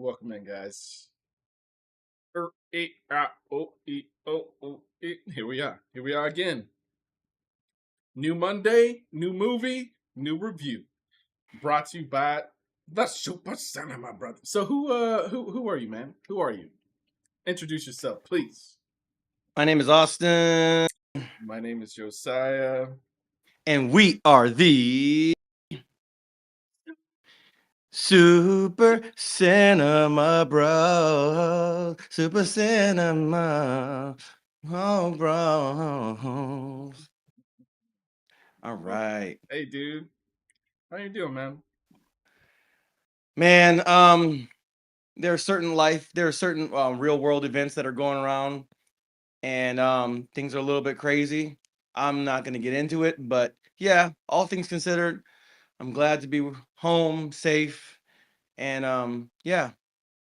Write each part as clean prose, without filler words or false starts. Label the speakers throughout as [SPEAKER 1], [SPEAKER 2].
[SPEAKER 1] Welcome in, guys. Here we are. Here we are again. New Monday, new movie, new review. Brought to you by the Super Cinema Brothers. So who are you, man? Who are you? Introduce yourself, please.
[SPEAKER 2] My name is Austin,
[SPEAKER 1] My name is Josiah.
[SPEAKER 2] and we are the Super Cinema Bros. Super Cinema Bros. All right,
[SPEAKER 1] Hey, dude. How you doing, man?
[SPEAKER 2] man. There are certain real world events that are going around, and things are a little bit crazy. I'm not gonna get into it, but yeah, all things considered, I'm glad to be home, safe, and yeah,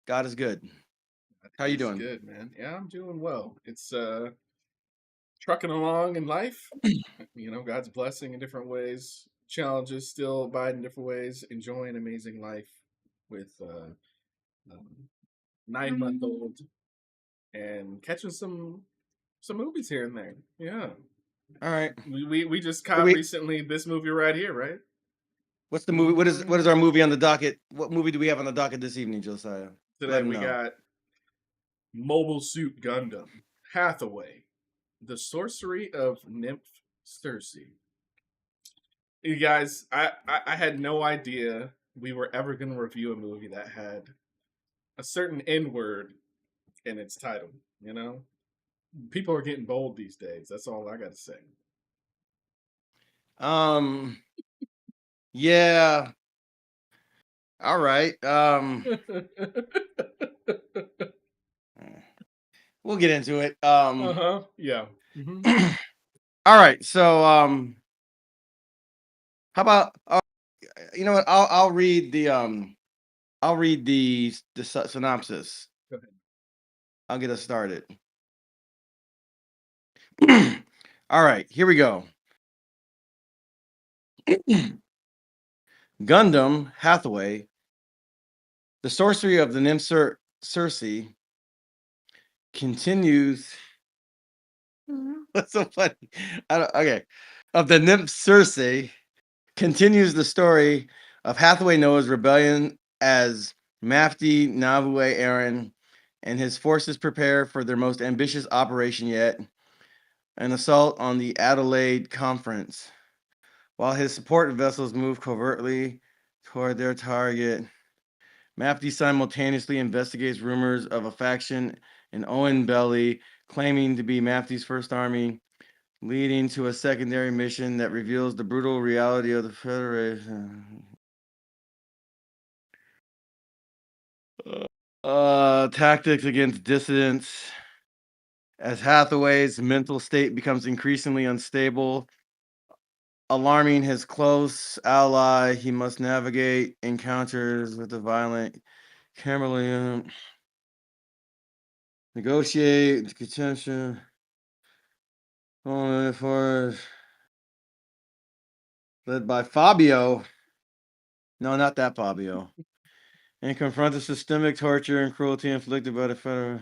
[SPEAKER 2] God is good. How you
[SPEAKER 1] He's
[SPEAKER 2] doing?
[SPEAKER 1] good, man. Yeah, I'm doing well. It's trucking along in life. God's blessing in different ways, challenges still abide in different ways, enjoying amazing life with um, 9 month old and catching some movies here and there. Yeah.
[SPEAKER 2] All right.
[SPEAKER 1] We just
[SPEAKER 2] What
[SPEAKER 1] caught
[SPEAKER 2] we
[SPEAKER 1] recently this movie right here, right?
[SPEAKER 2] what's the movie? What is our movie on the docket? What movie do we have on the docket this evening, Josiah? Go
[SPEAKER 1] Today
[SPEAKER 2] ahead and
[SPEAKER 1] we
[SPEAKER 2] know.
[SPEAKER 1] got Mobile Suit Gundam, Hathaway, The Sorcery of Nymph, Circe. You guys, I had no idea we were ever going to review a movie that had a certain N word in its title. You know, people are getting bold these days. That's all I got to say.
[SPEAKER 2] Um yeah. All right. We'll get into it.
[SPEAKER 1] Uh-huh. Yeah. Hmm.
[SPEAKER 2] All right. So how about you know what? I'll read the synopsis.
[SPEAKER 1] Go ahead.
[SPEAKER 2] I'll get us started. All right, here we go. Gundam Hathaway, the sorcery of the nymph Circe continues. What's so funny? Okay. Of the nymph Circe continues the story of Hathaway Noah's rebellion as Mafti Navue Aaron and his forces prepare for their most ambitious operation yet, an assault on the Adelaide Conference. While his support vessels move covertly toward their target, Mafti simultaneously investigates rumors of a faction in Owen Belly claiming to be Mafti's first army, leading to a secondary mission that reveals the brutal reality of the Federation. Tactics against dissidents. As Hathaway's mental state becomes increasingly unstable, alarming his close ally, he must navigate encounters with the violent chameleon, negotiate contention, for led by Fabio. No, not that Fabio. And confront the systemic torture and cruelty inflicted by the federal.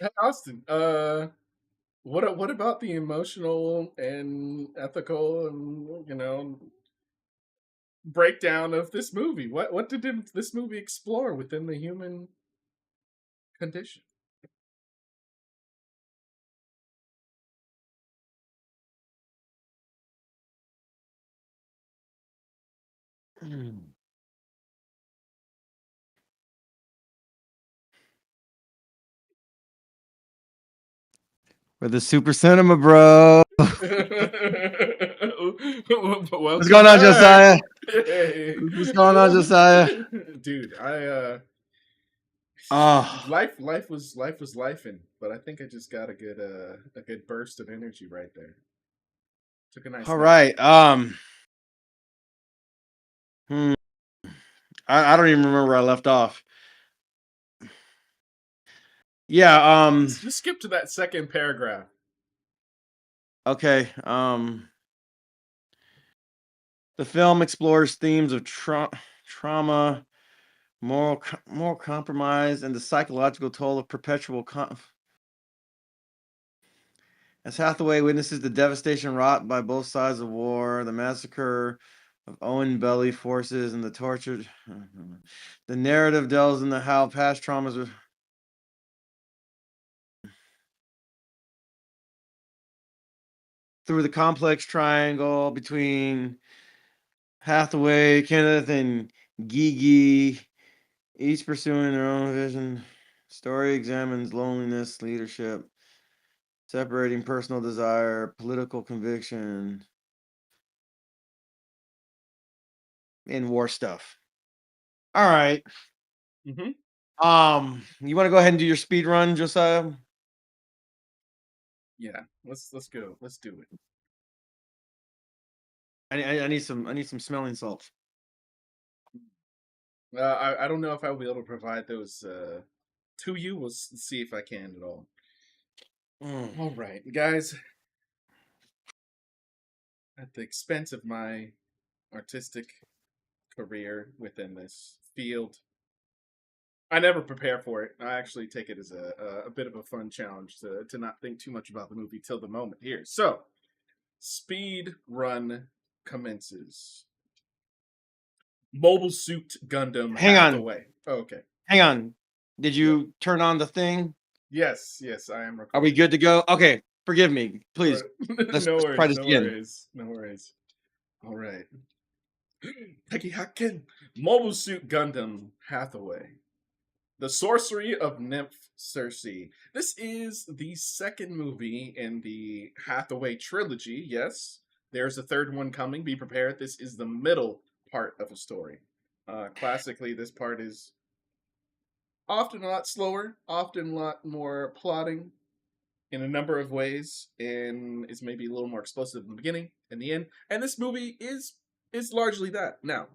[SPEAKER 1] Hey, Austin, what about the emotional and ethical and breakdown of this movie? What did this movie explore within the human condition?
[SPEAKER 2] For the Super Cinema, bro. What's
[SPEAKER 1] Welcome
[SPEAKER 2] going on,
[SPEAKER 1] back.
[SPEAKER 2] Josiah?
[SPEAKER 1] Hey.
[SPEAKER 2] What's going on, Josiah?
[SPEAKER 1] Dude, I
[SPEAKER 2] Oh,
[SPEAKER 1] life was lifing, but I think I just got a good burst of energy right there. Took a nice
[SPEAKER 2] all
[SPEAKER 1] nap.
[SPEAKER 2] right. Hmm, I don't even remember where I left off. Yeah.
[SPEAKER 1] Just skip to that second paragraph.
[SPEAKER 2] Okay. The film explores themes of trauma, moral compromise, and the psychological toll of perpetual as Hathaway witnesses the devastation wrought by both sides of war, the massacre of Owen Belly forces, and the torture. The narrative delves into how past traumas are. Through the complex triangle between Hathaway, Kenneth, and Gigi, each pursuing their own vision. Story examines loneliness, leadership, separating personal desire, political conviction, and war stuff. All right.
[SPEAKER 1] Mm-hmm.
[SPEAKER 2] You want to go ahead and do your speed run, Josiah?
[SPEAKER 1] Yeah, let's go. Let's do it.
[SPEAKER 2] I need some smelling salts.
[SPEAKER 1] I don't know if I will be able to provide those to you. We'll see if I can at all. All right, guys. At the expense of my artistic career within this field, I never prepare for it. I actually take it as a bit of a fun challenge to not think too much about the movie till the moment here. So, speed run commences. Mobile Suit Gundam
[SPEAKER 2] Hang on.
[SPEAKER 1] Hathaway. Oh, okay.
[SPEAKER 2] Hang on. Did
[SPEAKER 1] Yep.
[SPEAKER 2] you turn on the thing?
[SPEAKER 1] Yes, I am
[SPEAKER 2] Are we
[SPEAKER 1] recording.
[SPEAKER 2] good to go? Okay. Forgive me. Please. Let's
[SPEAKER 1] No
[SPEAKER 2] try
[SPEAKER 1] worries,
[SPEAKER 2] this
[SPEAKER 1] no
[SPEAKER 2] again.
[SPEAKER 1] worries, no worries. All right. Peggy Hacken. Mobile Suit Gundam Hathaway. The Sorcery of Nymph Circe. This is the second movie in the Hathaway trilogy. Yes, there's a third one coming. Be prepared. This is the middle part of a story. Classically, this part is often a lot slower, often a lot more plotting in a number of ways, and is maybe a little more explosive in the beginning and the end. And this movie is largely that. Now,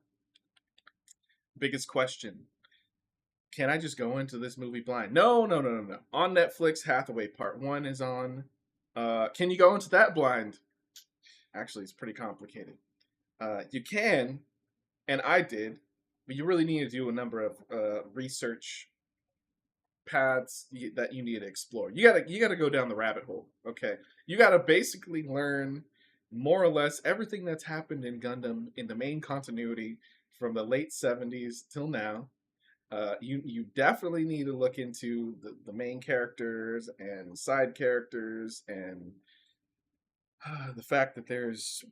[SPEAKER 1] biggest question: can I just go into this movie blind? No, no, no, no, no. On Netflix, Hathaway Part One is on. Can you go into that blind? Actually, it's pretty complicated. You can, and I did, but you really need to do a number of research paths that you need to explore. You gotta go down the rabbit hole. Okay, you gotta basically learn more or less everything that's happened in Gundam in the main continuity from the late '70s till now. You definitely need to look into the main characters and side characters and the fact that there's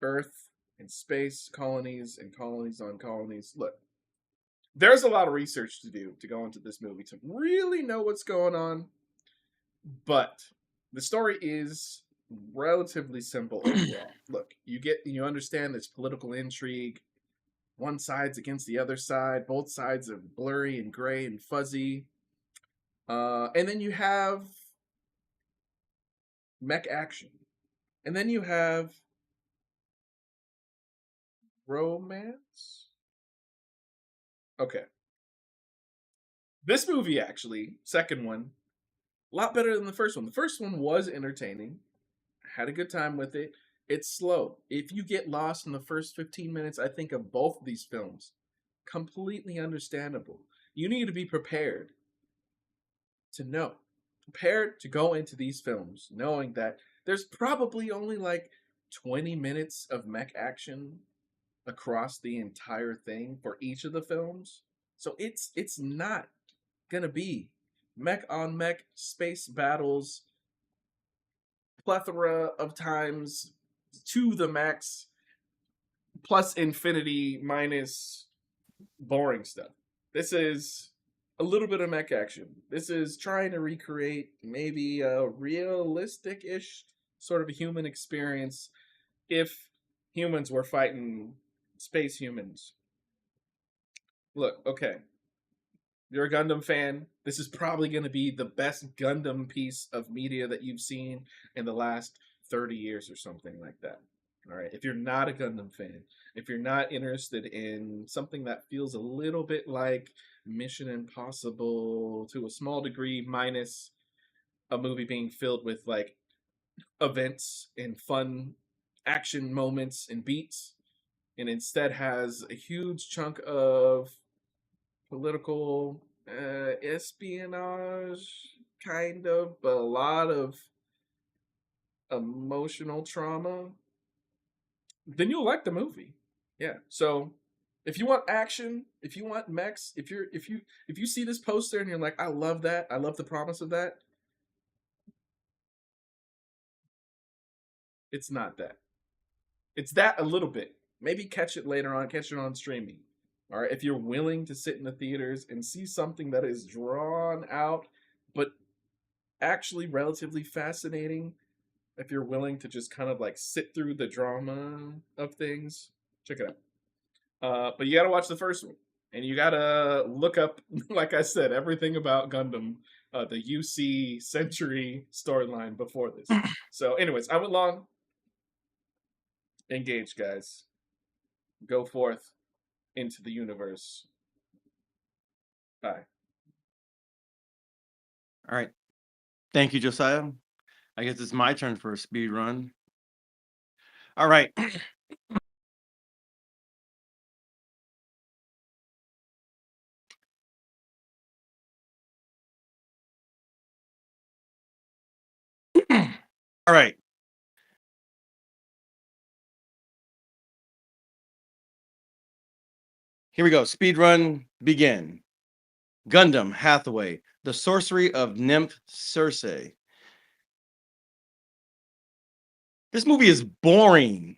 [SPEAKER 1] Earth and space colonies and colonies on colonies. Look, there's a lot of research to do to go into this movie to really know what's going on, but the story is relatively simple overall. Look, you understand this political intrigue. One side's against the other side. Both sides are blurry and gray and fuzzy. And then you have mech action. And then you have romance. Okay. This movie, actually, second one, a lot better than the first one. The first one was entertaining. Had a good time with it. It's slow. If you get lost in the first 15 minutes, I think of both of these films, completely understandable. You need to be prepared to know, prepared to go into these films knowing that there's probably only like 20 minutes of mech action across the entire thing for each of the films. So it's not gonna be mech on mech space battles plethora of times to the max plus infinity minus boring stuff. This is a little bit of mech action. This is trying to recreate maybe a realistic ish sort of a human experience if humans were fighting space humans. Look, okay, you're a Gundam fan. This is probably going to be the best Gundam piece of media that you've seen in the last 30 years or something like that. All right. If you're not a Gundam fan, if you're not interested in something that feels a little bit like Mission Impossible to a small degree, minus a movie being filled with like events and fun action moments and beats, and instead has a huge chunk of political espionage, kind of, but a lot of emotional trauma, then you'll like the movie. Yeah. So if you want action, if you want mechs, if you see this poster and you're like, I love that, I love the promise of that, it's not that. It's that a little bit. Maybe catch it later on, catch it on streaming. All right. If you're willing to sit in the theaters and see something that is drawn out, but actually relatively fascinating, if you're willing to just kind of like sit through the drama of things, check it out. But you got to watch the first one, and you got to look up, like I said, everything about Gundam, the UC Century storyline before this. So, anyways, I went long. Engage, guys. Go forth into the universe. Bye.
[SPEAKER 2] All right. Thank you, Josiah. I guess it's my turn for a speed run. All right. All right. Here we go. Speed run begin. Gundam Hathaway, the sorcery of Nymph Circe. This movie is boring.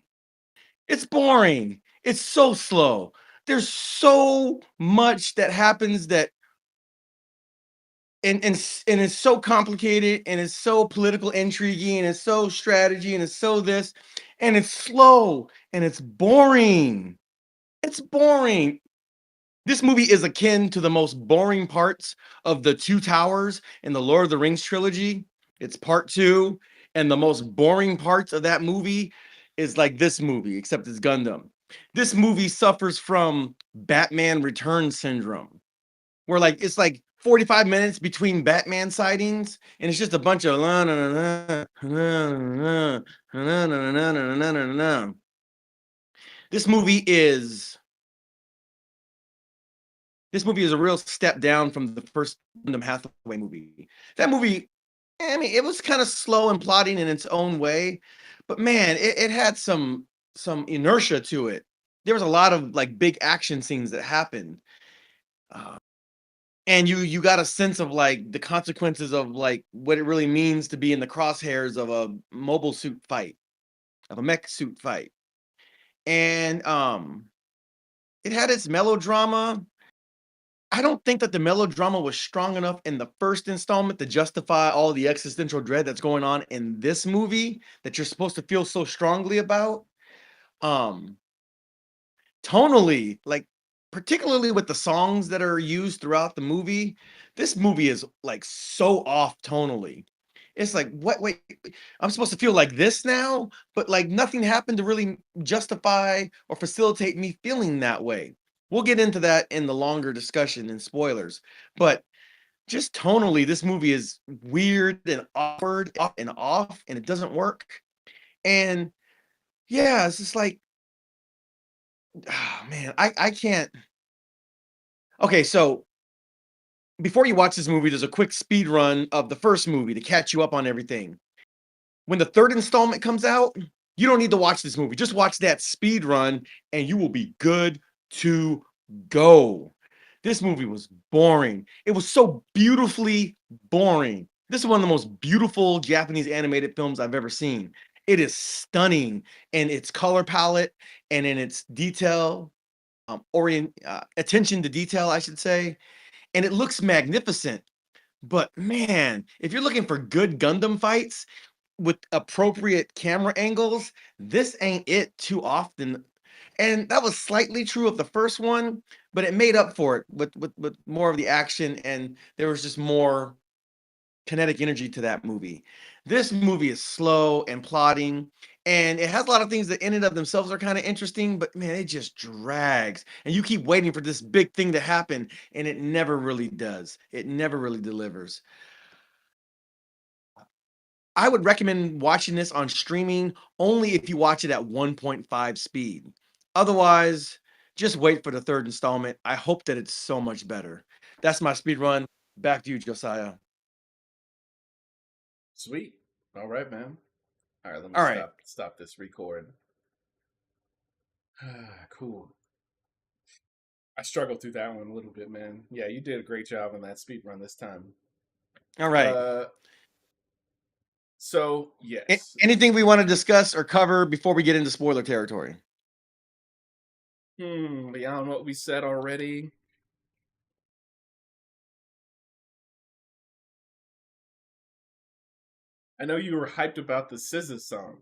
[SPEAKER 2] It's boring. It's so slow. There's so much that happens that and it's so complicated and it's so political intrigue and it's so strategy and it's so this and it's slow and it's boring. It's boring. This movie is akin to the most boring parts of the Two Towers in the Lord of the Rings trilogy. It's part two, and the most boring parts of that movie is like this movie, except it's Gundam. This movie suffers from Batman Return syndrome, where like it's like 45 minutes between Batman sightings, and it's just a bunch of this movie is this movie is a real step down from the first Gundam Hathaway movie. That movie, I mean, it was kind of slow and plotting in its own way, but man, it had some inertia to it. There was a lot of like big action scenes that happened, uh, and you got a sense of like the consequences of like what it really means to be in the crosshairs of a mobile suit fight, of a mech suit fight, and it had its melodrama. I don't think that the melodrama was strong enough in the first installment to justify all the existential dread that's going on in this movie that you're supposed to feel so strongly about. Um, tonally, like particularly with the songs that are used throughout the movie, this movie is like so off tonally. It's like, what? Wait, I'm supposed to feel like this now, but like nothing happened to really justify or facilitate me feeling that way. We'll get into that in the longer discussion and spoilers, but just tonally, this movie is weird and awkward and off, and it doesn't work. And yeah, it's just like, oh, man, I can't. Okay, so before you watch this movie, there's a quick speed run of the first movie to catch you up on everything. When the third installment comes out, you don't need to watch this movie. Just watch that speed run and you will be good to go. This movie was boring. It was so beautifully boring. This is one of the most beautiful Japanese animated films I've ever seen. It is stunning in its color palette and in its detail, attention to detail, I should say. And it looks magnificent. But man, if you're looking for good Gundam fights with appropriate camera angles, this ain't it too often. And that was slightly true of the first one, but it made up for it with more of the action, and there was just more kinetic energy to that movie. This movie is slow and plodding, and it has a lot of things that in and of themselves are kind of interesting, but man, it just drags. And you keep waiting for this big thing to happen, and it never really does. It never really delivers. I would recommend watching this on streaming only if you watch it at 1.5 speed. Otherwise, just wait for the third installment. I hope that it's so much better. That's my speed run. Back to you, Josiah.
[SPEAKER 1] Sweet. All right, man. All right, let me
[SPEAKER 2] All right.
[SPEAKER 1] stop this record. Cool. I struggled through that one a little bit, man. Yeah, you did a great job on that speed run this time.
[SPEAKER 2] All right.
[SPEAKER 1] Uh, so yes.
[SPEAKER 2] Anything we want to discuss or cover before we get into spoiler territory?
[SPEAKER 1] Beyond what we said already. I know you were hyped about the SZA song.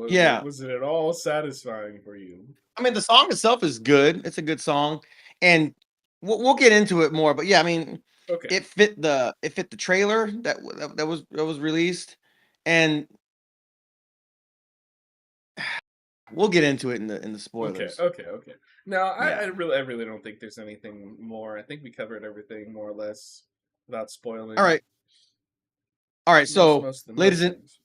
[SPEAKER 2] Yeah.
[SPEAKER 1] Was it at all satisfying for you?
[SPEAKER 2] I mean, the song itself is good. It's a good song, and we'll get into it more. But yeah, I mean,
[SPEAKER 1] Okay.
[SPEAKER 2] it fit the trailer that was released, and we'll get into it in the
[SPEAKER 1] Okay.
[SPEAKER 2] spoilers.
[SPEAKER 1] Okay. No,
[SPEAKER 2] Yeah.
[SPEAKER 1] I really don't think there's anything more. I think we covered everything more or less without
[SPEAKER 2] All
[SPEAKER 1] spoiling
[SPEAKER 2] right. All right. So,
[SPEAKER 1] most things.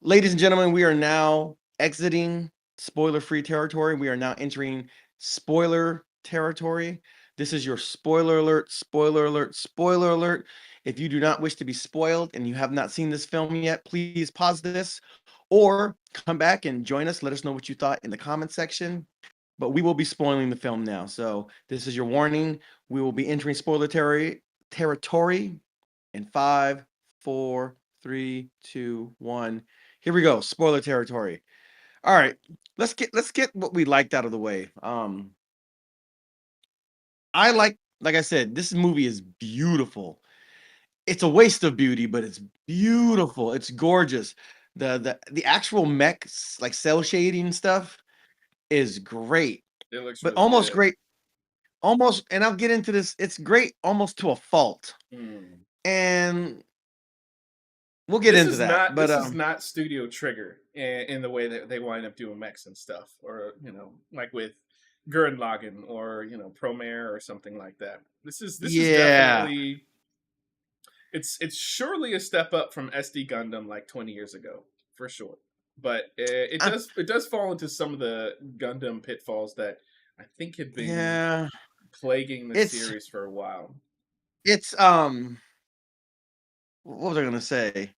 [SPEAKER 2] ladies and gentlemen, we are now exiting spoiler-free territory. We are now entering spoiler territory. This is your spoiler alert, spoiler alert, spoiler alert. If you do not wish to be spoiled and you have not seen this film yet, please pause this or come back and join us. Let us know what you thought in the comment section. But we will be spoiling the film now. So this is your warning. We will be entering spoiler territory in 5, 4, 3, 2, 1. Here we go. Spoiler territory. All right. Let's get what we liked out of the way. I like I said, this movie is beautiful. It's a waste of beauty, but it's beautiful. It's gorgeous. The actual mechs, like cell shading stuff, is great,
[SPEAKER 1] It looks
[SPEAKER 2] but
[SPEAKER 1] really
[SPEAKER 2] almost
[SPEAKER 1] good.
[SPEAKER 2] great. Almost, and I'll get into this. It's great almost to a fault,
[SPEAKER 1] Hmm.
[SPEAKER 2] and we'll get into that. But
[SPEAKER 1] This is not Studio Trigger in the way that they wind up doing mechs and stuff, or like with Gurren Lagann or Promare or something like that. This is
[SPEAKER 2] yeah,
[SPEAKER 1] definitely it's surely a step up from SD Gundam like 20 years ago for sure. But
[SPEAKER 2] I,
[SPEAKER 1] it does fall into some of the Gundam pitfalls that I think had been
[SPEAKER 2] yeah.
[SPEAKER 1] plaguing the
[SPEAKER 2] It's
[SPEAKER 1] series for a while.
[SPEAKER 2] it's what was I gonna say?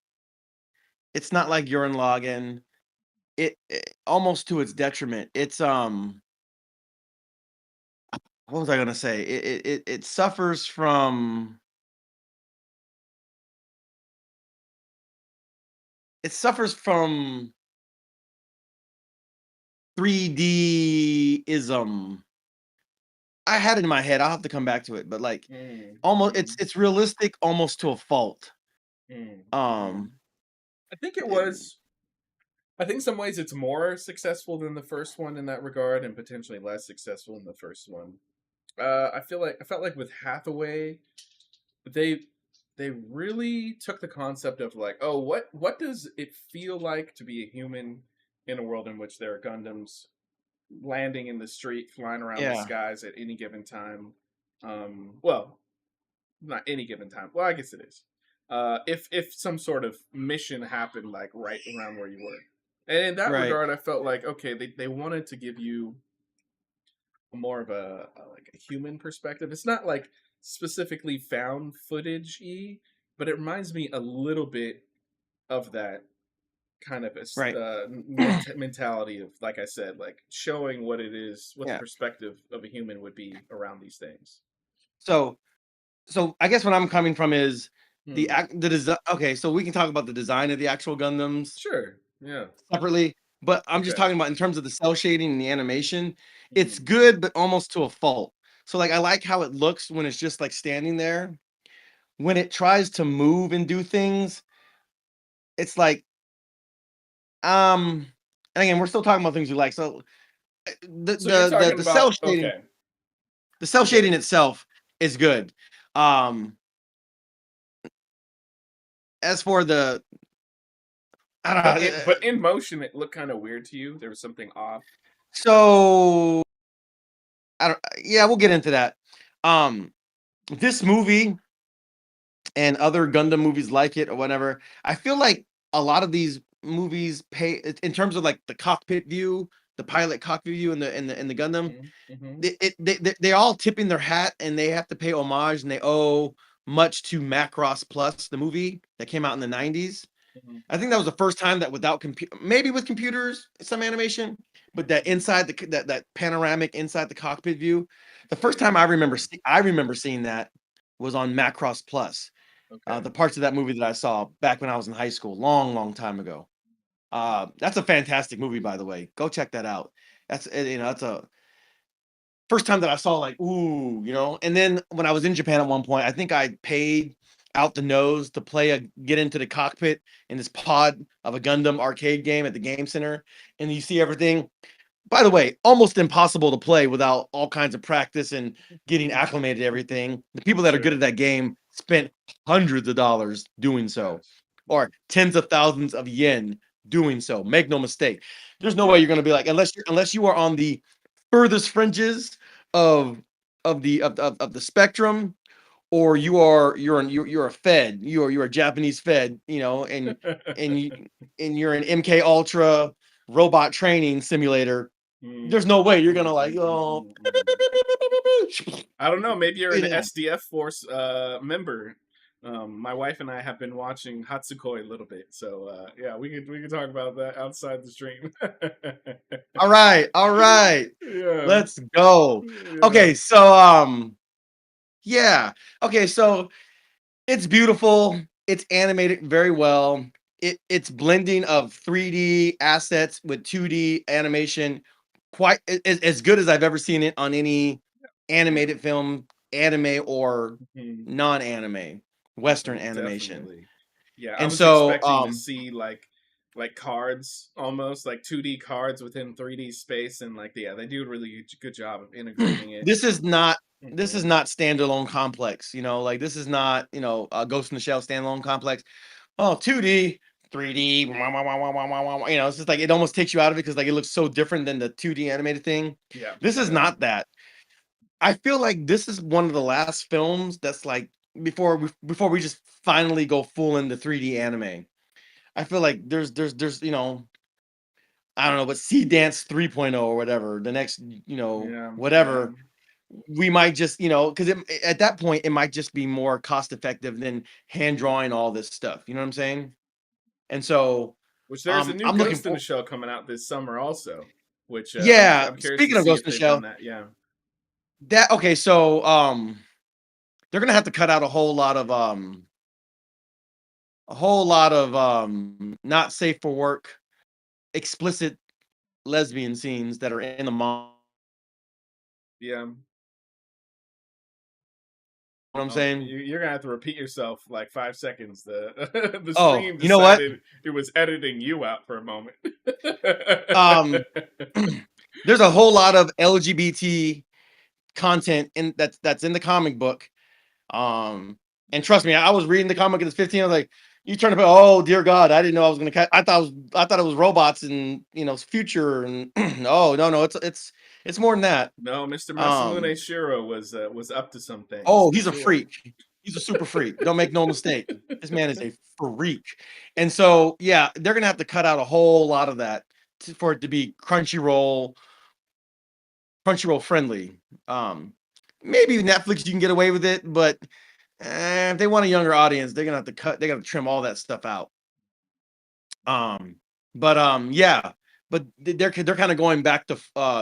[SPEAKER 2] It's not like urine login. It almost to its detriment. It's what was I gonna say? It suffers from it suffers from 3D ism. I had it in my head. I'll have to come back to it, but like
[SPEAKER 1] Mm,
[SPEAKER 2] almost
[SPEAKER 1] mm,
[SPEAKER 2] it's realistic almost to a fault.
[SPEAKER 1] mm, mm.
[SPEAKER 2] Um
[SPEAKER 1] I think it
[SPEAKER 2] eh,
[SPEAKER 1] was. I think some ways it's more successful than the first one in that regard, and potentially less successful in the first one. I felt like with Hathaway, they they really took the concept of like, oh, what does it feel like to be a human in a world in which there are Gundams landing in the street, flying around the
[SPEAKER 2] yeah,
[SPEAKER 1] skies at any given time. Well, not any given time. Well, I guess it is. If some sort of mission happened like right around where you were, and in that
[SPEAKER 2] right.
[SPEAKER 1] regard, I felt like okay, they wanted to give you more of a like a human perspective. It's not like specifically found footage but it reminds me a little bit of that kind of
[SPEAKER 2] Right.
[SPEAKER 1] mentality of like I said, like showing what it is, what the
[SPEAKER 2] Yeah.
[SPEAKER 1] perspective of a human would be around these things.
[SPEAKER 2] So so I guess what I'm coming from is
[SPEAKER 1] Hmm.
[SPEAKER 2] the design. Okay, so we can talk about the design of the actual Gundams
[SPEAKER 1] Sure. Yeah.
[SPEAKER 2] separately, but I'm just
[SPEAKER 1] Okay.
[SPEAKER 2] talking about in terms of the cell shading and the animation. It's
[SPEAKER 1] Hmm.
[SPEAKER 2] good, but almost to a fault. So like I like how it looks when it's just like standing there. When it tries to move and do things, it's like and again, we're still talking about things we like. So the
[SPEAKER 1] So you're
[SPEAKER 2] the the,
[SPEAKER 1] talking
[SPEAKER 2] the cell
[SPEAKER 1] about
[SPEAKER 2] shading,
[SPEAKER 1] okay.
[SPEAKER 2] the cell
[SPEAKER 1] Okay.
[SPEAKER 2] shading itself is good. Um as for the, I don't
[SPEAKER 1] But
[SPEAKER 2] know.
[SPEAKER 1] but in motion, it looked kind of weird to you. There was something off.
[SPEAKER 2] So I don't. Yeah, we'll get into that. Um, this movie and other Gundam movies like it or whatever. I feel like a lot of these movies pay in terms of like the cockpit view, the pilot cockpit view in the Gundam.
[SPEAKER 1] Mm-hmm.
[SPEAKER 2] They're all tipping their hat and they have to pay homage and they owe much to Macross Plus, the movie that came out in the 90s.
[SPEAKER 1] Hmm.
[SPEAKER 2] I think that was the first time that without maybe with computers, some animation, but that inside that panoramic inside the cockpit view, the first time
[SPEAKER 1] Yeah.
[SPEAKER 2] I remember seeing that was on Macross Plus.
[SPEAKER 1] Okay.
[SPEAKER 2] The parts of that movie that I saw back when I was in high school, long time ago. That's a fantastic movie, by the way. Go check that out. That's a first time that I saw like, ooh, And then when I was in Japan at one point, I think I paid out the nose to get into the cockpit in this pod of a Gundam arcade game at the game center, and you see everything. By the way, almost impossible to play without all kinds of practice and getting acclimated to everything. The people that are good
[SPEAKER 1] Sure.
[SPEAKER 2] at that game spent hundreds of dollars doing so,
[SPEAKER 1] Yes.
[SPEAKER 2] or tens of thousands of yen doing so. Make no mistake. There's no way you're going to be like unless you are on the furthest fringes of of the spectrum, or you're a Fed, you're a Japanese Fed, and you and you're an MK Ultra robot training simulator. There's no way you're gonna like, oh,
[SPEAKER 1] I don't know. Maybe you're
[SPEAKER 2] you
[SPEAKER 1] an
[SPEAKER 2] know.
[SPEAKER 1] SDF Force member. My wife and I have been watching Hatsukoi a little bit, so yeah, we could talk about that outside the stream.
[SPEAKER 2] All right,
[SPEAKER 1] Yeah,
[SPEAKER 2] let's go.
[SPEAKER 1] yeah.
[SPEAKER 2] Okay, so yeah, okay, so it's beautiful. It's animated very well. It's blending of 3D assets with 2D animation, quite as good as I've ever seen it on any
[SPEAKER 1] Yeah.
[SPEAKER 2] animated film, anime or
[SPEAKER 1] Mhm.
[SPEAKER 2] non-anime, Western
[SPEAKER 1] Oh,
[SPEAKER 2] animation.
[SPEAKER 1] definitely. Yeah, I
[SPEAKER 2] And
[SPEAKER 1] was
[SPEAKER 2] so,
[SPEAKER 1] expecting to see like cards, almost like 2D cards within 3D space, and like yeah, they do a really good job of integrating it.
[SPEAKER 2] this is not this is
[SPEAKER 1] Hmm.
[SPEAKER 2] not standalone complex, like this is not, Ghost in the Shell standalone complex. Oh, 2D, 3D, wah, wah, wah, wah, wah, wah, wah, it's just like it almost takes you out of it because like it looks so different than the 2D animated thing.
[SPEAKER 1] Yeah,
[SPEAKER 2] This is
[SPEAKER 1] yeah.
[SPEAKER 2] not that. I feel like this is one of the last films that's like before we just finally go full into 3D anime. I feel like there's I don't know, but Sea Dance 3.0 or whatever, the next,
[SPEAKER 1] Yeah, yeah.
[SPEAKER 2] whatever, we might just, because at that point it might just be more cost effective than hand drawing all this stuff. You know what I'm saying? And so
[SPEAKER 1] Which there's a new
[SPEAKER 2] I'm looking
[SPEAKER 1] Ghost in
[SPEAKER 2] for
[SPEAKER 1] the Shell coming out this summer also, which
[SPEAKER 2] yeah,
[SPEAKER 1] I'm curious to
[SPEAKER 2] speaking of
[SPEAKER 1] see
[SPEAKER 2] Ghost
[SPEAKER 1] if
[SPEAKER 2] in the
[SPEAKER 1] they've done
[SPEAKER 2] Shell,
[SPEAKER 1] that. Yeah.
[SPEAKER 2] that okay, so they're gonna have to cut out a whole lot of not safe for work, explicit lesbian scenes that are in the mall.
[SPEAKER 1] Yeah.
[SPEAKER 2] What I'm
[SPEAKER 1] Oh,
[SPEAKER 2] saying?
[SPEAKER 1] you're gonna have to repeat yourself like 5 seconds. The the
[SPEAKER 2] Oh,
[SPEAKER 1] stream
[SPEAKER 2] you know what?
[SPEAKER 1] decided it was editing you out for a moment.
[SPEAKER 2] Um there's a whole lot of LGBT content that's in the comic book. And trust me, I was reading the comic at 15. I was like, you turn up, oh dear God, I didn't know I was gonna catch. I thought it was robots and future and oh no, it's more than that.
[SPEAKER 1] No, Mr.
[SPEAKER 2] Um,
[SPEAKER 1] Masamune Shiro was up to some things
[SPEAKER 2] oh,
[SPEAKER 1] for
[SPEAKER 2] he's a
[SPEAKER 1] sure.
[SPEAKER 2] freak. He's a super freak. Don't make no mistake. This man is a freak. And so yeah, they're gonna have to cut out a whole lot of that for it to be Crunchyroll friendly. Um, Maybe Netflix you can get away with it, but if they want a younger audience, they're gonna have to cut. They got to trim all that stuff out. Um, but yeah, but they're kind of going back to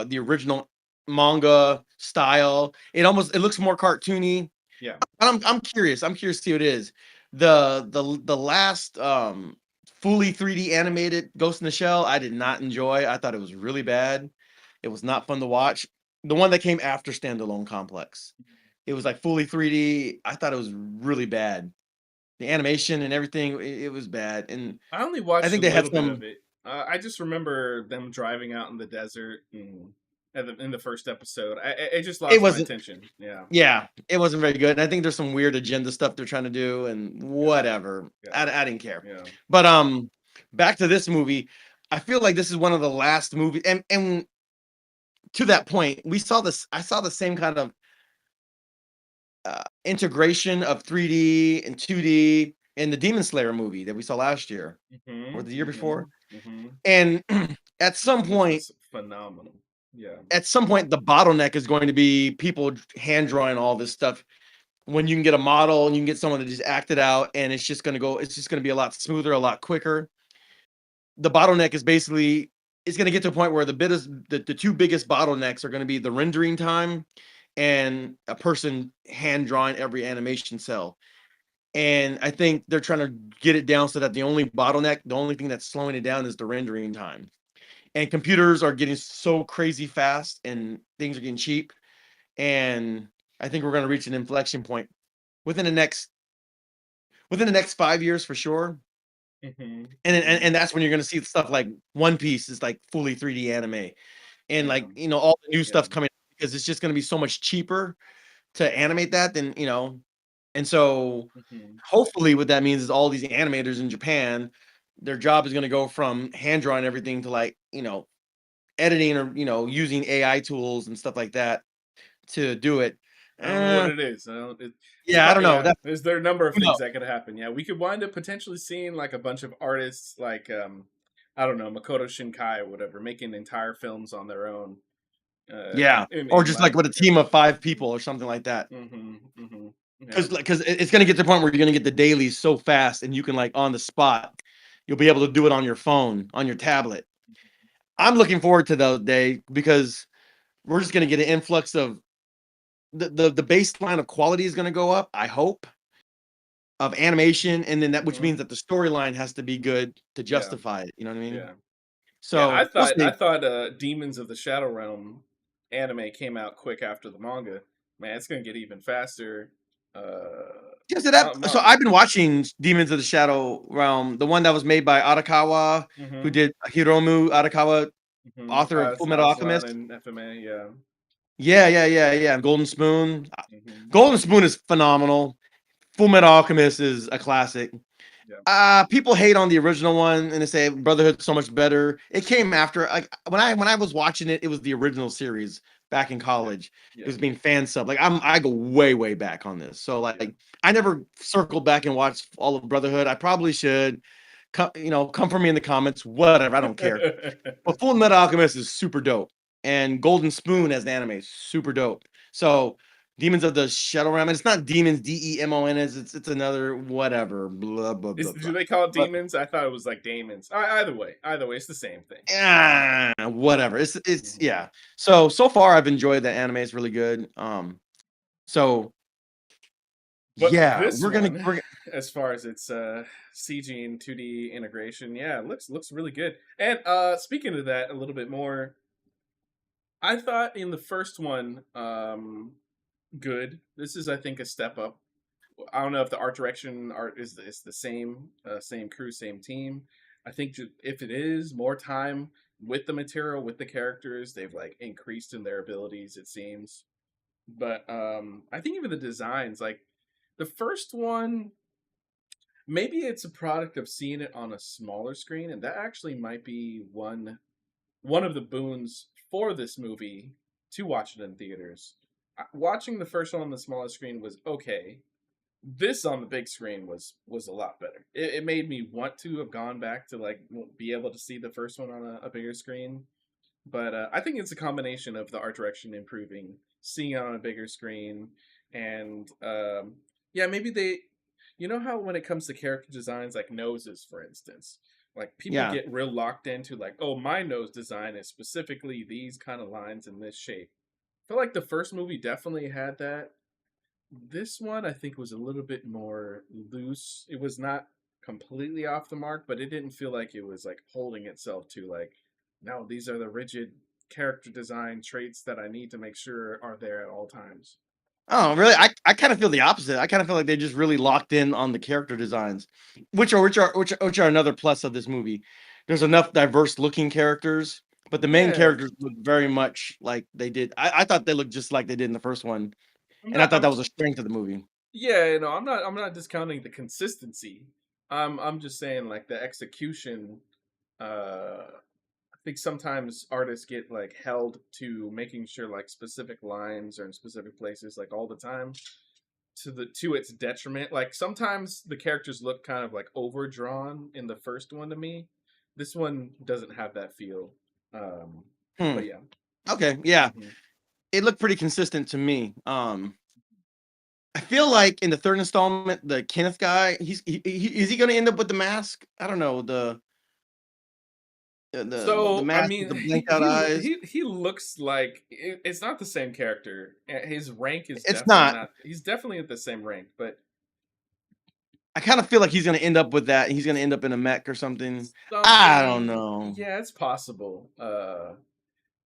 [SPEAKER 2] the original manga style. It looks more cartoony.
[SPEAKER 1] Yeah.
[SPEAKER 2] I'm curious. I'm curious to see what it is. The last fully 3D animated Ghost in the Shell, I did not enjoy. I thought it was really bad. It was not fun to watch. The one that came after Standalone Complex, it was like fully 3D. I thought it was really bad. The animation and everything, it was bad. And
[SPEAKER 1] I only
[SPEAKER 2] I
[SPEAKER 1] watched a
[SPEAKER 2] think they had
[SPEAKER 1] little bit of
[SPEAKER 2] some.
[SPEAKER 1] it. I just remember them driving out in the desert, and in the first episode. It just
[SPEAKER 2] It
[SPEAKER 1] lost my
[SPEAKER 2] wasn't.
[SPEAKER 1] attention. Yeah,
[SPEAKER 2] Yeah, it wasn't very good. And I think there's some weird agenda stuff they're trying to do, and
[SPEAKER 1] got it,
[SPEAKER 2] whatever.
[SPEAKER 1] got it.
[SPEAKER 2] I didn't care.
[SPEAKER 1] Yeah.
[SPEAKER 2] But back to this movie. I feel like this is one of the last movies, and to that point, we saw this. I saw the same kind of integration of 3D and 2D in the Demon Slayer movie that we saw last year or the year before. And at some
[SPEAKER 1] Which
[SPEAKER 2] point,
[SPEAKER 1] was phenomenal. Yeah.
[SPEAKER 2] the bottleneck is going to be people hand drawing all this stuff. When you can get a model and you can get someone to just act it out, and it's just going to be a lot smoother, a lot quicker. The bottleneck is basically it's going to get to a point where the two biggest bottlenecks are going to be the rendering time and a person hand drawing every animation cell. And I think they're trying to get it down so that the only thing that's slowing it down is the rendering time. And computers are getting so crazy fast and things are getting cheap. And I think we're going to reach an inflection point within the next 5 years for sure. And that's when you're going to see stuff like One Piece is like fully 3D anime, and
[SPEAKER 1] Yeah.
[SPEAKER 2] like all the new
[SPEAKER 1] Yeah.
[SPEAKER 2] stuff coming, because it's just going to be so much cheaper to animate that than and so hopefully what that means is all these animators in Japan, their job is going to go from hand drawing everything to like editing or using AI tools and stuff like that to do it.
[SPEAKER 1] I don't know what it is.
[SPEAKER 2] Yeah, I don't know.
[SPEAKER 1] Yeah, there's there are a number of
[SPEAKER 2] Who
[SPEAKER 1] things
[SPEAKER 2] knows?
[SPEAKER 1] that could happen. Yeah, we could wind up potentially seeing like a bunch of artists, like I don't know, Makoto Shinkai or whatever, making entire films on their own.
[SPEAKER 2] Yeah, or
[SPEAKER 1] In
[SPEAKER 2] just like
[SPEAKER 1] like
[SPEAKER 2] with a team of 5 people or something like that.
[SPEAKER 1] yeah.
[SPEAKER 2] Because it's going to get to the point where you're going to get the dailies so fast, and you can like on the spot, you'll be able to do it on your phone, on your tablet. I'm looking forward to those days because we're just going to get an influx of the baseline of quality is going to go up, I hope, of animation, and then which means that the storyline has to be good to
[SPEAKER 1] Yeah.
[SPEAKER 2] justify it. You know what I mean?
[SPEAKER 1] Yeah. Yeah,
[SPEAKER 2] So we'll
[SPEAKER 1] I
[SPEAKER 2] see.
[SPEAKER 1] thought Demons of the Shadow Realm anime came out quick after the manga. Man, it's gonna get even faster.
[SPEAKER 2] Yeah, so that
[SPEAKER 1] Mo-
[SPEAKER 2] so I've been watching Demons of the Shadow Realm, the one that was made by Arakawa, who did Hiromu Arakawa, author of Fullmetal
[SPEAKER 1] Aslan
[SPEAKER 2] Alchemist.
[SPEAKER 1] and FMA, yeah.
[SPEAKER 2] Yeah. Golden Spoon.
[SPEAKER 1] hmm
[SPEAKER 2] Golden Spoon is phenomenal. Fullmetal Alchemist is a classic.
[SPEAKER 1] Yeah.
[SPEAKER 2] People hate on the original one and they say Brotherhood's so much better. It came after, like when I was watching it, it was the original series back in college.
[SPEAKER 1] Yeah.
[SPEAKER 2] It was being fan sub. Like I go way back on this. So like I never circled back and watched all of Brotherhood. I probably should. Come for me in the comments. Whatever, I don't care. But Full Metal Alchemist is super dope, and Golden Spoon as an anime is super dope. So Demons of the Shadow Realm, and it's not Demons Demon. It's another whatever. Blah blah blah
[SPEAKER 1] Do
[SPEAKER 2] blah.
[SPEAKER 1] they call it
[SPEAKER 2] But
[SPEAKER 1] demons? I thought it was like demons. Either way, it's the same thing.
[SPEAKER 2] whatever. It's
[SPEAKER 1] Mhm.
[SPEAKER 2] yeah. So far I've enjoyed the anime. It's really good. So
[SPEAKER 1] But
[SPEAKER 2] yeah,
[SPEAKER 1] this one, as far as its CG and 2D integration, yeah, it looks really good. And speaking of that a little bit more, I thought in the first one, good. This is, I think, a step up. I don't know if the art direction art is the same, same crew, same team. I think if it is more time with the material, with the characters, they've like increased in their abilities. It seems, but I think even the designs, like the first one, maybe it's a product of seeing it on a smaller screen, and that actually might be one of the boons for this movie to watch it in theaters. Watching the first one on the smaller screen was okay. This on the big screen was a lot better. It made me want to have gone back to like be able to see the first one on a bigger screen. But I think it's a combination of the art direction improving, seeing it on a bigger screen, and yeah, maybe they, you know how when it comes to character designs, like noses, for instance, like people
[SPEAKER 2] yeah.
[SPEAKER 1] get real locked into like, oh, my nose design is specifically these kind of lines in this shape. I feel like the first movie definitely had that. This one, I think, was a little bit more loose. It was not completely off the mark, but it didn't feel like it was like holding itself to like, no, these are the rigid character design traits that I need to make sure are there at all times.
[SPEAKER 2] Oh, really? I kind of feel the opposite. I kind of feel like they just really locked in on the character designs, which are another plus of this movie. There's enough diverse looking characters but the main
[SPEAKER 1] Yeah,
[SPEAKER 2] characters look very much like they did. I thought they looked just like they did in the first one,
[SPEAKER 1] I'm
[SPEAKER 2] and I
[SPEAKER 1] not.
[SPEAKER 2] thought that was a strength of the movie.
[SPEAKER 1] Yeah, I'm not discounting the consistency. I'm just saying like the execution. I think sometimes artists get like held to making sure like specific lines are in specific places like all the time to its detriment. Like sometimes the characters look kind of like overdrawn in the first one to me. This one doesn't have that feel. Um,
[SPEAKER 2] Hmm.
[SPEAKER 1] but yeah.
[SPEAKER 2] Okay, yeah,
[SPEAKER 1] Hmm.
[SPEAKER 2] it looked pretty consistent to me. I feel like in the third installment, the Kenneth guy, is he going to end up with the mask? I don't know the
[SPEAKER 1] So I
[SPEAKER 2] mask with
[SPEAKER 1] mean,
[SPEAKER 2] the blanked out eyes.
[SPEAKER 1] he looks like it's not the same character. His rank is
[SPEAKER 2] It's
[SPEAKER 1] definitely
[SPEAKER 2] not.
[SPEAKER 1] not. He's definitely at the same rank, but
[SPEAKER 2] I kind of feel like he's going to end up with that. He's going to end up in a mech or something. I don't
[SPEAKER 1] something.
[SPEAKER 2] know.
[SPEAKER 1] Yeah, it's possible.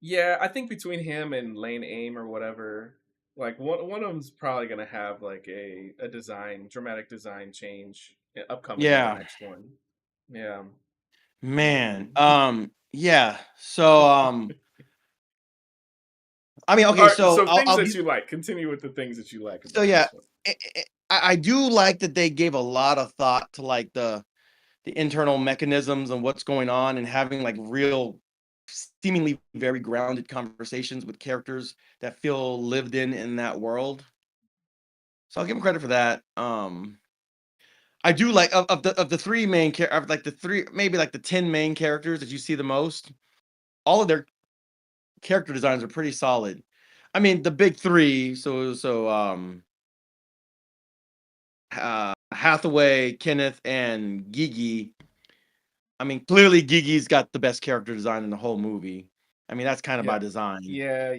[SPEAKER 1] Yeah, I think between him and Lane Aim or whatever, like one of them's probably gonna have like a design, dramatic design change upcoming in the
[SPEAKER 2] Yeah,
[SPEAKER 1] next one. Yeah.
[SPEAKER 2] man.
[SPEAKER 1] Hmm.
[SPEAKER 2] Yeah. So, I mean,
[SPEAKER 1] All
[SPEAKER 2] okay.
[SPEAKER 1] right.
[SPEAKER 2] So
[SPEAKER 1] So things
[SPEAKER 2] I'll
[SPEAKER 1] that
[SPEAKER 2] give.
[SPEAKER 1] you like. Continue with the things that you like
[SPEAKER 2] So
[SPEAKER 1] about
[SPEAKER 2] yeah,
[SPEAKER 1] this one.
[SPEAKER 2] I do like that they gave a lot of thought to like the internal mechanisms and what's going on, and having like real, seemingly very grounded conversations with characters that feel lived in that world. So I'll give them credit for that. I do like of the three main of like the three, maybe like the 10 main characters that you see the most. All of their character designs are pretty solid. I mean, the big three. Hathaway, Kenneth, and Gigi. I mean, clearly Gigi's got the best character design in the whole movie. I mean, that's kind of by
[SPEAKER 1] Yeah.
[SPEAKER 2] design.
[SPEAKER 1] Yeah.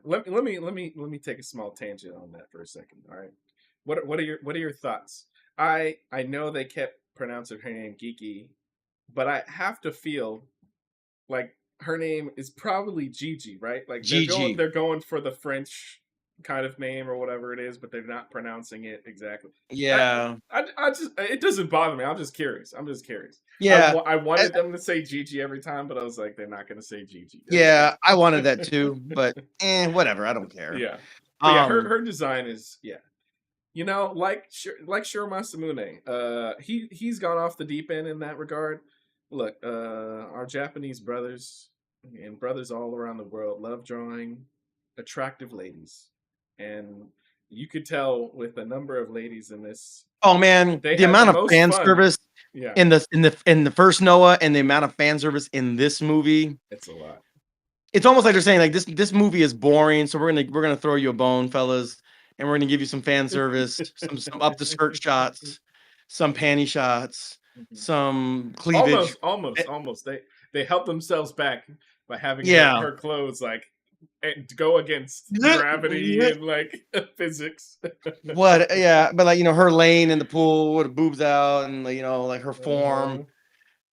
[SPEAKER 1] Let me take a small tangent on that for a second. All right. What are your thoughts? I know they kept pronouncing her name Geeky, but I have to feel like her name is probably Gigi, right? Like
[SPEAKER 2] Gigi.
[SPEAKER 1] they're going for the French kind of name or whatever it is, but they're not pronouncing it exactly. I
[SPEAKER 2] Yeah.
[SPEAKER 1] I just it doesn't bother me. I'm just curious. I'm just curious.
[SPEAKER 2] Yeah.
[SPEAKER 1] I
[SPEAKER 2] I,
[SPEAKER 1] wanted them to say Gigi every time, but I was like, they're not going to say Gigi.
[SPEAKER 2] yeah, I wanted that too, but whatever. I don't care.
[SPEAKER 1] Yeah, but yeah,
[SPEAKER 2] Um,
[SPEAKER 1] her design is yeah. You know, like Shiro Masamune, he's gone off the deep end in that regard. Look, our Japanese brothers and brothers all around the world love drawing attractive ladies, and you could tell with the number of ladies in this,
[SPEAKER 2] oh man,
[SPEAKER 1] they
[SPEAKER 2] the
[SPEAKER 1] had the
[SPEAKER 2] amount of
[SPEAKER 1] most
[SPEAKER 2] fan
[SPEAKER 1] fun.
[SPEAKER 2] service
[SPEAKER 1] Yeah,
[SPEAKER 2] in the first Noah and the amount of fan service in this movie,
[SPEAKER 1] it's a lot.
[SPEAKER 2] it's almost like they're saying like this movie is boring, so we're gonna throw you a bone, fellas, and we're gonna give you some fan service, some up the skirt shots, some panty shots,
[SPEAKER 1] Mhm.
[SPEAKER 2] some cleavage. Eh,
[SPEAKER 1] Almost. They help themselves back by having
[SPEAKER 2] yeah.
[SPEAKER 1] her clothes like go against gravity and like physics.
[SPEAKER 2] What? Yeah, but like her laying in the pool with her boobs out, and like, like her form.
[SPEAKER 1] Uh-huh.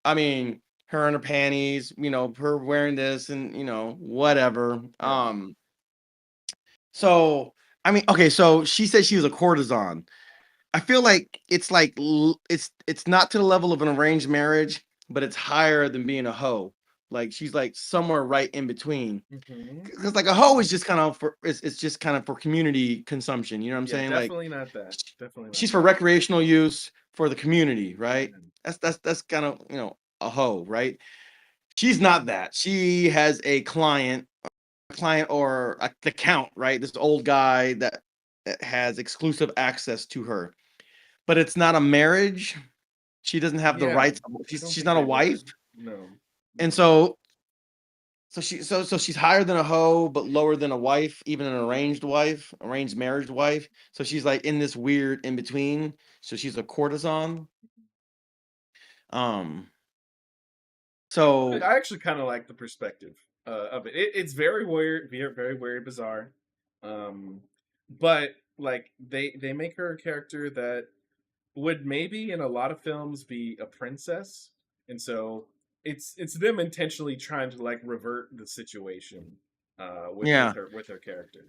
[SPEAKER 2] I mean, her in her panties. Her wearing this, and whatever.
[SPEAKER 1] Yeah.
[SPEAKER 2] So I mean, okay. So she said she was a courtesan. I feel like it's not to the level of an arranged marriage, but it's higher than being a hoe. Like she's like somewhere right in between.
[SPEAKER 1] Hmm.
[SPEAKER 2] Because like a hoe is just kind of for it's just kind of for community consumption. You know what I'm
[SPEAKER 1] Yeah,
[SPEAKER 2] saying? Like
[SPEAKER 1] definitely not that. Definitely not
[SPEAKER 2] she's for
[SPEAKER 1] that.
[SPEAKER 2] recreational use for the community, right?
[SPEAKER 1] Mhm.
[SPEAKER 2] That's kind of a hoe, right? She's not that. She has a client or the count, right? This old guy that has exclusive access to her, but it's not a marriage. She doesn't have the
[SPEAKER 1] Yeah,
[SPEAKER 2] rights.
[SPEAKER 1] I don't
[SPEAKER 2] She's
[SPEAKER 1] think
[SPEAKER 2] not a
[SPEAKER 1] they
[SPEAKER 2] wife,
[SPEAKER 1] would. No.
[SPEAKER 2] and
[SPEAKER 1] Mm-mm.
[SPEAKER 2] so she's higher than a hoe, but lower than a wife, even an arranged marriage wife. So she's like in this weird in between. So she's a courtesan. Um. So
[SPEAKER 1] I actually kind of like the perspective of it. It's very weird, very very bizarre. Um, but like they make her a character that would maybe in a lot of films be a princess, and so it's them intentionally trying to like revert the situation
[SPEAKER 2] yeah.
[SPEAKER 1] with her character.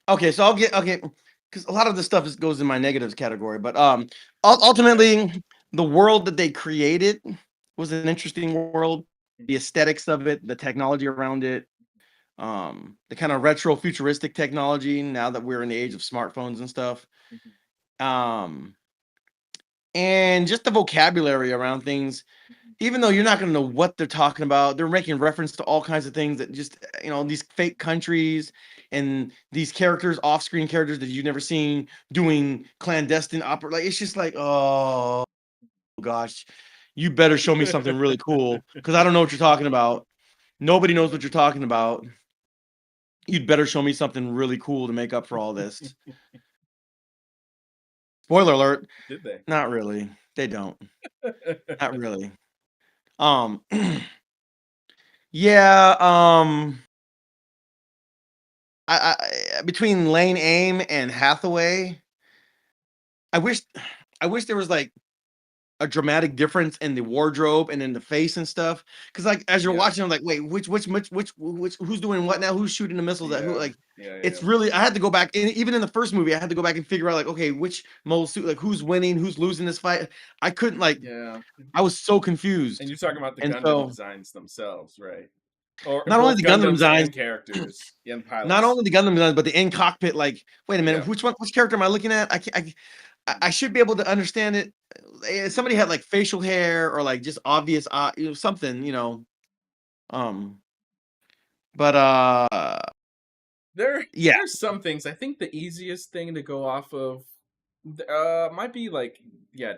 [SPEAKER 2] Okay. So I'll get okay because a lot of this stuff goes in my negatives category, but
[SPEAKER 1] Okay.
[SPEAKER 2] ultimately the world that they created was an interesting world. the aesthetics of it, the technology around it, the kind of retro futuristic technology now that we're in the age of smartphones and stuff.
[SPEAKER 1] Mhm.
[SPEAKER 2] Um, and just the vocabulary around things,
[SPEAKER 1] Mhm.
[SPEAKER 2] even though you're not going to know what they're talking about, they're making reference to all kinds of things that just, these fake countries and these characters, off-screen characters that you've never seen doing clandestine opera. Like, it's just like, oh gosh, you better show me something really cool because I don't know what you're talking about. Nobody knows what you're talking about. You'd better show me something really cool to make up for all this. Spoiler alert,
[SPEAKER 1] Did they?
[SPEAKER 2] not really. They don't. Not really. Um yeah, between Lane Aim and Hathaway, I wish I wish there was like a dramatic difference in the wardrobe and in the face and stuff. Cause like as you're
[SPEAKER 1] Yeah.
[SPEAKER 2] watching, I'm like, wait, which who's doing what now? Who's shooting the missiles at who?
[SPEAKER 1] Yeah.
[SPEAKER 2] Like
[SPEAKER 1] Yeah.
[SPEAKER 2] it's
[SPEAKER 1] Yeah.
[SPEAKER 2] really I had to go back and even in the first movie, I had to go back and figure out like, okay, which mole suit, like who's winning, who's losing this fight. I couldn't like
[SPEAKER 1] Yeah.
[SPEAKER 2] I was so
[SPEAKER 1] And
[SPEAKER 2] confused.
[SPEAKER 1] you're talking about the
[SPEAKER 2] And
[SPEAKER 1] Gundam
[SPEAKER 2] so
[SPEAKER 1] designs themselves, right? Or
[SPEAKER 2] not only
[SPEAKER 1] both
[SPEAKER 2] the Gundam
[SPEAKER 1] Gundams
[SPEAKER 2] designs,
[SPEAKER 1] and characters and
[SPEAKER 2] not
[SPEAKER 1] pilots.
[SPEAKER 2] only the Gundam designs, but the in cockpit, like, wait a minute,
[SPEAKER 1] Yeah.
[SPEAKER 2] which character am I looking at? I should be able to understand it. Somebody had like facial hair or like just obvious something, Um but yeah.
[SPEAKER 1] There's some things. I think the easiest thing to go off of might be like, yeah,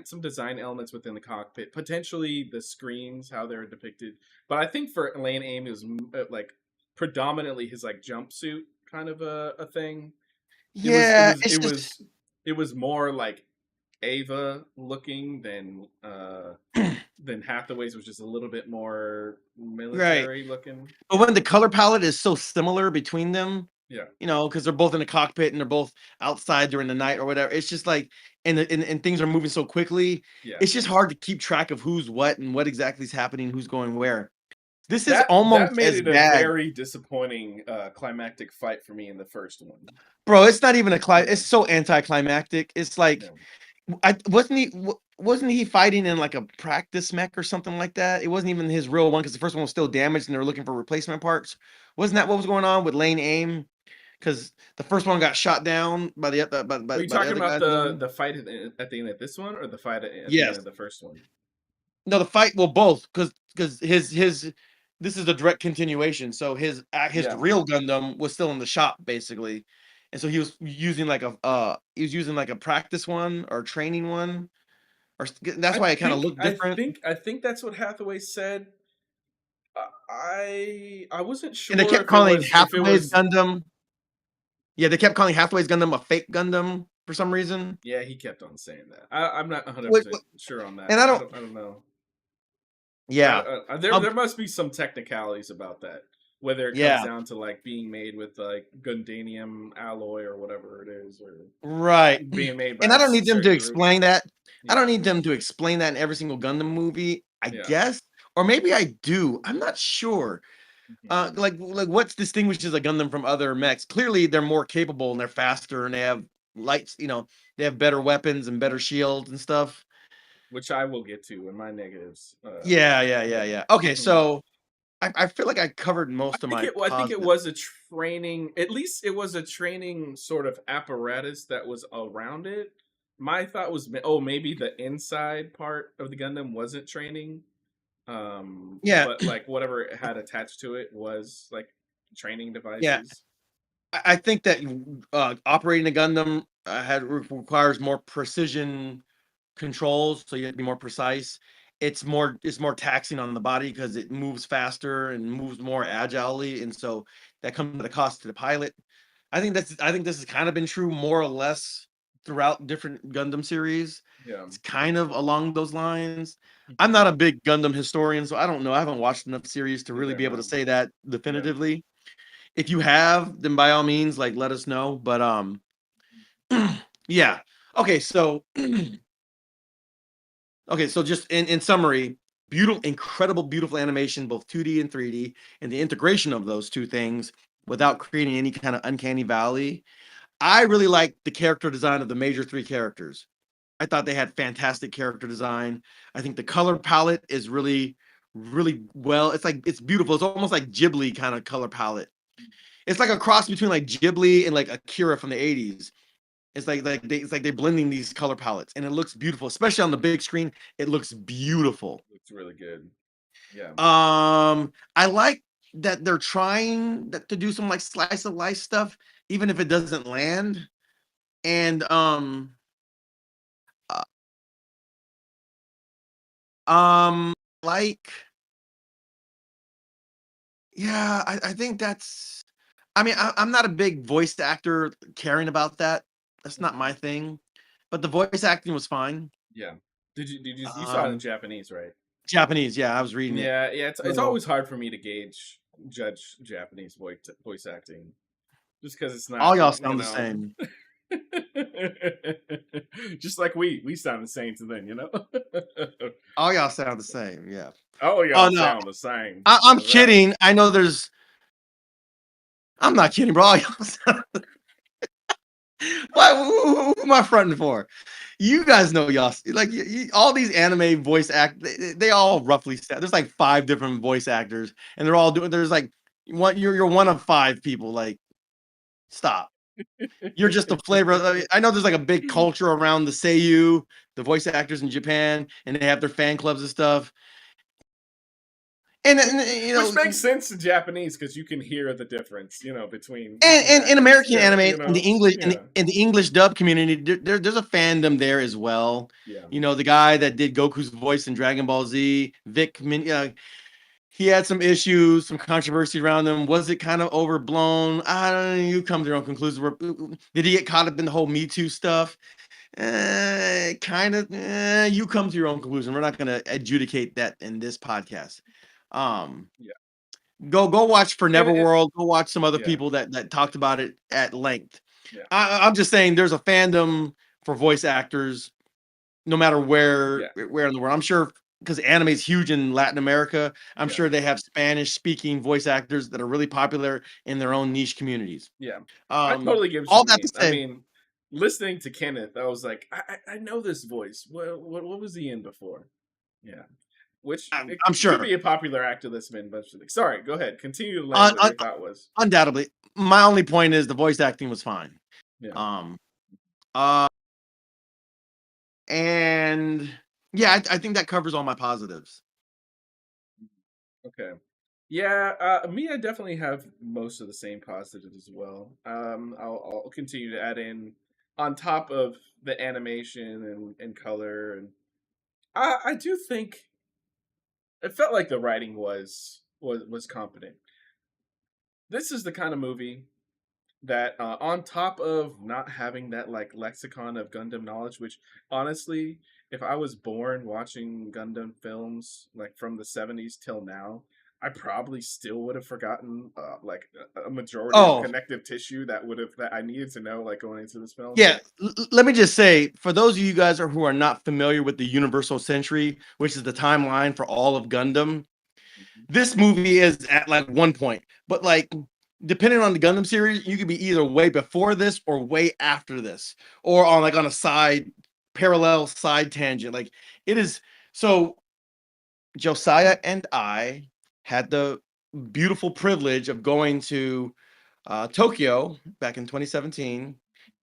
[SPEAKER 1] some design elements within the cockpit, potentially the screens, how they're depicted. But I think for Lane Aim, it was like predominantly his like jumpsuit kind of a thing. It was it
[SPEAKER 2] Yeah,
[SPEAKER 1] was it
[SPEAKER 2] it's just
[SPEAKER 1] was it was more like Ava looking than Hathaway's, which is a little bit more
[SPEAKER 2] right.
[SPEAKER 1] military looking.
[SPEAKER 2] But when the color palette is so similar between them,
[SPEAKER 1] Yeah,
[SPEAKER 2] because they're both in the cockpit and they're both outside during the night or whatever. It's just like and things are moving so quickly.
[SPEAKER 1] yeah.
[SPEAKER 2] It's just hard to keep track of who's what and what exactly is happening, who's going where. This is
[SPEAKER 1] That
[SPEAKER 2] almost
[SPEAKER 1] made
[SPEAKER 2] as
[SPEAKER 1] it a
[SPEAKER 2] bad.
[SPEAKER 1] very disappointing climactic fight for me in the first one.
[SPEAKER 2] Bro, it's not even
[SPEAKER 1] Yeah,
[SPEAKER 2] it's so anticlimactic. It's like
[SPEAKER 1] yeah.
[SPEAKER 2] I wasn't he fighting in like a practice mech or something like that? It wasn't even his real one because the first one was still damaged and they were looking for replacement parts. Wasn't that what was going on with Lane Aim? Because the first one got shot down by the
[SPEAKER 1] Are you
[SPEAKER 2] by the
[SPEAKER 1] talking
[SPEAKER 2] other
[SPEAKER 1] about
[SPEAKER 2] guys in the
[SPEAKER 1] the fight at the end of this one, or the fight at the end
[SPEAKER 2] yes.
[SPEAKER 1] of the first one?
[SPEAKER 2] No, the fight, well, both, because his this is a direct continuation. So his
[SPEAKER 1] Yeah,
[SPEAKER 2] real Gundam was still in the shop basically, and so he was using like a practice one or training one, that's why it kind of looked different.
[SPEAKER 1] I think that's what Hathaway said. I wasn't
[SPEAKER 2] And they
[SPEAKER 1] sure
[SPEAKER 2] kept calling
[SPEAKER 1] if it
[SPEAKER 2] Hathaway's
[SPEAKER 1] was.
[SPEAKER 2] Gundam. Yeah, they kept calling Hathaway's Gundam a fake Gundam for some reason.
[SPEAKER 1] Yeah, he kept on saying that. I'm not 100
[SPEAKER 2] Wait,
[SPEAKER 1] percent sure on
[SPEAKER 2] and
[SPEAKER 1] that.
[SPEAKER 2] I don't.
[SPEAKER 1] I don't know.
[SPEAKER 2] Yeah,
[SPEAKER 1] There must be some technicalities about that, whether it comes
[SPEAKER 2] yeah,
[SPEAKER 1] down to like being made with like Gundanium alloy or whatever it is, or
[SPEAKER 2] right.
[SPEAKER 1] being made
[SPEAKER 2] And
[SPEAKER 1] by
[SPEAKER 2] I don't need them to
[SPEAKER 1] certain groups.
[SPEAKER 2] explain that. I
[SPEAKER 1] Yeah,
[SPEAKER 2] don't need them to explain that in every single Gundam movie, I
[SPEAKER 1] yeah.
[SPEAKER 2] guess. Or maybe I do. I'm not sure.
[SPEAKER 1] Mhm.
[SPEAKER 2] Like what distinguishes a Gundam from other mechs? Clearly, they're more capable and they're faster and they have lights. They have better weapons and better shields and stuff.
[SPEAKER 1] Which I will get to in my negatives.
[SPEAKER 2] Yeah, yeah, yeah,
[SPEAKER 1] Yeah.
[SPEAKER 2] yeah. Okay,
[SPEAKER 1] Mhm.
[SPEAKER 2] so I feel like I covered most of my
[SPEAKER 1] I think it
[SPEAKER 2] positives.
[SPEAKER 1] was a training. At least it was a training sort of apparatus that was around it. My thought was, oh, maybe the inside part of the Gundam wasn't training,
[SPEAKER 2] Yeah,
[SPEAKER 1] but like whatever it had attached to it was like training
[SPEAKER 2] yeah.
[SPEAKER 1] devices.
[SPEAKER 2] I think that operating a Gundam requires more precision controls, so you have to be more precise. It's more taxing on the body because it moves faster and moves more agilely, and so that comes at a cost to the pilot. I think this has kind of been true more or less throughout different Gundam series.
[SPEAKER 1] Yeah.
[SPEAKER 2] It's kind of along those lines. I'm
[SPEAKER 1] Mhm.
[SPEAKER 2] not a big Gundam historian, so I don't know. I haven't watched enough series to really
[SPEAKER 1] Neither
[SPEAKER 2] be able to
[SPEAKER 1] have.
[SPEAKER 2] say that
[SPEAKER 1] Yeah.
[SPEAKER 2] definitively. If you have, then by all means, like let us know. But yeah. Okay, so okay, so just in summary, beautiful, incredible, beautiful animation, both 2D and 3D, and the integration of those two things without creating any kind of uncanny valley. I really like the character design of the major three characters. I thought they had fantastic character design. I think the color palette is really, really well. It's beautiful. It's almost like Ghibli kind of color palette. It's like a cross between like Ghibli and like Akira from the 80s. It's like they're blending these color palettes, and it looks beautiful, especially on the big screen. It looks beautiful.
[SPEAKER 1] It's really good. Yeah.
[SPEAKER 2] I like that they're trying to do some like slice of life stuff, even if it doesn't land. And uh, like yeah, I think that's. I mean, I'm not a big voice actor caring about that. That's not
[SPEAKER 1] Mhm.
[SPEAKER 2] my thing. But the voice acting was fine.
[SPEAKER 1] Yeah. You saw it in
[SPEAKER 2] Um,
[SPEAKER 1] Japanese, right?
[SPEAKER 2] Japanese, yeah, I was reading it.
[SPEAKER 1] Yeah, yeah. It's
[SPEAKER 2] So
[SPEAKER 1] always hard for me to judge Japanese voice acting, just because it's not,
[SPEAKER 2] all y'all
[SPEAKER 1] you
[SPEAKER 2] sound the
[SPEAKER 1] know.
[SPEAKER 2] same.
[SPEAKER 1] Just like we sound the same to them, you know.
[SPEAKER 2] All y'all sound the same. Yeah.
[SPEAKER 1] Oh,
[SPEAKER 2] Oh
[SPEAKER 1] y'all
[SPEAKER 2] no,
[SPEAKER 1] sound the same.
[SPEAKER 2] I'm
[SPEAKER 1] That's right.
[SPEAKER 2] kidding. I know there's. I'm not kidding, bro. All y'all sound. What? Who am I fronting for? You guys know y'all like all these anime voice act. They all roughly sound. There's like 5 different voice actors, and they're all doing. There's like one. You're one of 5 people. Like, stop. You're just a flavor. I know there's like a big culture around the Seiyu, the voice actors in Japan, and they have their fan clubs and stuff. And you
[SPEAKER 1] Which
[SPEAKER 2] know,
[SPEAKER 1] makes sense in Japanese because you can hear the difference, between
[SPEAKER 2] and in
[SPEAKER 1] actors.
[SPEAKER 2] American
[SPEAKER 1] Yeah,
[SPEAKER 2] anime,
[SPEAKER 1] yeah,
[SPEAKER 2] in the English dub community, there's a fandom there as well.
[SPEAKER 1] yeah,
[SPEAKER 2] You know, the guy that did Goku's voice in Dragon Ball Z, he had some issues, some controversy around him. Was it kind of overblown? I don't know. You come to your own conclusions. Did he get caught up in the whole Me Too stuff? Kind of. You come to your own conclusion. We're not going to adjudicate that in this podcast. Um,
[SPEAKER 1] yeah,
[SPEAKER 2] go watch For
[SPEAKER 1] and
[SPEAKER 2] Neverworld. Go watch some other
[SPEAKER 1] yeah,
[SPEAKER 2] people that talked about it at length.
[SPEAKER 1] yeah,
[SPEAKER 2] I'm just saying there's a fandom for voice actors, no matter
[SPEAKER 1] yeah,
[SPEAKER 2] where in the world. I'm sure because anime is huge in Latin America. I'm
[SPEAKER 1] yeah,
[SPEAKER 2] sure they have Spanish speaking voice actors that are really popular in their own niche communities.
[SPEAKER 1] yeah. I totally get what you
[SPEAKER 2] All that to
[SPEAKER 1] mean. I
[SPEAKER 2] say,
[SPEAKER 1] mean, listening to Kenneth, I was like, I know this voice. What was he in before? Yeah. Which it
[SPEAKER 2] I'm
[SPEAKER 1] could
[SPEAKER 2] sure,
[SPEAKER 1] be a popular actor that's been a bunch of things. Sorry, go ahead. Continue to land what your thought was.
[SPEAKER 2] undoubtedly. My only point is the voice acting was fine.
[SPEAKER 1] Yeah.
[SPEAKER 2] Um, uh, and yeah, I think that covers all my positives.
[SPEAKER 1] Okay. Yeah, me, I definitely have most of the same positives as well. I'll continue to add in on top of the animation and color, and I do think it felt like the writing was competent. This is the kind of movie that on top of not having that like lexicon of Gundam knowledge, which honestly, if I was born watching Gundam films like from the 70s till now, I probably still would have forgotten like a majority of
[SPEAKER 2] Oh,
[SPEAKER 1] connective tissue that I needed to know like going into this film.
[SPEAKER 2] yeah. Let me just say, for those of you guys who are not familiar with the Universal Century, which is the timeline for all of Gundam,
[SPEAKER 1] Mhm.
[SPEAKER 2] this movie is at like one point, but like depending on the Gundam series, you could be either way before this or way after this, or on a side parallel side tangent. Like it is so. Josiah and I had the beautiful privilege of going to Tokyo back in 2017,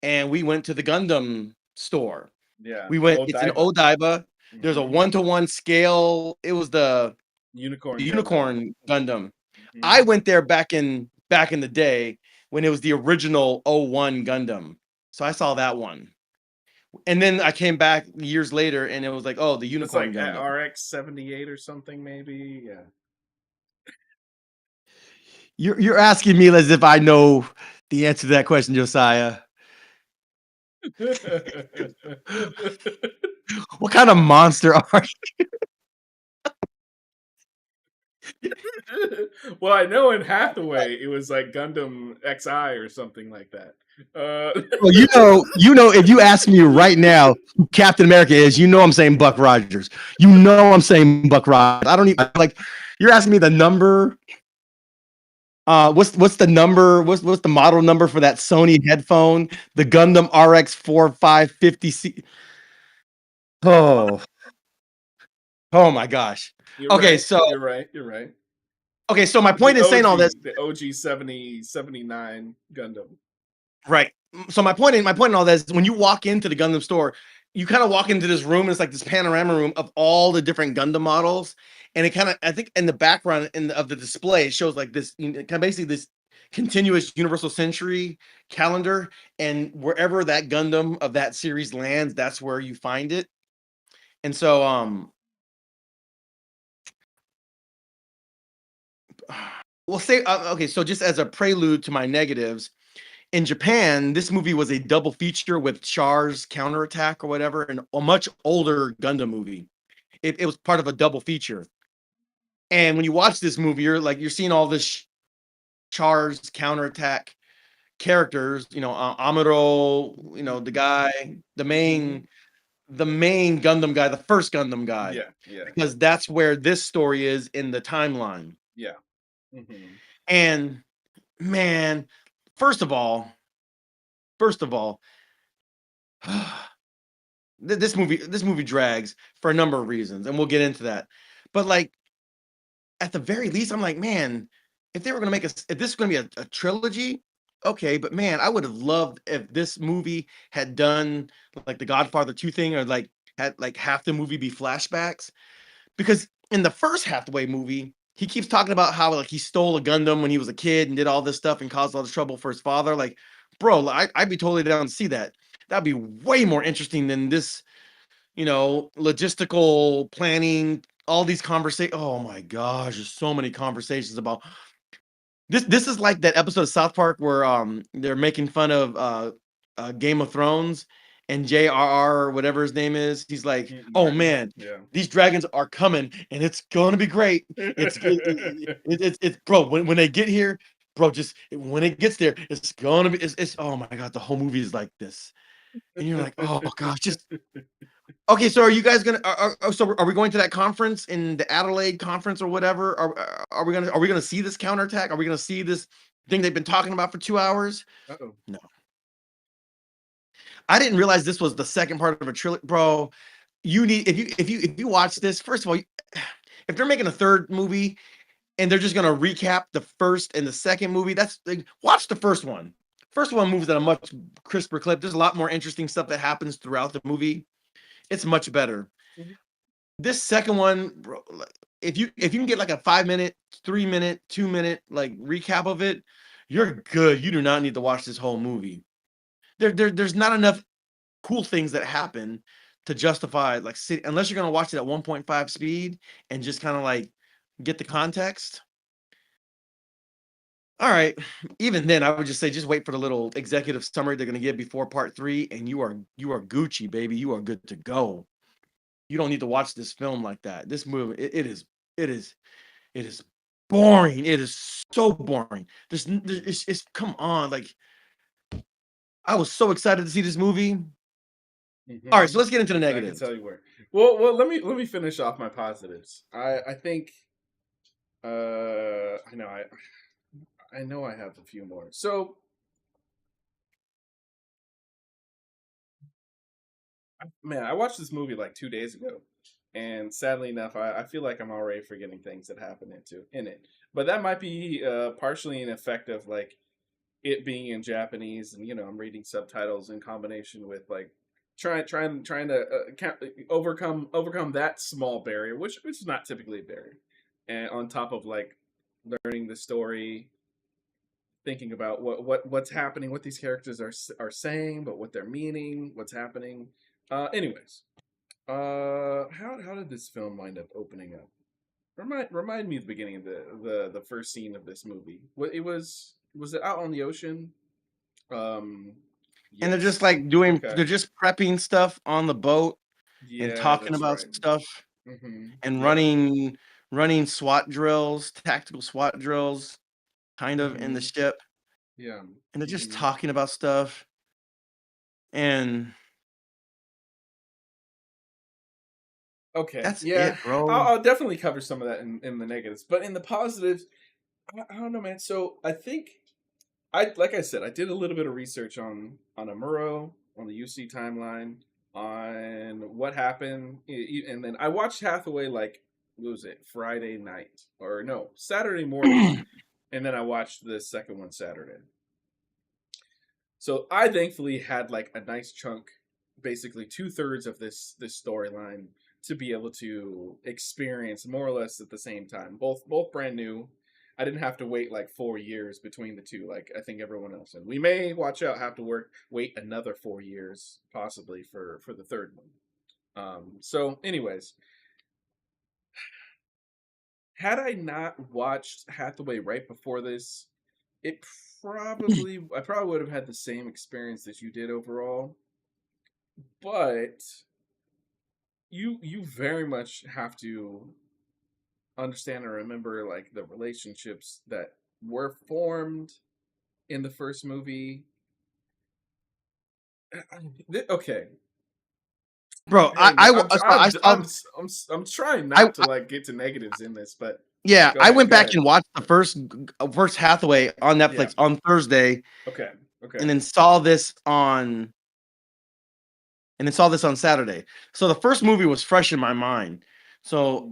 [SPEAKER 2] and we went to the Gundam store.
[SPEAKER 1] Yeah,
[SPEAKER 2] We went. It's in
[SPEAKER 1] Odaiba.
[SPEAKER 2] Odaiba. There's a
[SPEAKER 1] Hmm.
[SPEAKER 2] 1-to-1 scale. It was the
[SPEAKER 1] Unicorn Gundam.
[SPEAKER 2] Unicorn Gundam. I
[SPEAKER 1] Hmm.
[SPEAKER 2] went there back in the day when it was the original '01 Gundam. So I saw that one. And then I came back years later and it was like, oh, the
[SPEAKER 1] That's
[SPEAKER 2] Unicorn
[SPEAKER 1] like at
[SPEAKER 2] Gundam.
[SPEAKER 1] RX-78 or something, maybe. Yeah.
[SPEAKER 2] You're asking me as if I know the answer to that question, Josiah. What kind of monster are you?
[SPEAKER 1] Well, I know in Hathaway it was like Gundam XI or something like that. Uh,
[SPEAKER 2] Well, if you ask me right now who Captain America is, I'm saying Buck Rogers. I'm saying Buck Rogers. I don't even like you're asking me the number. What's the number? What's the model number for that Sony headphone? The Gundam RX 4550C. Oh, oh my gosh.
[SPEAKER 1] You're
[SPEAKER 2] Okay,
[SPEAKER 1] right.
[SPEAKER 2] so
[SPEAKER 1] You're right. You're right.
[SPEAKER 2] my point
[SPEAKER 1] The
[SPEAKER 2] in saying all this,
[SPEAKER 1] OG, the OG 79 Gundam.
[SPEAKER 2] right? So my point in all this is when you walk into the Gundam store, you kind of walk into this room, and it's like this panorama room of all the different Gundam models, and it kind of, I think, in the background of the display, it shows like this, kind of basically this continuous universal century calendar, and wherever that Gundam of that series lands, that's where you find it. And so, we'll say, okay, so just as a prelude to my negatives, in Japan, this movie was a double feature with Char's Counterattack or whatever, and a much older Gundam movie. It was part of a double feature. And when you watch this movie, you're seeing all this Char's Counterattack characters, Amuro, the guy,
[SPEAKER 1] Hmm.
[SPEAKER 2] the main Gundam guy, the first Gundam guy,
[SPEAKER 1] Yeah. Yeah.
[SPEAKER 2] because that's where this story is in the timeline.
[SPEAKER 1] Yeah. Hmm.
[SPEAKER 2] And man, first of all, first of all, this movie drags for a number of reasons, and we'll get into that. But like at the very least, I'm like, man, if they were gonna make if this is gonna be a trilogy, okay, but man, I would have loved if this movie had done like the Godfather 2 thing, or like had like half the movie be flashbacks. Because in the first Hathaway movie, he keeps talking about how like he stole a Gundam when he was a kid and did all this stuff and caused all this trouble for his father. Like, bro, I'd be totally down to see that. That'd be way more interesting than this, logistical planning, all these conversations. Oh my gosh, there's so many conversations about this. This is like that episode of South Park where they're making fun of Game of Thrones, and JRR or whatever his name is. He's like, "Oh
[SPEAKER 1] Martin.
[SPEAKER 2] man,
[SPEAKER 1] Yeah.
[SPEAKER 2] these dragons are coming, and it's gonna be great. It's bro. When they get here, bro, just when it gets there, it's gonna be. It's oh my god, the whole movie is like this, and you're like, oh gosh, just okay. So are you guys gonna? So are we going to that conference in the Adelaide conference or whatever? Are we gonna see this counterattack? Are we gonna see this thing they've been talking about for 2 hours?
[SPEAKER 1] Uh-oh.
[SPEAKER 2] No. I didn't realize this was the second part of a trilogy, bro. You need if you watch this, first of all, if they're making a third movie and they're just gonna recap the first and the second movie, that's like watch the first one. First one moves at a much crisper clip. There's a lot more interesting stuff that happens throughout the movie. It's much better.
[SPEAKER 1] Mhm.
[SPEAKER 2] This second one, bro, like, if you can get like a 5 minute, 3 minute, 2 minute like recap of it, you're good. You do not need to watch this whole movie. There's not enough cool things that happen to justify like unless you're gonna watch it at 1.5 speed and just kind of like get the context. All right, even then, I would just say just wait for the little executive summary they're gonna give before part three, and you are Gucci, baby. You are good to go. You don't need to watch this film like that. This movie, it is, it is boring. It is so boring. It's come on. Like I was so excited to see this movie. All right, so
[SPEAKER 1] Hmm.
[SPEAKER 2] let's get into the
[SPEAKER 1] I can
[SPEAKER 2] negatives.
[SPEAKER 1] tell you where. Well, let me finish off my positives. I think I know I have a few more. So, man, I watched this movie like 2 days ago, and sadly enough, I feel like I'm already forgetting things that happened in it. But that might be partially an effect of like it being in Japanese, and I'm reading subtitles in combination with like trying to overcome that small barrier, which is not typically a barrier, and on top of like learning the story, thinking about what's happening, what these characters are saying, but what they're meaning, what's happening. Anyways, how did this film wind up opening up? Remind me of the beginning of the first scene of this movie. What it was it out on the ocean? Um,
[SPEAKER 2] And they're just
[SPEAKER 1] yes.
[SPEAKER 2] like doing
[SPEAKER 1] Okay.
[SPEAKER 2] they're just prepping stuff on the boat and
[SPEAKER 1] Yeah,
[SPEAKER 2] talking
[SPEAKER 1] that's
[SPEAKER 2] about
[SPEAKER 1] right.
[SPEAKER 2] stuff and
[SPEAKER 1] Yeah.
[SPEAKER 2] running SWAT drills, tactical SWAT drills, kind of in the
[SPEAKER 1] Hmm.
[SPEAKER 2] ship.
[SPEAKER 1] Yeah.
[SPEAKER 2] And they're just
[SPEAKER 1] Hmm.
[SPEAKER 2] talking about stuff. And
[SPEAKER 1] Okay.
[SPEAKER 2] that's
[SPEAKER 1] Yeah.
[SPEAKER 2] it,
[SPEAKER 1] I'll,
[SPEAKER 2] bro.
[SPEAKER 1] I'll definitely cover some of that in the negatives, but in the positives, I don't know, man. So I think like I said, I did a little bit of research on Amuro, on the UC timeline, on what happened, and then I watched Hathaway like what was it, Friday night, or no, Saturday morning, and then I watched the second one Saturday. So I thankfully had like a nice chunk, basically 2/3 of this storyline to be able to experience more or less at the same time. Both brand new. I didn't have to wait like 4 years between the two, like I think everyone else. And we may watch out have to wait another 4 years possibly for the third one. So anyways, had I not watched Hathaway right before this, it I probably would have had the same experience that you did overall. But you very much have to understand and remember like the relationships that were formed in the first movie. Okay,
[SPEAKER 2] Bro,
[SPEAKER 1] hang on.
[SPEAKER 2] I saw,
[SPEAKER 1] I'm trying not to like get to negatives in this, but
[SPEAKER 2] yeah,
[SPEAKER 1] go
[SPEAKER 2] I
[SPEAKER 1] ahead.
[SPEAKER 2] went
[SPEAKER 1] Go
[SPEAKER 2] back
[SPEAKER 1] ahead.
[SPEAKER 2] and watched the first Hathaway on
[SPEAKER 1] Yeah.
[SPEAKER 2] Netflix on Thursday,
[SPEAKER 1] Okay. Okay.
[SPEAKER 2] and then saw this on Saturday. So the first movie was fresh in my mind. So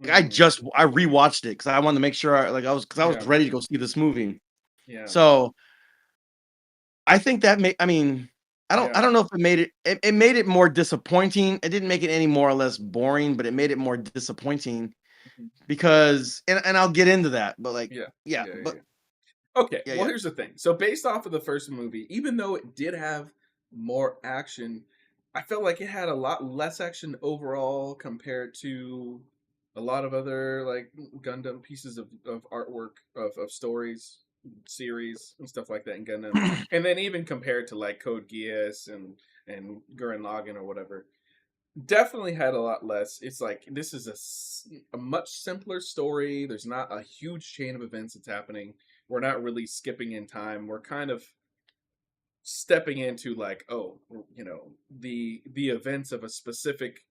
[SPEAKER 1] Mm-hmm.
[SPEAKER 2] I rewatched it because I wanted to make sure I was
[SPEAKER 1] Yeah.
[SPEAKER 2] ready to go see this movie.
[SPEAKER 1] Yeah.
[SPEAKER 2] So I think that I mean, I
[SPEAKER 1] Yeah.
[SPEAKER 2] don't know if it made it more disappointing. It didn't make it any more or less boring, but it made it more disappointing
[SPEAKER 1] Mhm.
[SPEAKER 2] because and I'll get into that, but like
[SPEAKER 1] Yeah.
[SPEAKER 2] yeah,
[SPEAKER 1] Yeah.
[SPEAKER 2] but
[SPEAKER 1] Yeah. Okay,
[SPEAKER 2] yeah,
[SPEAKER 1] well,
[SPEAKER 2] yeah.
[SPEAKER 1] here's the thing. So, based off of the first movie, even though it did have more action, I felt like it had a lot less action overall compared to a lot of other like Gundam pieces of artwork of stories, series, and stuff like that in Gundam. And then even compared to like Code Geass and Gurren Lagann or whatever, definitely had a lot less. It's like this is a much simpler story. There's not a huge chain of events that's happening. We're not really skipping in time. We're kind of stepping into like, oh, the events of a specific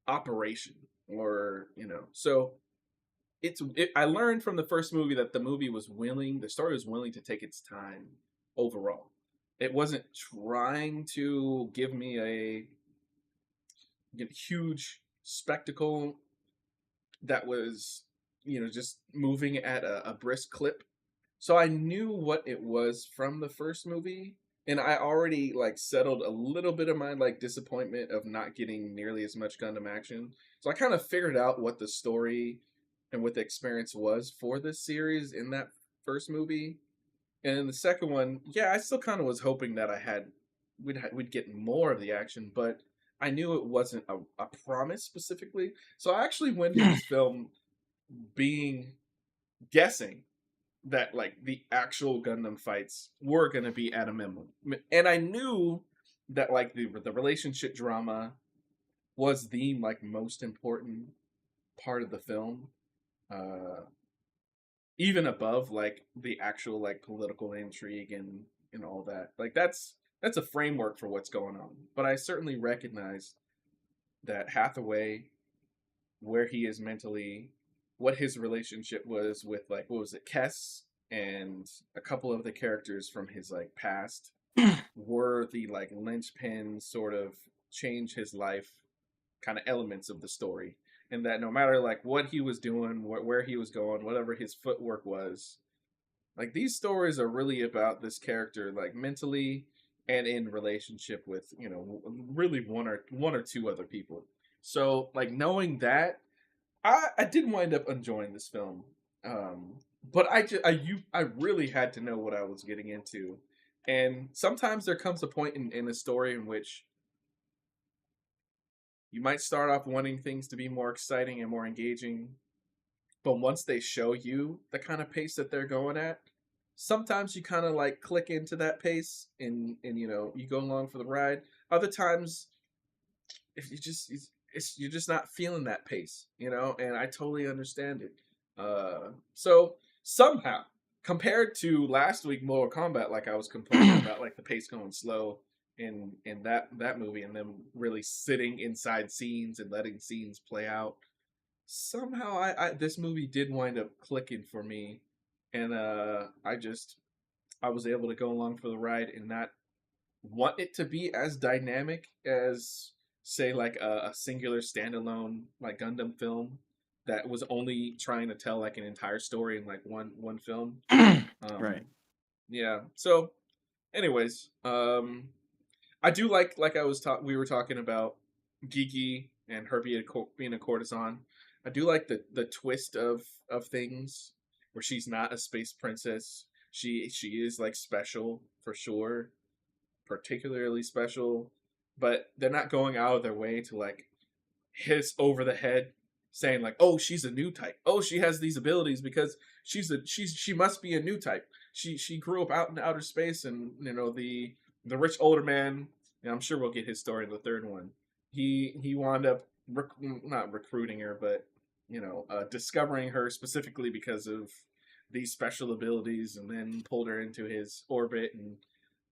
[SPEAKER 1] operation, or so I learned from the first movie that the story was willing to take its time overall. It wasn't trying to give me a huge spectacle that was just moving at a brisk clip. So I knew what it was from the first movie, and I already like settled a little bit of my like disappointment of not getting nearly as much Gundam action. So I kind of figured out what the story and what the experience was for this series in that first movie. And in the second one, yeah, I still kind of was hoping that we'd get more of the action, but I knew it wasn't a promise specifically. So I actually went into this film being guessing that like the actual Gundam fights were going to be at a minimum, and I knew that like the relationship drama was the like most important part of the film, uh even above like the actual like political intrigue and all that. Like that's a framework for what's going on, but I certainly recognize that Hathaway, where he is mentally, what his relationship was with like what was it, Kess, and a couple of the characters from his like past were the like linchpin sort of change his life kind of elements of the story. And that no matter like what he was doing, where he was going, whatever his footwork was, like these stories are really about this character like mentally and in relationship with really one or two other people. So like knowing that, I did wind up enjoying this film, but I really had to know what I was getting into, and sometimes there comes a point in a story in which you might start off wanting things to be more exciting and more engaging, but once they show you the kind of pace that they're going at, sometimes you kind of like click into that pace and you go along for the ride. Other times, if you just you're just not feeling that pace, and I totally understand it. So somehow, compared to last week Mortal Kombat, like I was complaining about like the pace going slow in that movie, and them really sitting inside scenes and letting scenes play out, somehow I this movie did wind up clicking for me, and I was able to go along for the ride and not want it to be as dynamic as say like a singular standalone like Gundam film. that was only trying to tell like an entire story in like one film.
[SPEAKER 2] Right.
[SPEAKER 1] Yeah. So, anyways, I do like I was we were talking about Gigi and her being a courtesan. I do like the twist of things where she's not a space princess. She is like special for sure, particularly special, but they're not going out of their way to like his over the head saying like, "Oh, she's a new type. Oh, she has these abilities because she must be a new type. She grew up out in outer space, and you know the rich older man. And I'm sure we'll get his story in the third one. He wound up not recruiting her, but you know, discovering her specifically because of these special abilities, and then pulled her into his orbit and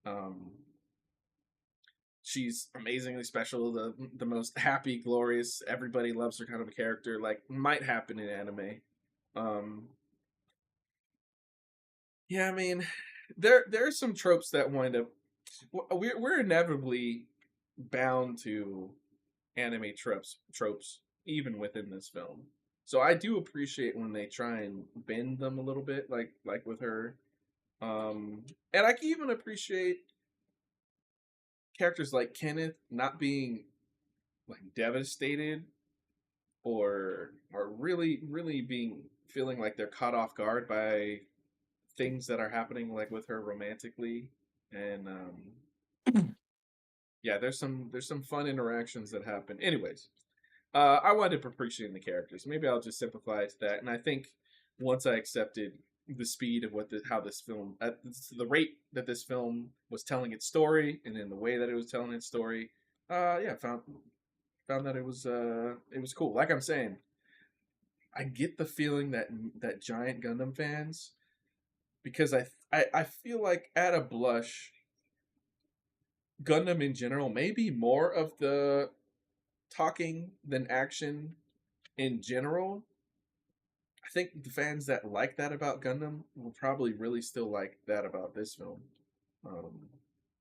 [SPEAKER 1] um, she's amazingly special, the most happy, glorious, everybody loves her kind of a character. Like might happen in anime. Um, yeah, I mean, there are some tropes that wind up. We're inevitably bound to anime tropes even within this film. So I do appreciate when they try and bend them a little bit, like with her. And I can even appreciate characters like Kenneth not being like devastated or really being feeling like they're caught off guard by things that are happening like with her romantically. And yeah, there's some fun interactions that happen. Anyways, I wound up appreciating the characters. Maybe I'll just simplify it to that. And I think once I accepted the speed of how this film, at the rate that this film was telling its story, and in the way that it was telling its story, yeah, found that it was cool. Like I'm saying, I get the feeling that giant Gundam fans, because I feel like at a blush, Gundam in general may be more of the talking than action in general. I think the fans that like that about Gundam will probably really still like that about this film. Um,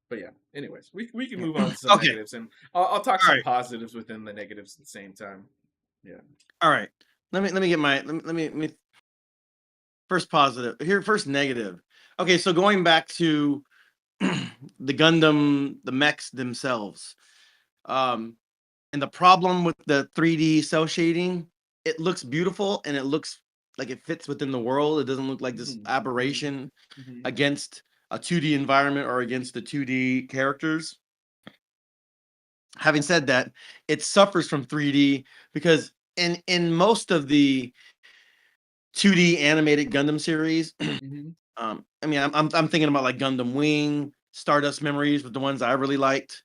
[SPEAKER 1] but yeah, anyways, we can
[SPEAKER 2] Yeah.
[SPEAKER 1] move on to some
[SPEAKER 2] Okay.
[SPEAKER 1] negatives, and I'll talk
[SPEAKER 2] All
[SPEAKER 1] some
[SPEAKER 2] right.
[SPEAKER 1] positives within the negatives at the same time. Yeah.
[SPEAKER 2] All right. Let me get my let me first positive here. First negative. Okay, so going back to the Gundam, the mechs themselves. Um, and the problem with the 3D cell shading, it looks beautiful and it looks like it fits within the world. It doesn't look like this
[SPEAKER 1] Hmm. Hmm.
[SPEAKER 2] aberration
[SPEAKER 1] Hmm.
[SPEAKER 2] against a 2D environment or against the 2D characters. Having said that, it suffers from 3D because in most of the 2D animated Gundam series,
[SPEAKER 1] Hmm.
[SPEAKER 2] I mean, I'm thinking about like Gundam Wing, Stardust Memories with the ones I really liked.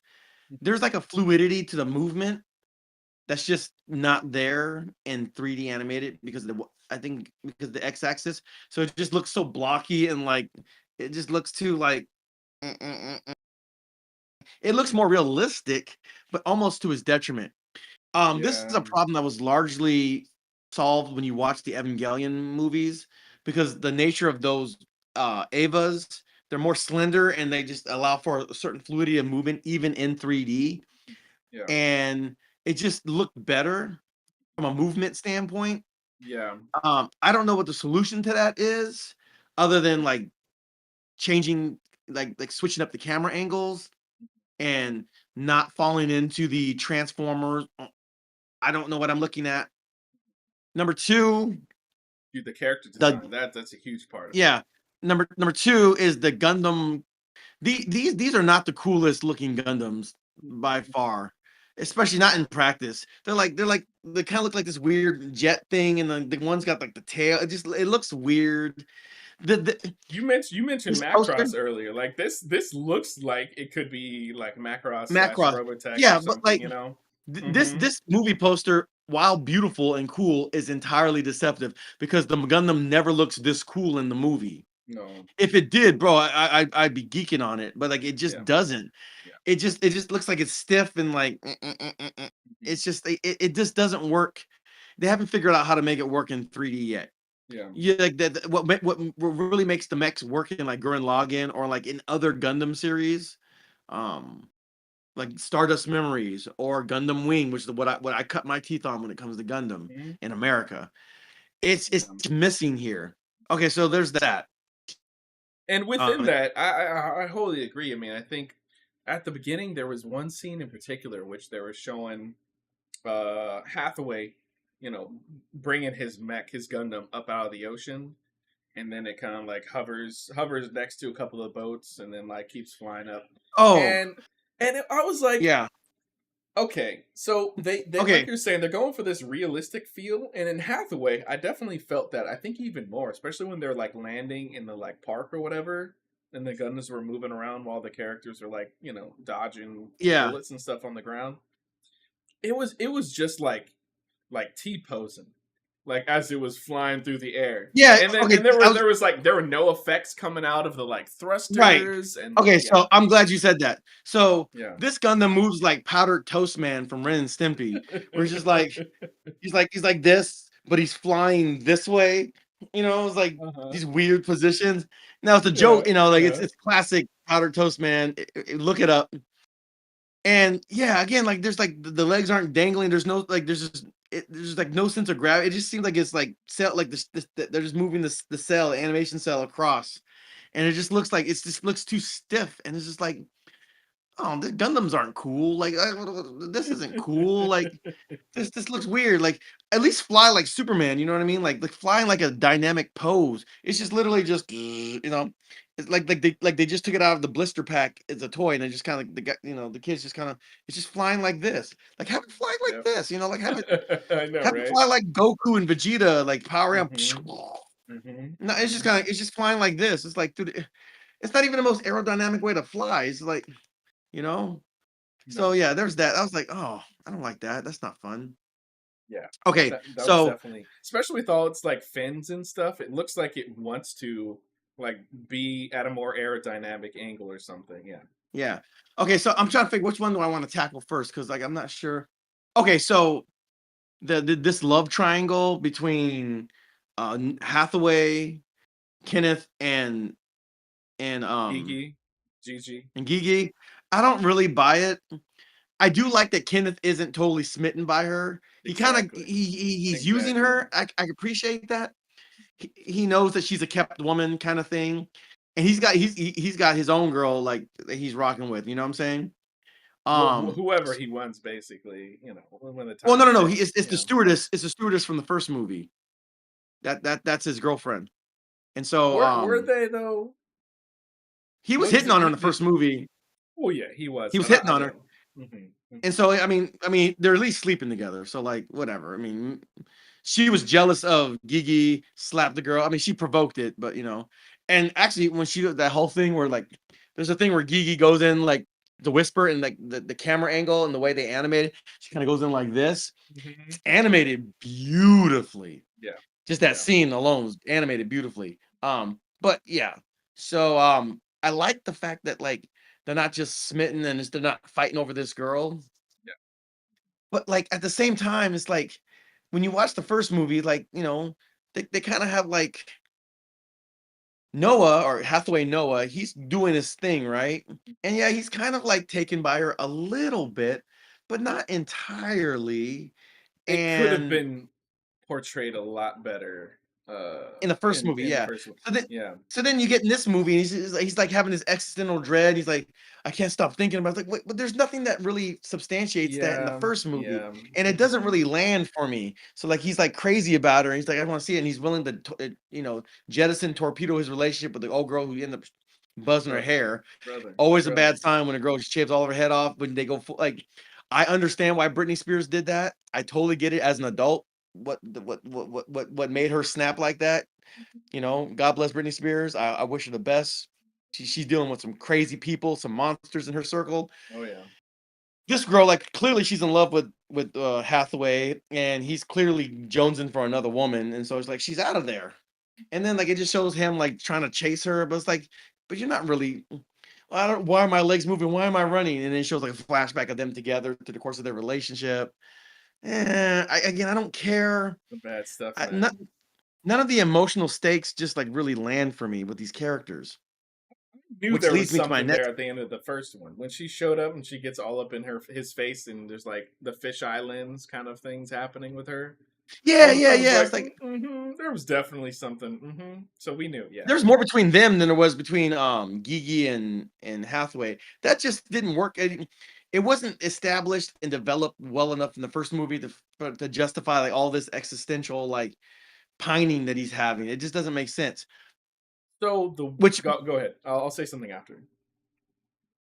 [SPEAKER 2] There's like a fluidity to the movement that's just not there in 3D animated because I think because the x-axis, so it just looks so blocky and like it just looks too like it looks more realistic, but almost to his detriment. This is
[SPEAKER 1] Yeah.
[SPEAKER 2] a problem that was largely solved when you watch the Evangelion movies because the nature of those Evas, they're more slender and they just allow for a certain fluidity of movement even in 3D.
[SPEAKER 1] Yeah.
[SPEAKER 2] And it just looked better from a movement standpoint.
[SPEAKER 1] Yeah.
[SPEAKER 2] I don't know what the solution to that is, other than like changing, like switching up the camera angles and not falling into the transformers. I don't know what I'm looking at. Number two,
[SPEAKER 1] Dude, the character
[SPEAKER 2] the
[SPEAKER 1] design, that's a huge part of it.
[SPEAKER 2] yeah, number two is the Gundam. These are not the coolest looking Gundams by far, especially not in practice. They kind of look like this weird jet thing, and the one's got like the tail. It looks weird. The
[SPEAKER 1] You mentioned
[SPEAKER 2] this poster
[SPEAKER 1] Macross earlier. Like this looks like it could be like Macross slash
[SPEAKER 2] Macross,
[SPEAKER 1] Robotech or
[SPEAKER 2] yeah, but
[SPEAKER 1] something,
[SPEAKER 2] like
[SPEAKER 1] you know?
[SPEAKER 2] this
[SPEAKER 1] Mm-hmm.
[SPEAKER 2] this movie poster, while beautiful and cool, is entirely deceptive because the Gundam never looks this cool in the movie.
[SPEAKER 1] No.
[SPEAKER 2] If it did, bro, I'd be geeking on it, but like it just
[SPEAKER 1] Yeah.
[SPEAKER 2] doesn't.
[SPEAKER 1] Yeah.
[SPEAKER 2] It just looks like it's stiff and like
[SPEAKER 1] Mhm.
[SPEAKER 2] it's just it just doesn't work. They haven't figured out how to make it work in 3D yet.
[SPEAKER 1] Yeah.
[SPEAKER 2] Yeah, like what really makes the mechs work in like Gurren Lagann or like in other Gundam series. Um, like Stardust Memories or Gundam Wing, which is what I cut my teeth on when it comes to Gundam
[SPEAKER 1] Mhm.
[SPEAKER 2] in America. It's
[SPEAKER 1] Yeah.
[SPEAKER 2] missing here. Okay, so there's that.
[SPEAKER 1] And within
[SPEAKER 2] Um,
[SPEAKER 1] that, I wholly agree. I mean, I think at the beginning there was one scene in particular which they were showing Hathaway, bringing his mech, his Gundam, up out of the ocean, and then it kind of like hovers next to a couple of boats, and then like keeps flying up,
[SPEAKER 2] oh
[SPEAKER 1] and I was like,
[SPEAKER 2] yeah,
[SPEAKER 1] okay, so they like
[SPEAKER 2] okay,
[SPEAKER 1] you're saying they're going for this realistic feel, and in Hathaway, I definitely felt that. I think even more, especially when they're like landing in the like park or whatever, and the Gundams were moving around while the characters are like dodging
[SPEAKER 2] yeah,
[SPEAKER 1] bullets and stuff on the ground. It was just like T posing, like as it was flying through the air.
[SPEAKER 2] yeah.
[SPEAKER 1] And then
[SPEAKER 2] Okay,
[SPEAKER 1] and there
[SPEAKER 2] I
[SPEAKER 1] were
[SPEAKER 2] was
[SPEAKER 1] there was like there were no effects coming out of the like
[SPEAKER 2] right.
[SPEAKER 1] thrusters and
[SPEAKER 2] Okay,
[SPEAKER 1] yeah,
[SPEAKER 2] so I'm glad you said that. So
[SPEAKER 1] yeah.
[SPEAKER 2] this Gundam moves like powdered toast man from Ren and Stimpy, where he's just like he's like this, but he's flying this way. It's like
[SPEAKER 1] Uh-huh.
[SPEAKER 2] these weird positions. Now it's a
[SPEAKER 1] Yeah,
[SPEAKER 2] joke, like it's
[SPEAKER 1] yeah.
[SPEAKER 2] it's classic powdered toast man. Look it up. And yeah, again, like there's like the legs aren't dangling. There's no like there's just like no sense of gravity. It just seems like it's like cell like this they're just moving the cell, animation cell across. And it just looks like it just looks too stiff. And it's just like, oh, the Gundams aren't cool. Like this isn't cool. Like this looks weird. Like at least fly like Superman. You know what I mean? Like flying like a dynamic pose. It's just literally just It's like they just took it out of the blister pack as a toy and they just kind of the the kids just kind of it's just flying like this. Like have it fly like
[SPEAKER 1] Yep.
[SPEAKER 2] this. Like
[SPEAKER 1] I know,
[SPEAKER 2] have it
[SPEAKER 1] right?
[SPEAKER 2] fly like Goku and Vegeta like power up.
[SPEAKER 1] Mhm. Mhm.
[SPEAKER 2] No,
[SPEAKER 1] Mhm.
[SPEAKER 2] it's just flying like this. It's like dude, it's not even the most aerodynamic way to fly. It's like you know. So
[SPEAKER 1] No.
[SPEAKER 2] yeah, there's that. I was like, oh, I don't like that. That's not fun.
[SPEAKER 1] Yeah.
[SPEAKER 2] Okay,
[SPEAKER 1] That was
[SPEAKER 2] so
[SPEAKER 1] definitely, especially with all its like fins and stuff, it looks like it wants to like be at a more aerodynamic angle or something. Yeah.
[SPEAKER 2] yeah. Okay, so I'm trying to figure which one do I want to tackle first because like I'm not sure. Okay, so this love triangle between Hathaway, Kenneth, and
[SPEAKER 1] Gigi. Gigi.
[SPEAKER 2] and Gigi, I don't really buy it. I do like that Kenneth isn't totally smitten by her. He kind of
[SPEAKER 1] Exactly.
[SPEAKER 2] he's using
[SPEAKER 1] Exactly.
[SPEAKER 2] her. I appreciate that. He knows that she's a kept woman kind of thing, and he's got his own girl like that he's rocking with. You know what I'm saying?
[SPEAKER 1] Whoever he wants, basically, when the
[SPEAKER 2] Well,
[SPEAKER 1] time
[SPEAKER 2] no.
[SPEAKER 1] fits.
[SPEAKER 2] It's the
[SPEAKER 1] Yeah.
[SPEAKER 2] stewardess. It's the stewardess from the first movie. That's his girlfriend. And so
[SPEAKER 1] Were they though?
[SPEAKER 2] he was
[SPEAKER 1] What was
[SPEAKER 2] hitting
[SPEAKER 1] it?
[SPEAKER 2] on her in the first movie.
[SPEAKER 1] Oh yeah, he was.
[SPEAKER 2] He was hitting
[SPEAKER 1] I
[SPEAKER 2] on her.
[SPEAKER 1] know. Hmm.
[SPEAKER 2] And so I mean they're at least sleeping together. So like whatever. I mean she was jealous of Gigi slapped the girl. I mean she provoked it, but And actually when she that whole thing where like there's a thing where Gigi goes in like the whisper and like the camera angle and the way they animate it, she kind of goes in like this.
[SPEAKER 1] Hmm.
[SPEAKER 2] It's animated beautifully.
[SPEAKER 1] Yeah.
[SPEAKER 2] Just that
[SPEAKER 1] Yeah.
[SPEAKER 2] scene alone was animated beautifully. But yeah. So I like the fact that like they're not just smitten and they're not fighting over this girl.
[SPEAKER 1] Yeah.
[SPEAKER 2] But like at the same time, it's like when you watch the first movie, like, they kind of have like Noah or Hathaway Noah, he's doing his thing, right? And yeah, he's kind of like taken by her a little bit, but not entirely.
[SPEAKER 1] It could have
[SPEAKER 2] And
[SPEAKER 1] been portrayed a lot better
[SPEAKER 2] in the first
[SPEAKER 1] in
[SPEAKER 2] movie,
[SPEAKER 1] the
[SPEAKER 2] yeah.
[SPEAKER 1] first one.
[SPEAKER 2] So then
[SPEAKER 1] Yeah.
[SPEAKER 2] so then you get in this movie, and he's like having this existential dread. He's like, I can't stop thinking about it. Like, wait, but there's nothing that really substantiates that in the
[SPEAKER 1] Yeah.
[SPEAKER 2] first movie,
[SPEAKER 1] Yeah.
[SPEAKER 2] and it doesn't
[SPEAKER 1] Hmm.
[SPEAKER 2] really land for me. So like he's like crazy about her. And he's like, I want to see it, and he's willing to jettison, torpedo his relationship with the old girl who ended up buzzing her
[SPEAKER 1] Brother.
[SPEAKER 2] hair.
[SPEAKER 1] Brother.
[SPEAKER 2] Always a
[SPEAKER 1] Brother.
[SPEAKER 2] bad sign when a girl shaves all of her head off when they go full, like. I understand why Britney Spears did that. I totally get it as an adult. What made her snap like that? God bless Britney Spears. I wish her the best. She's dealing with some crazy people, some monsters in her circle.
[SPEAKER 1] Oh yeah.
[SPEAKER 2] This girl, like, clearly she's in love with Hathaway, and he's clearly jonesing for another woman, and so it's like she's out of there. And then like it just shows him like trying to chase her, but it's like, but you're not really. I don't. Why are my legs moving? Why am I running? And then it shows like a flashback of them together through the course of their relationship. I don't care.
[SPEAKER 1] The bad stuff,
[SPEAKER 2] I,
[SPEAKER 1] man.
[SPEAKER 2] none of the emotional stakes just like really land for me with these characters.
[SPEAKER 1] Knew
[SPEAKER 2] which
[SPEAKER 1] there
[SPEAKER 2] leads
[SPEAKER 1] was
[SPEAKER 2] me to my
[SPEAKER 1] something there
[SPEAKER 2] next.
[SPEAKER 1] at the end of the first one when she showed up and she gets all up in his face and there's like the fish islands kind of things happening with her.
[SPEAKER 2] Yeah,
[SPEAKER 1] I
[SPEAKER 2] yeah,
[SPEAKER 1] was
[SPEAKER 2] yeah.
[SPEAKER 1] like,
[SPEAKER 2] It's like
[SPEAKER 1] there was definitely something. So we knew, yeah.
[SPEAKER 2] there's more between them than there was between Gigi and Hathaway. That just didn't work. It wasn't established and developed well enough in the first movie to justify like all this existential like pining that he's having. It just doesn't make sense.
[SPEAKER 1] So
[SPEAKER 2] Which
[SPEAKER 1] go ahead. I'll say something after.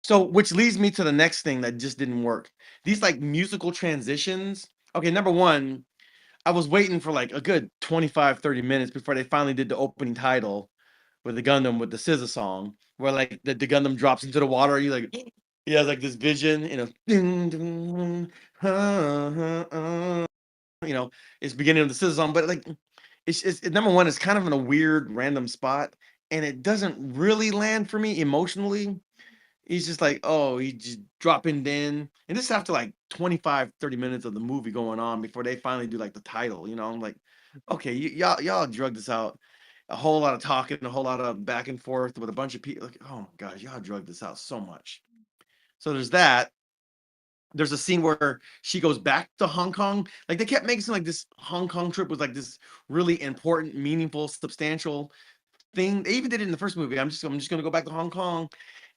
[SPEAKER 2] which leads me to the next thing that just didn't work. These like musical transitions. Okay, number one, I was waiting for like a good 25-30 minutes before they finally did the opening title with the Gundam with the SZA song, where like the Gundam drops into the water. You like he has like this vision, ding, ding, you know, it's beginning of the SZA song, but like number one, it's kind of in a weird random spot, and it doesn't really land for me emotionally. He's just like, oh, he just dropping in. And this is after like 25-30 minutes of the movie going on before they finally do like the title. I'm like, okay, y'all drug this out. A whole lot of talking, a whole lot of back and forth with a bunch of people. Like, oh my gosh, y'all drug this out so much. So there's that. There's a scene where she goes back to Hong Kong. Like they kept making it seem like this Hong Kong trip was like this really important, meaningful, substantial thing. They even did it in the first movie. I'm just gonna go back to Hong Kong,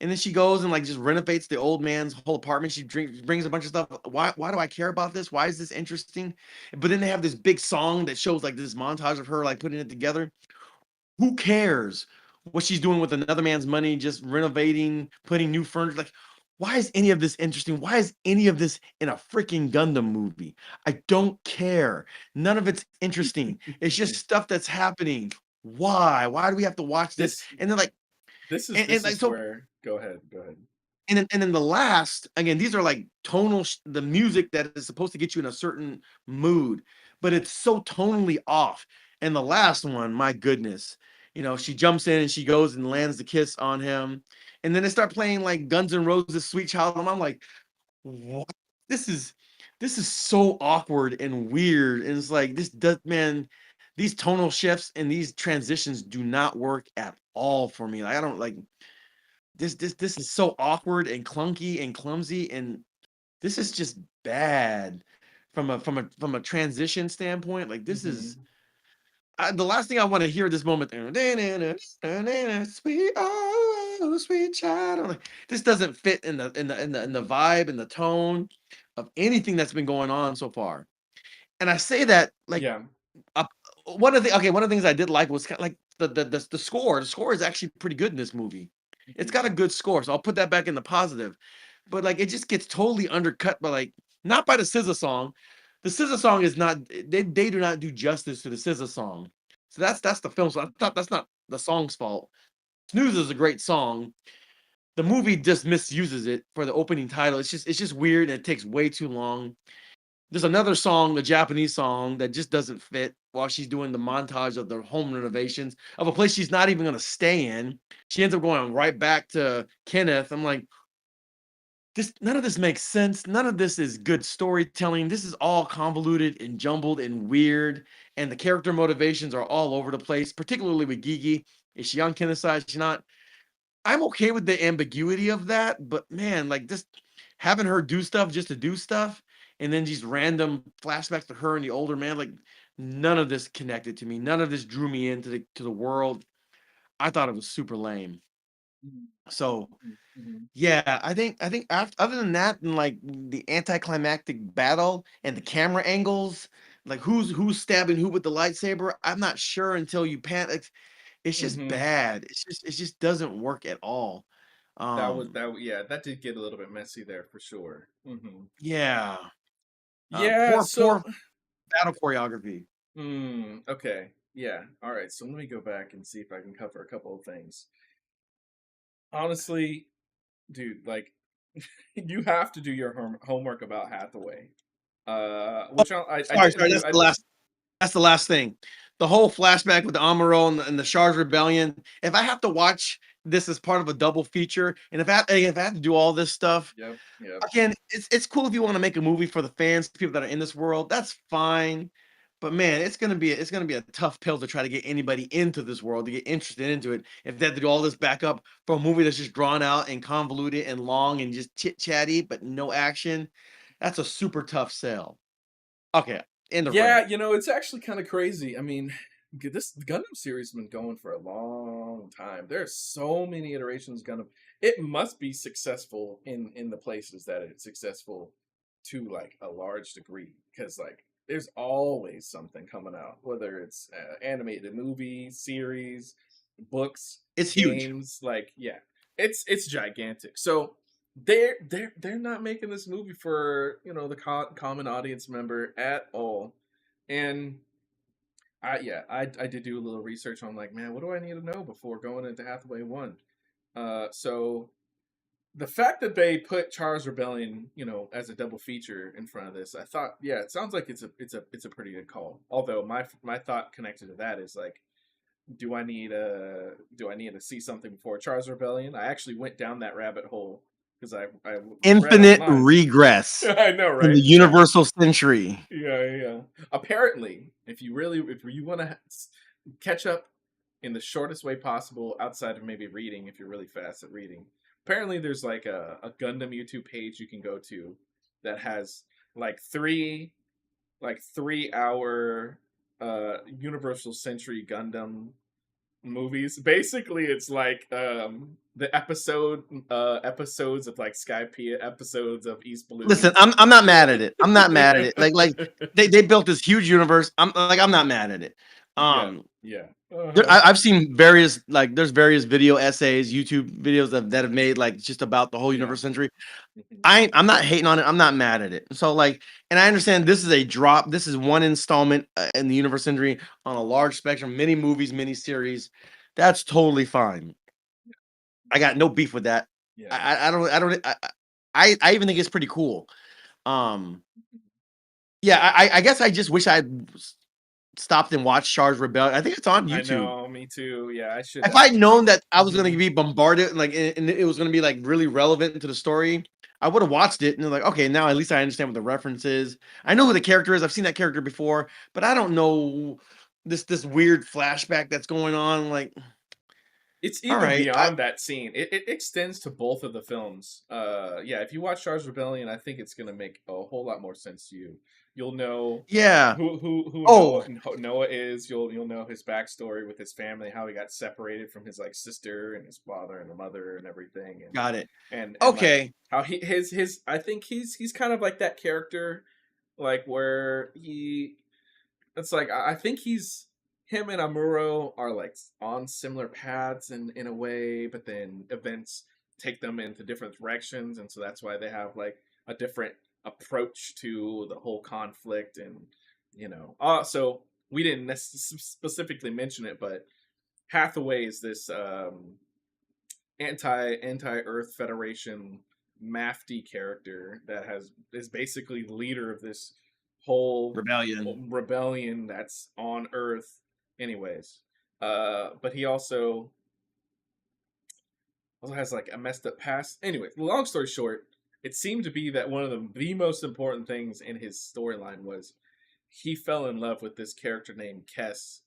[SPEAKER 2] and then she goes and like just renovates the old man's whole apartment. She brings a bunch of stuff. Why do I care about this? Why is this interesting? But then they have this big song that shows like this montage of her like putting it together. Who cares what she's doing with another man's money? Just renovating, putting new furniture. Like, why is any of this interesting? Why is any of this in a freaking Gundam movie? I don't care. None of it's interesting. It's just stuff that's happening. Why? Why do we have to watch this?
[SPEAKER 1] This
[SPEAKER 2] And then like, and
[SPEAKER 1] this
[SPEAKER 2] like
[SPEAKER 1] is
[SPEAKER 2] so,
[SPEAKER 1] where go ahead, go ahead.
[SPEAKER 2] and then the last again, these are like tonal, the music that is supposed to get you in a certain mood, but it's so tonally off. And the last one, my goodness, she jumps in and she goes and lands the kiss on him, and then they start playing like Guns N' Roses' "Sweet Child," and I'm like, what? This is this is so awkward and weird, and it's like this does man. These tonal shifts and these transitions do not work at all for me. Like I don't like this is so awkward and clunky and clumsy, and this is just bad from a transition standpoint. Like this is
[SPEAKER 1] Hmm
[SPEAKER 2] the last thing I want to hear at this moment. Sweet, oh, sweet child. I'm like, this doesn't fit in the vibe and the tone of anything that's been going on so far. And I say that like
[SPEAKER 1] Yeah.
[SPEAKER 2] uh, one of the things I did like was kind of like the score. The score is actually pretty good in this movie. It's
[SPEAKER 1] Mhm.
[SPEAKER 2] got a good score, so I'll put that back in the positive. But like it just gets totally undercut by like not by the SZA song. The SZA song is not they do not do justice to the SZA song. So that's the film. So I thought that's not the song's fault. Snooze is a great song. The movie just misuses it for the opening title. It's just weird and it takes way too long. There's another song, the Japanese song, that just doesn't fit while she's doing the montage of the home renovations of a place she's not even gonna stay in. She ends up going right back to Kenneth. I'm like, this none of this makes sense. None of this is good storytelling. This is all convoluted and jumbled and weird. And the character motivations are all over the place, particularly with Gigi. Is she on Kenneth's side? Is she not? I'm okay with the ambiguity of that, but man, like just having her do stuff just to do stuff, and then these random flashbacks to her and the older man, like none of this connected to me. None of this drew me into the world. I thought it was super lame.
[SPEAKER 1] Mhm.
[SPEAKER 2] So
[SPEAKER 1] Mhm. Mhm.
[SPEAKER 2] yeah, I think after, other than that, and like the anticlimactic battle and the camera angles, like who's stabbing who with the lightsaber, I'm not sure until you pan. It's just
[SPEAKER 1] Mhm.
[SPEAKER 2] bad. It just doesn't work at all.
[SPEAKER 1] Yeah, that did get a little bit messy there for sure.
[SPEAKER 2] Yeah.
[SPEAKER 1] Yeah,
[SPEAKER 2] Poor
[SPEAKER 1] so
[SPEAKER 2] battle choreography.
[SPEAKER 1] okay. Yeah. All right. So let me go back and see if I can cover a couple of things. Honestly, dude, like you have to do your homework about Hathaway.
[SPEAKER 2] Oh,
[SPEAKER 1] Which I
[SPEAKER 2] sorry,
[SPEAKER 1] didn't
[SPEAKER 2] sorry.
[SPEAKER 1] do.
[SPEAKER 2] That's the last thing. The whole flashback with the Amuro and the Charge Rebellion. If I have to watch this as part of a double feature, and if I have to do all this stuff,
[SPEAKER 1] Yep, yep.
[SPEAKER 2] again, it's cool if you want to make a movie for the fans, people that are in this world. That's fine. But man, it's gonna be a tough pill to try to get anybody into this world to get interested into it. If they have to do all this backup for a movie that's just drawn out and convoluted and long and just chit chatty, but no action, that's a super tough sell. Okay, end of rant.
[SPEAKER 1] Yeah, it's actually kind of crazy. I mean, this Gundam series has been going for a long time. There's so many iterations of Gundam. It must be successful in the places that it's successful to like a large degree, because like there's always something coming out, whether it's animated movie, series, books,
[SPEAKER 2] It's huge.
[SPEAKER 1] games. Like, yeah, it's gigantic. So they're not making this movie for the common audience member at all. And I did do a little research on, like, man, what do I need to know before going into Hathaway 1. So the fact that they put Char's Rebellion, as a double feature in front of this, I thought, yeah, it sounds like it's a pretty good call. Although my thought connected to that is like, do I need to see something before Char's Rebellion? I actually went down that rabbit hole because I read
[SPEAKER 2] Infinite
[SPEAKER 1] online.
[SPEAKER 2] regress
[SPEAKER 1] I know,
[SPEAKER 2] in
[SPEAKER 1] right?
[SPEAKER 2] the
[SPEAKER 1] Yeah.
[SPEAKER 2] universal century.
[SPEAKER 1] Yeah. Apparently, if you want to catch up in the shortest way possible, outside of maybe reading, if you're really fast at reading, apparently there's like a Gundam YouTube page you can go to that has like 3 hour Universal Century Gundam movies. Basically, it's like the episodes of like Skypiea, episodes of East Blue.
[SPEAKER 2] Listen, I'm not mad at it. I'm not mad at it. Like they built this huge universe. I'm not mad at it.
[SPEAKER 1] Yeah.
[SPEAKER 2] I've seen various, like, there's various video essays, YouTube videos that have made like just about the whole universe century. I'm not hating on it. I'm not mad at it. So like, and I understand this is a drop. This is one installment in the universe century on a large spectrum, many movies, many series. That's totally fine. I got no beef with that.
[SPEAKER 1] Yeah.
[SPEAKER 2] I even think it's pretty cool. Yeah, I guess I just wish I had stopped and watched Char's Rebellion. I think it's on
[SPEAKER 1] I
[SPEAKER 2] YouTube.
[SPEAKER 1] know, me too. Yeah, I should.
[SPEAKER 2] If I'd known that I was gonna be bombarded and it was gonna be like really relevant to the story, I would have watched it and like, okay, now at least I understand what the reference is. I know who the character is. I've seen that character before, but I don't know this weird flashback that's going on. Like,
[SPEAKER 1] It's
[SPEAKER 2] all
[SPEAKER 1] even
[SPEAKER 2] right,
[SPEAKER 1] beyond that scene. It extends to both of the films. Yeah, if you watch Char's Rebellion, I think it's gonna make a whole lot more sense to you. You'll know
[SPEAKER 2] yeah.
[SPEAKER 1] who
[SPEAKER 2] Oh,
[SPEAKER 1] Noah is. You'll know his backstory with his family, how he got separated from his like sister and his father and the mother and everything,
[SPEAKER 2] got it.
[SPEAKER 1] and like
[SPEAKER 2] Okay.
[SPEAKER 1] how his I think he's kind of like that character, like where it's like I think him and Amuro are like on similar paths in a way, but then events take them into different directions, and so that's why they have like a different approach to the whole conflict. And so we didn't specifically mention it, but Hathaway is this anti-Earth Federation Mafty character that is basically the leader of this whole rebellion that's on Earth. Anyways, but he also has like a messed up past. Anyway, long story short, it seemed to be that one of the most important things in his storyline was he fell in love with this character named Kess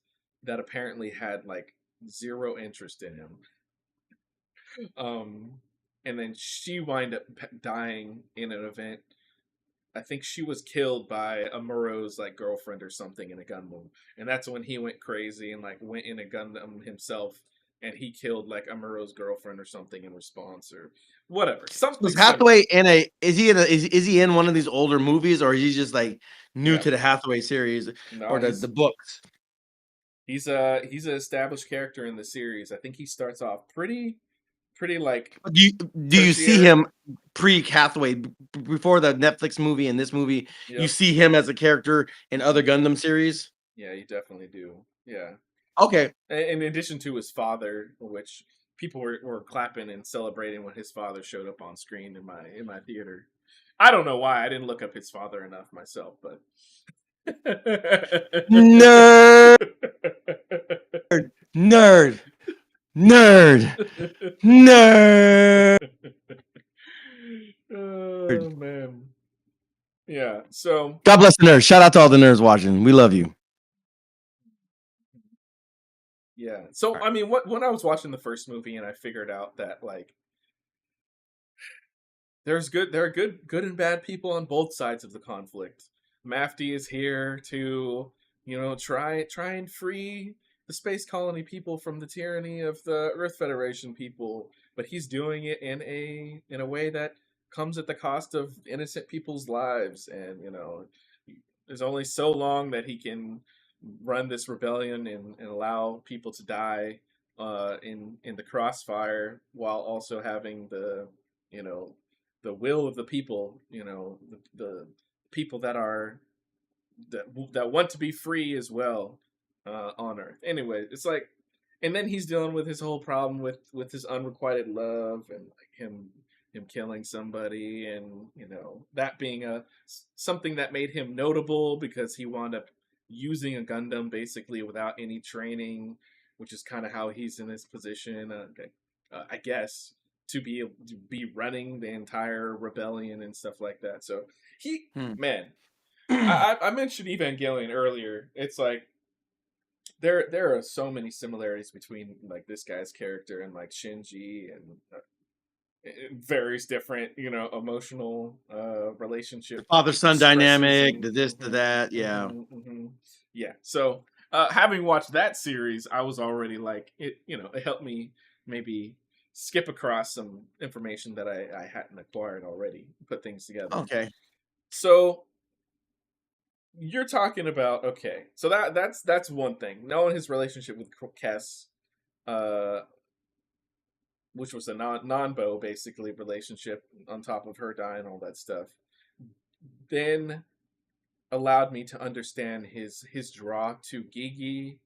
[SPEAKER 1] that apparently had like zero interest in him. And then she wind up dying in an event. I think she was killed by Amuro's like girlfriend or something in a Gundam, and that's when he went crazy and like went in a Gundam himself, and he killed like Amuro's girlfriend or something in response or whatever.
[SPEAKER 2] Was Hathaway is he in one of these older movies, or is he just like new to the Hathaway series or the books?
[SPEAKER 1] He's an established character in the series. I think he starts off pretty like.
[SPEAKER 2] Do you see him pre Hathaway before the Netflix movie and this movie? Yep. You see him as a character in other Gundam series?
[SPEAKER 1] Yeah, you definitely do. Yeah.
[SPEAKER 2] Okay.
[SPEAKER 1] In addition to his father, which people were clapping and celebrating when his father showed up on screen in my theater. I don't know why I didn't look up his father enough myself, but
[SPEAKER 2] nerd. Nerd.
[SPEAKER 1] Oh man. Yeah. So
[SPEAKER 2] God bless the nerds. Shout out to all the nerds watching. We love you.
[SPEAKER 1] Yeah. So
[SPEAKER 2] All
[SPEAKER 1] I mean, when I was watching the first movie and I figured out that like there are good and bad people on both sides of the conflict. Mafty is here to, try and free the space colony people from the tyranny of the Earth Federation people, but he's doing it in a way that comes at the cost of innocent people's lives, and there's only so long that he can run this rebellion and allow people to die in the crossfire while also having you know the will of the people, the people that want to be free as well on Earth. Anyway, it's like, and then he's dealing with his whole problem with his unrequited love and like him killing somebody, and that being something that made him notable because he wound up using a Gundam basically without any training, which is kind of how he's in this position, I guess, to be running the entire rebellion and stuff like that. So man, I mentioned Evangelion earlier. It's like there are so many similarities between like this guy's character and like Shinji, and various different emotional
[SPEAKER 2] The
[SPEAKER 1] relationship
[SPEAKER 2] father son
[SPEAKER 1] stresses
[SPEAKER 2] dynamic,
[SPEAKER 1] and
[SPEAKER 2] the this, to that. Yeah.
[SPEAKER 1] yeah. So having watched that series, I was already like it helped me maybe skip across some information that I hadn't acquired already, put things together.
[SPEAKER 2] Okay.
[SPEAKER 1] So you're talking about, okay, so that's one thing, knowing his relationship with Kess, uh which was a non-bow basically relationship on top of her dying, all that stuff, then allowed me to understand his draw to Gigi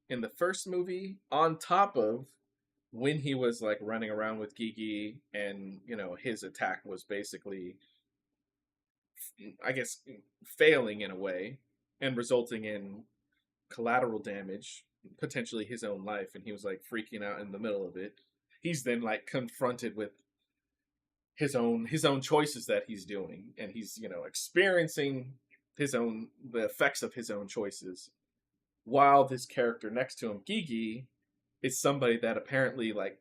[SPEAKER 1] in the first movie, on top of when he was like running around with Gigi, and his attack was basically, I guess, failing in a way and resulting in collateral damage, potentially his own life, and he was like freaking out in the middle of it. He's then like confronted with his own choices that he's doing, and he's experiencing the effects of his own choices, while this character next to him, Gigi, is somebody that apparently like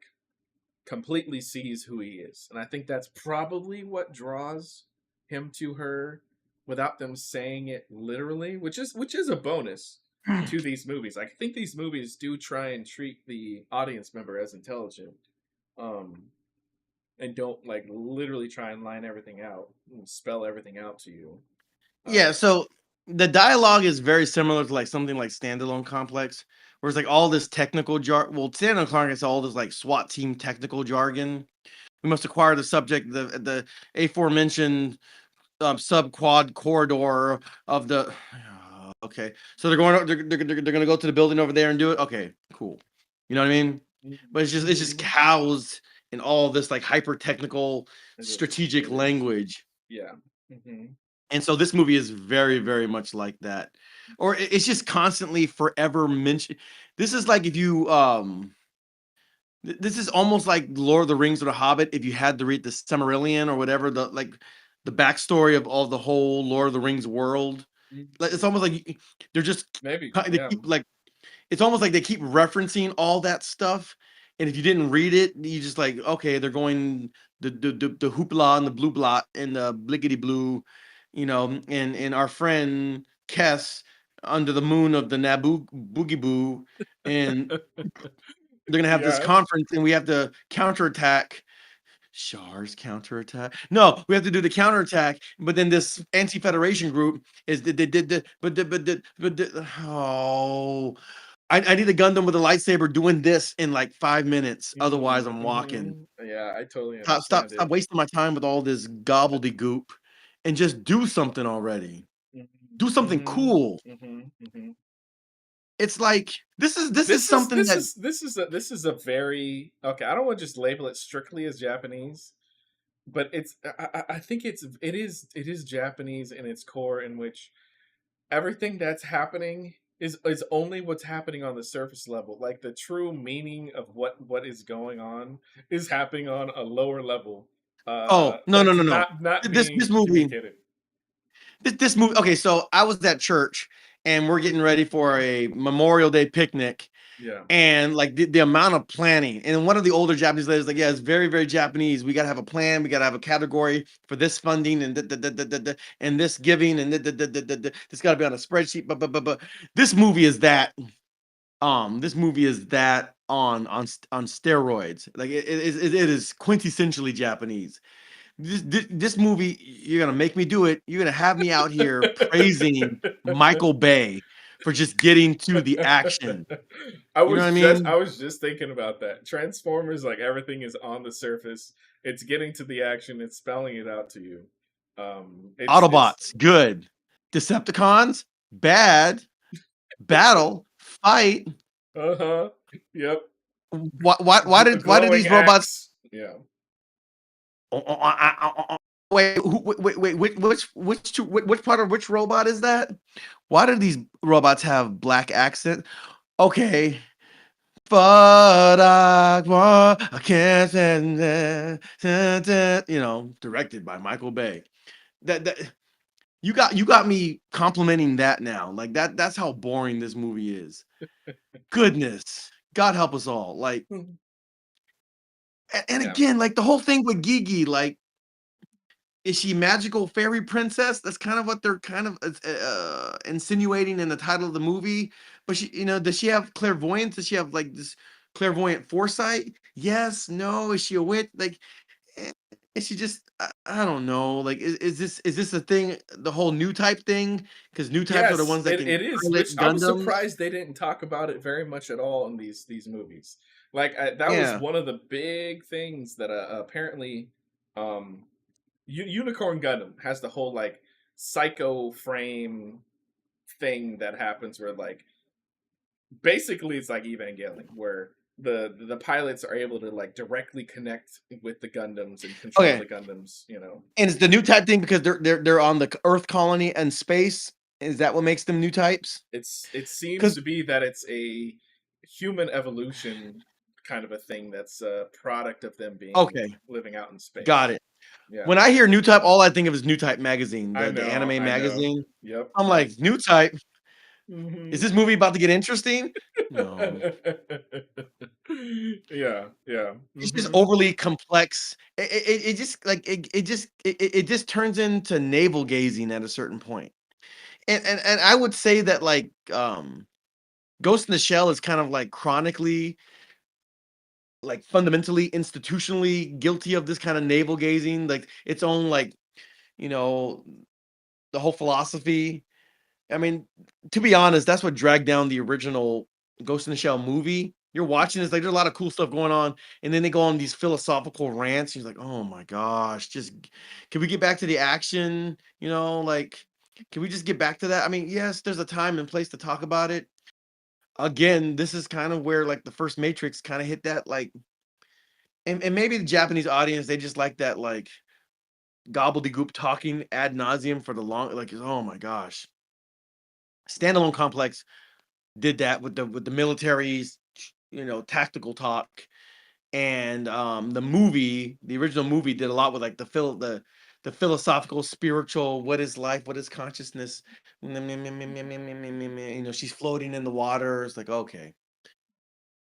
[SPEAKER 1] completely sees who he is. And I think that's probably what draws him to her without them saying it literally, which is a bonus to these movies. I think these movies do try and treat the audience member as intelligent, um and don't like literally try and line everything out and spell everything out to you.
[SPEAKER 2] Yeah,
[SPEAKER 1] uh
[SPEAKER 2] so the dialogue is very similar to like something like Standalone Complex, where it's like all this technical well, Standalone Complex, all this like SWAT team technical jargon. We must acquire the subject, the aforementioned sub quad corridor of the. Okay, so they're going. They're going to go to the building over there and do it. Okay, cool. You know what I mean? But it's just housed in all this like hyper technical strategic
[SPEAKER 1] it is.
[SPEAKER 2] language.
[SPEAKER 1] Yeah. Hmm.
[SPEAKER 2] And so this movie is very, very much like that. Or it's just constantly forever mentioned. This is like if you this is almost like Lord of the Rings or The Hobbit if you had to read the Silmarillion or whatever, the backstory of all the whole Lord of the Rings world. Like it's almost like they're just
[SPEAKER 1] Maybe,
[SPEAKER 2] they
[SPEAKER 1] yeah.
[SPEAKER 2] keep like it's almost like they keep referencing all that stuff. And if you didn't read it, you just like, okay, they're going the hoopla and the blue blot and the blickety blue, and our friend Kess under the moon of the Naboo Boogie Boo, and they're gonna have this
[SPEAKER 1] Yeah.
[SPEAKER 2] conference and we have to counterattack. Shar's counterattack. No, we have to do the counterattack, but then this anti-federation group is they did the oh, I need a Gundam with a lightsaber doing this in like 5 minutes. Otherwise, I'm walking.
[SPEAKER 1] Yeah, I totally
[SPEAKER 2] Stop
[SPEAKER 1] understand
[SPEAKER 2] stop
[SPEAKER 1] it.
[SPEAKER 2] wasting my time with all this gobbledygook and just do something already. Do something
[SPEAKER 1] Mm-hmm.
[SPEAKER 2] cool.
[SPEAKER 1] Mm-hmm. Hmm.
[SPEAKER 2] It's like this is
[SPEAKER 1] This is
[SPEAKER 2] something
[SPEAKER 1] this
[SPEAKER 2] that
[SPEAKER 1] is this is a very, okay. I don't want to just label it strictly as Japanese, but I think it is Japanese in its core, in which everything that's happening is only what's happening on the surface level. Like the true meaning of what is going on is happening on a lower level.
[SPEAKER 2] oh, no, no,
[SPEAKER 1] That's
[SPEAKER 2] no, no.
[SPEAKER 1] not
[SPEAKER 2] This
[SPEAKER 1] being
[SPEAKER 2] movie
[SPEAKER 1] communicated.
[SPEAKER 2] this movie okay, so I was at church and we're getting ready for a Memorial Day picnic
[SPEAKER 1] Yeah.
[SPEAKER 2] And like the amount of planning. And one of the older Japanese ladies like, yeah, it's very, very Japanese. We gotta have a plan. We gotta have a category for this funding and and this giving and this gotta be on a spreadsheet. But this movie is that. This movie is that on steroids. Like it is quintessentially Japanese. This movie, you're gonna make me do it. You're gonna have me out here praising Michael Bay for just getting to the action. You know what I
[SPEAKER 1] I
[SPEAKER 2] mean?
[SPEAKER 1] was just thinking about that. Transformers, like everything is on the surface. It's getting to the action. It's spelling it out to you. It's
[SPEAKER 2] Autobots, good. Decepticons, bad. Battle, fight.
[SPEAKER 1] uh-huh. Yep.
[SPEAKER 2] Why did
[SPEAKER 1] Glowing
[SPEAKER 2] these robots?
[SPEAKER 1] axe. Yeah.
[SPEAKER 2] Wait, which part of which robot is that? Why do these robots have black accent? Okay. But I can't stand that, directed by Michael Bay. That you got me complimenting that now. Like that's how boring this movie is. Goodness. God help us all. Like and
[SPEAKER 1] Yeah.
[SPEAKER 2] again, like the whole thing with Gigi, like is she magical fairy princess? That's kind of what they're kind of insinuating in the title of the movie. But she, does she have clairvoyance? Does she have like this clairvoyant foresight? Yes, no. Is she a witch? Like, eh, is she just? I don't know. Like, is this a thing? The whole new type thing? Because new types are the
[SPEAKER 1] Yes,
[SPEAKER 2] ones that can
[SPEAKER 1] it is. Which
[SPEAKER 2] pilot
[SPEAKER 1] I was
[SPEAKER 2] Gundams.
[SPEAKER 1] surprised they didn't talk about it very much at all in these movies. Like that was
[SPEAKER 2] Yeah.
[SPEAKER 1] one of the big things that apparently, um, Unicorn Gundam has the whole like psycho frame thing that happens where like basically it's like Evangelion where the pilots are able to like directly connect with the Gundams and control
[SPEAKER 2] Okay.
[SPEAKER 1] the Gundams. You know,
[SPEAKER 2] And it's the new type thing because they're on the Earth colony and space. Is that what makes them new types?
[SPEAKER 1] it seems
[SPEAKER 2] Because
[SPEAKER 1] to be that it's a human evolution kind of a thing that's a product of them being
[SPEAKER 2] okay,
[SPEAKER 1] living out in
[SPEAKER 2] got
[SPEAKER 1] space.
[SPEAKER 2] it.
[SPEAKER 1] Yeah,
[SPEAKER 2] When I hear new type, all I think of is new type magazine, the anime
[SPEAKER 1] I know.
[SPEAKER 2] magazine.
[SPEAKER 1] Yep,
[SPEAKER 2] I'm
[SPEAKER 1] yep.
[SPEAKER 2] like, new type. Is
[SPEAKER 1] Hmm.
[SPEAKER 2] this movie about to get interesting? No.
[SPEAKER 1] Yeah, yeah.
[SPEAKER 2] It's just
[SPEAKER 1] Hmm.
[SPEAKER 2] overly complex. It just like it just turns into navel gazing at a certain point. And I would say that like Ghost in the Shell is kind of like chronically, like fundamentally, institutionally guilty of this kind of navel gazing, like its own like, you know, the whole philosophy. I mean, to be honest, that's what dragged down the original Ghost in the Shell movie. You're watching this, like there's a lot of cool stuff going on, and then they go on these philosophical rants. He's like, "Oh my gosh, can we get back to the action? Like, can we just get back to that?" I mean, yes, there's a time and place to talk about it. Again, this is kind of where like the first Matrix kind of hit that, like, and maybe the Japanese audience they just like that like gobbledygook talking ad nauseum for the long, like, oh my gosh. Standalone Complex did that with the military's tactical talk, and the original movie did a lot with like the philosophical spiritual, what is life, what is consciousness. She's floating in the water. It's like, okay,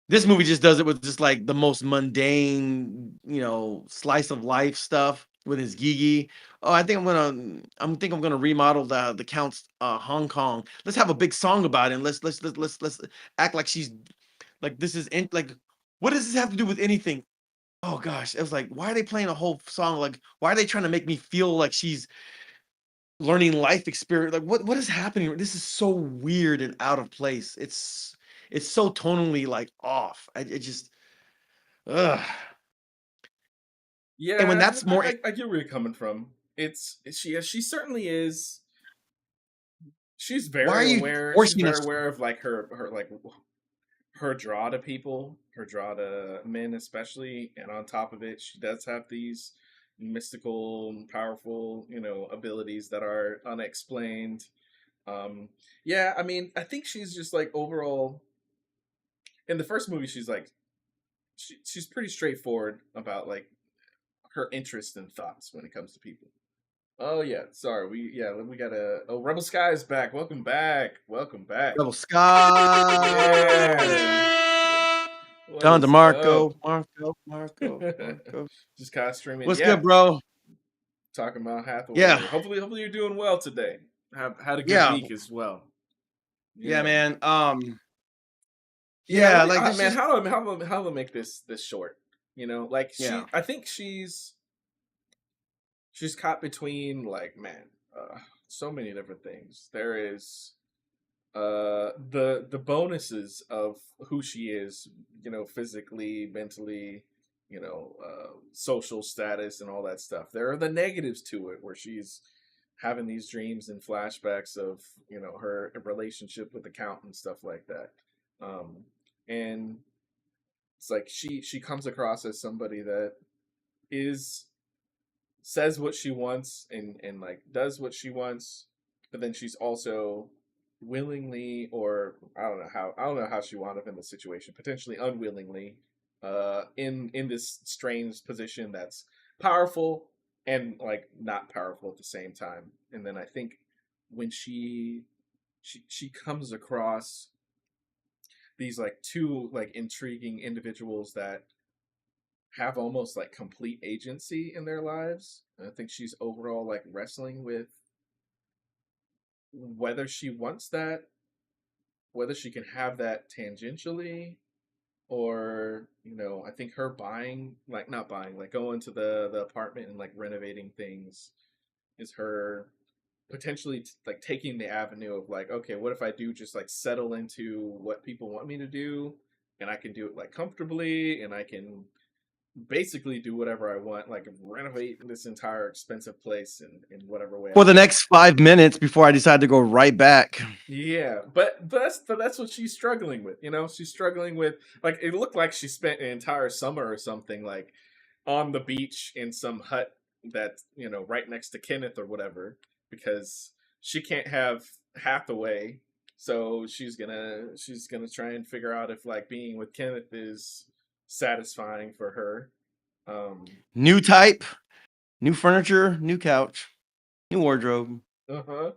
[SPEAKER 2] this movie just does it with just like the most mundane, slice of life stuff with his Gigi. Oh, I'm gonna remodel the Count's Hong Kong. Let's have a big song about it. And let's act like she's like this is like, what does this have to do with anything? Oh gosh, it was like, why are they playing a whole song? Like, why are they trying to make me feel like she's learning life experience? Like, what is happening? This is so weird and out of place. It's so tonally like off. It just ugh. And when
[SPEAKER 1] Yeah,
[SPEAKER 2] that's more
[SPEAKER 1] I get where you're coming from. She certainly is. She's
[SPEAKER 2] why are
[SPEAKER 1] very
[SPEAKER 2] you
[SPEAKER 1] aware. She's
[SPEAKER 2] forcing
[SPEAKER 1] very
[SPEAKER 2] us?
[SPEAKER 1] aware of like her like her draw to people, her draw to men especially, and on top of it, she does have these mystical, powerful, abilities that are unexplained. Um, yeah, I mean, I think she's just like overall in the first movie, she's like she's pretty straightforward about like her interest and thoughts when it comes to people. Oh yeah, sorry. We got a Rebel Sky is back. Welcome back. Welcome back.
[SPEAKER 2] Rebel Sky.
[SPEAKER 1] Yeah. What
[SPEAKER 2] John
[SPEAKER 1] is up?
[SPEAKER 2] DeMarco. Marco.
[SPEAKER 1] Just kind of streaming.
[SPEAKER 2] What's
[SPEAKER 1] Yeah,
[SPEAKER 2] good, bro?
[SPEAKER 1] talking about Hathaway
[SPEAKER 2] Yeah.
[SPEAKER 1] here. Hopefully you're doing well today. Have had a good
[SPEAKER 2] Yeah.
[SPEAKER 1] week as well.
[SPEAKER 2] Yeah,
[SPEAKER 1] Yeah.
[SPEAKER 2] man.
[SPEAKER 1] Yeah,
[SPEAKER 2] Yeah, like this
[SPEAKER 1] man,
[SPEAKER 2] just
[SPEAKER 1] how do I make this short? Like
[SPEAKER 2] yeah.
[SPEAKER 1] I think she's caught between like man, so many different things. There is the bonuses of who she is, physically, mentally, social status and all that stuff. There are the negatives to it where she's having these dreams and flashbacks of her relationship with the count and stuff like that. And it's like she comes across as somebody that is says what she wants and like does what she wants, but then she's also willingly, or I don't know how she wound up in the situation, potentially unwillingly, in this strange position that's powerful and like not powerful at the same time. And then I think when she comes across these like two like intriguing individuals that have almost like complete agency in their lives. And I think she's overall like wrestling with whether she wants that, whether she can have that tangentially, or I think her buying, like not buying, like going to the apartment and like renovating things is her potentially like taking the avenue of like, okay, what if I do just like settle into what people want me to do, and I can do it like comfortably, and I can basically do whatever I want, like renovate this entire expensive place in whatever way I
[SPEAKER 2] For the
[SPEAKER 1] want.
[SPEAKER 2] next 5 minutes before I decide to go right back.
[SPEAKER 1] Yeah, but that's what she's struggling with. She's struggling with, like, it looked like she spent an entire summer or something like on the beach in some hut that right next to Kenneth or whatever, because she can't have Hathaway, so she's gonna try and figure out if like being with Kenneth is satisfying for her.
[SPEAKER 2] New type, new furniture, new couch, new wardrobe.
[SPEAKER 1] Uh-huh.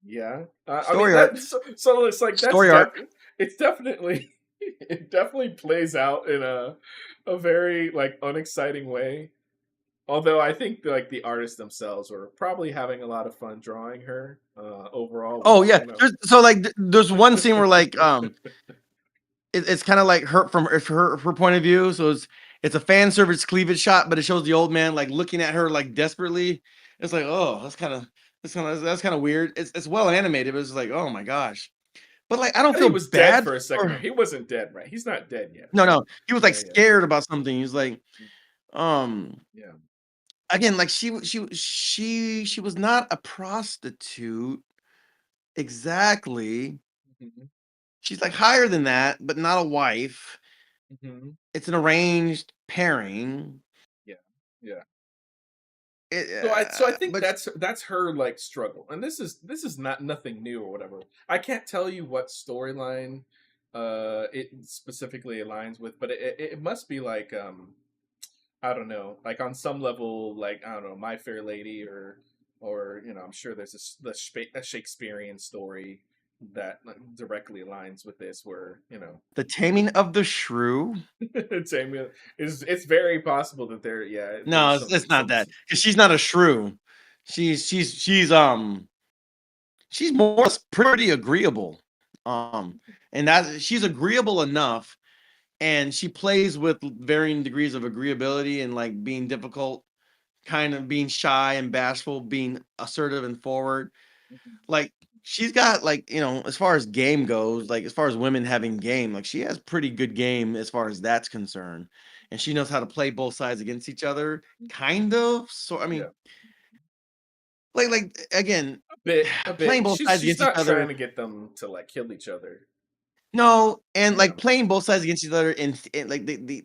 [SPEAKER 1] Yeah. I mean
[SPEAKER 2] Story
[SPEAKER 1] that
[SPEAKER 2] arcs.
[SPEAKER 1] so it's like
[SPEAKER 2] Story arc.
[SPEAKER 1] it's definitely it definitely plays out in a very like unexciting way. Although I think like the artists themselves were probably having a lot of fun drawing her overall,
[SPEAKER 2] Oh
[SPEAKER 1] which
[SPEAKER 2] yeah. So like there's one scene where like it's kind of like her from her point of view. So it's a fan service cleavage shot, but it shows the old man like looking at her like desperately. It's like, oh, that's kind of weird. It's well animated, but it's like, oh my gosh. But like I don't
[SPEAKER 1] thought he
[SPEAKER 2] feel
[SPEAKER 1] was dead
[SPEAKER 2] bad
[SPEAKER 1] for a second
[SPEAKER 2] for
[SPEAKER 1] there. He wasn't dead, right? He's not dead yet,
[SPEAKER 2] no,
[SPEAKER 1] right?
[SPEAKER 2] no. He was like
[SPEAKER 1] Yeah, yeah.
[SPEAKER 2] scared about something. He's like, um
[SPEAKER 1] Yeah.
[SPEAKER 2] again, like she was not a prostitute exactly.
[SPEAKER 1] Hmm.
[SPEAKER 2] She's like higher than that, but not a wife.
[SPEAKER 1] Hmm.
[SPEAKER 2] It's an arranged pairing.
[SPEAKER 1] Yeah. Yeah.
[SPEAKER 2] It,
[SPEAKER 1] So I think
[SPEAKER 2] but
[SPEAKER 1] that's her like struggle, and this is not nothing new or whatever. I can't tell you what storyline it specifically aligns with, but it must be like I don't know, like on some level, like I don't know, My Fair Lady, or I'm sure there's a Shakespearean story that like, directly aligns with this, where
[SPEAKER 2] the taming of the shrew.
[SPEAKER 1] it's very possible that there, yeah,
[SPEAKER 2] No,
[SPEAKER 1] there's
[SPEAKER 2] it's not
[SPEAKER 1] some.
[SPEAKER 2] that because she's not a shrew. She's more or less pretty agreeable. And that she's agreeable enough, and she plays with varying degrees of agreeability and like being difficult, kind of being shy and bashful, being assertive and forward. Like she's got like as far as game goes, like as far as women having game, like she has pretty good game as far as that's concerned, and she knows how to play both sides against each other, kind of. So I mean,
[SPEAKER 1] Yeah.
[SPEAKER 2] like again,
[SPEAKER 1] A
[SPEAKER 2] playing
[SPEAKER 1] bit.
[SPEAKER 2] both
[SPEAKER 1] She's
[SPEAKER 2] sides
[SPEAKER 1] she's
[SPEAKER 2] against each
[SPEAKER 1] not trying
[SPEAKER 2] other.
[SPEAKER 1] to get them to like kill each other.
[SPEAKER 2] No, and
[SPEAKER 1] Yeah.
[SPEAKER 2] like playing both sides against each other, and like the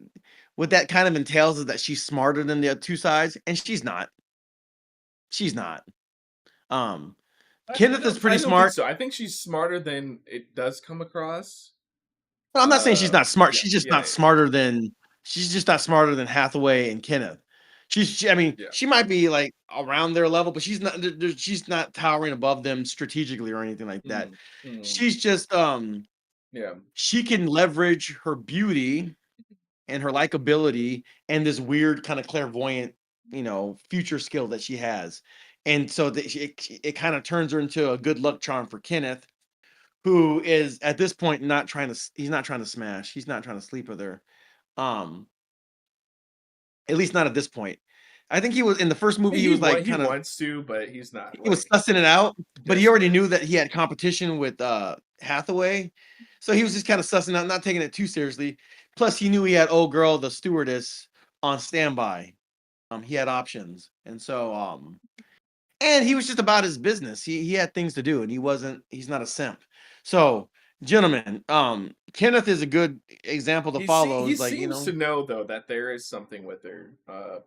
[SPEAKER 2] what that kind of entails is that she's smarter than the other two sides, and she's not. She's not. Um, Kenneth is
[SPEAKER 1] I
[SPEAKER 2] pretty
[SPEAKER 1] don't think
[SPEAKER 2] smart.
[SPEAKER 1] so. I think she's smarter than it does come across.
[SPEAKER 2] Well, I'm not saying she's not smart.
[SPEAKER 1] Yeah,
[SPEAKER 2] She's just
[SPEAKER 1] yeah,
[SPEAKER 2] not
[SPEAKER 1] yeah.
[SPEAKER 2] smarter than Hathaway and Kenneth. I mean,
[SPEAKER 1] Yeah.
[SPEAKER 2] she might be like around their level, but she's not towering above them strategically or anything like that.
[SPEAKER 1] Mm, mm,
[SPEAKER 2] She's just
[SPEAKER 1] yeah.
[SPEAKER 2] she can leverage her beauty and her likability and this weird kind of clairvoyant, future skill that she has. And so that it kind of turns her into a good luck charm for Kenneth, who is at this point not trying to he's not trying to smash, he's not trying to sleep with her. Um at least not at this point. I think he was in the first movie he was like
[SPEAKER 1] He
[SPEAKER 2] kind of
[SPEAKER 1] wants to, but he's not
[SPEAKER 2] he was
[SPEAKER 1] like
[SPEAKER 2] sussing it out, but he already
[SPEAKER 1] desperate.
[SPEAKER 2] knew that he had competition with Hathaway. So he was just kind of sussing out, not taking it too seriously. Plus he knew he had old girl, the stewardess, on standby. He had options. And so and he was just about his business. He had things to do and he's not a simp. So, gentlemen, Kenneth is a good example to follow.
[SPEAKER 1] He
[SPEAKER 2] Is like,
[SPEAKER 1] seems to know though that there is something with her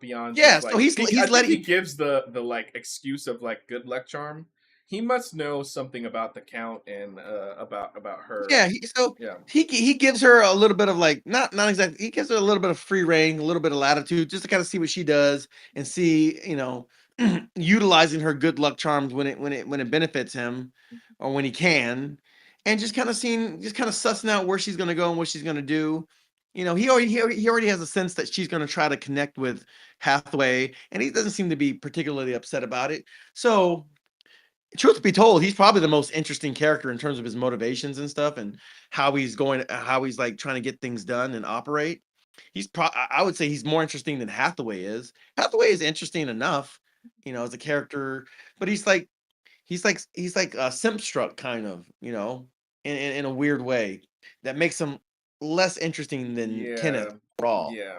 [SPEAKER 1] beyond
[SPEAKER 2] yeah,
[SPEAKER 1] just
[SPEAKER 2] so
[SPEAKER 1] like I
[SPEAKER 2] he's
[SPEAKER 1] think he
[SPEAKER 2] letting
[SPEAKER 1] gives the like excuse of like good luck charm. He must know something about the count and about her.
[SPEAKER 2] yeah,
[SPEAKER 1] Yeah.
[SPEAKER 2] he gives her a little bit of like not exactly he gives her a little bit of free reign, a little bit of latitude just to kind of see what she does and see, utilizing her good luck charms when it benefits him or when he can and just kind of seeing just kind of sussing out where she's going to go and what she's going to do. He already has a sense that she's going to try to connect with Hathaway and he doesn't seem to be particularly upset about it. So, truth be told, he's probably the most interesting character in terms of his motivations and stuff, and how he's like trying to get things done and operate. I would say he's more interesting than Hathaway is. Hathaway is interesting enough, as a character, but he's like a simp struck kind of, in a weird way that makes him less interesting than Kenneth
[SPEAKER 1] Yeah.
[SPEAKER 2] overall.
[SPEAKER 1] Yeah.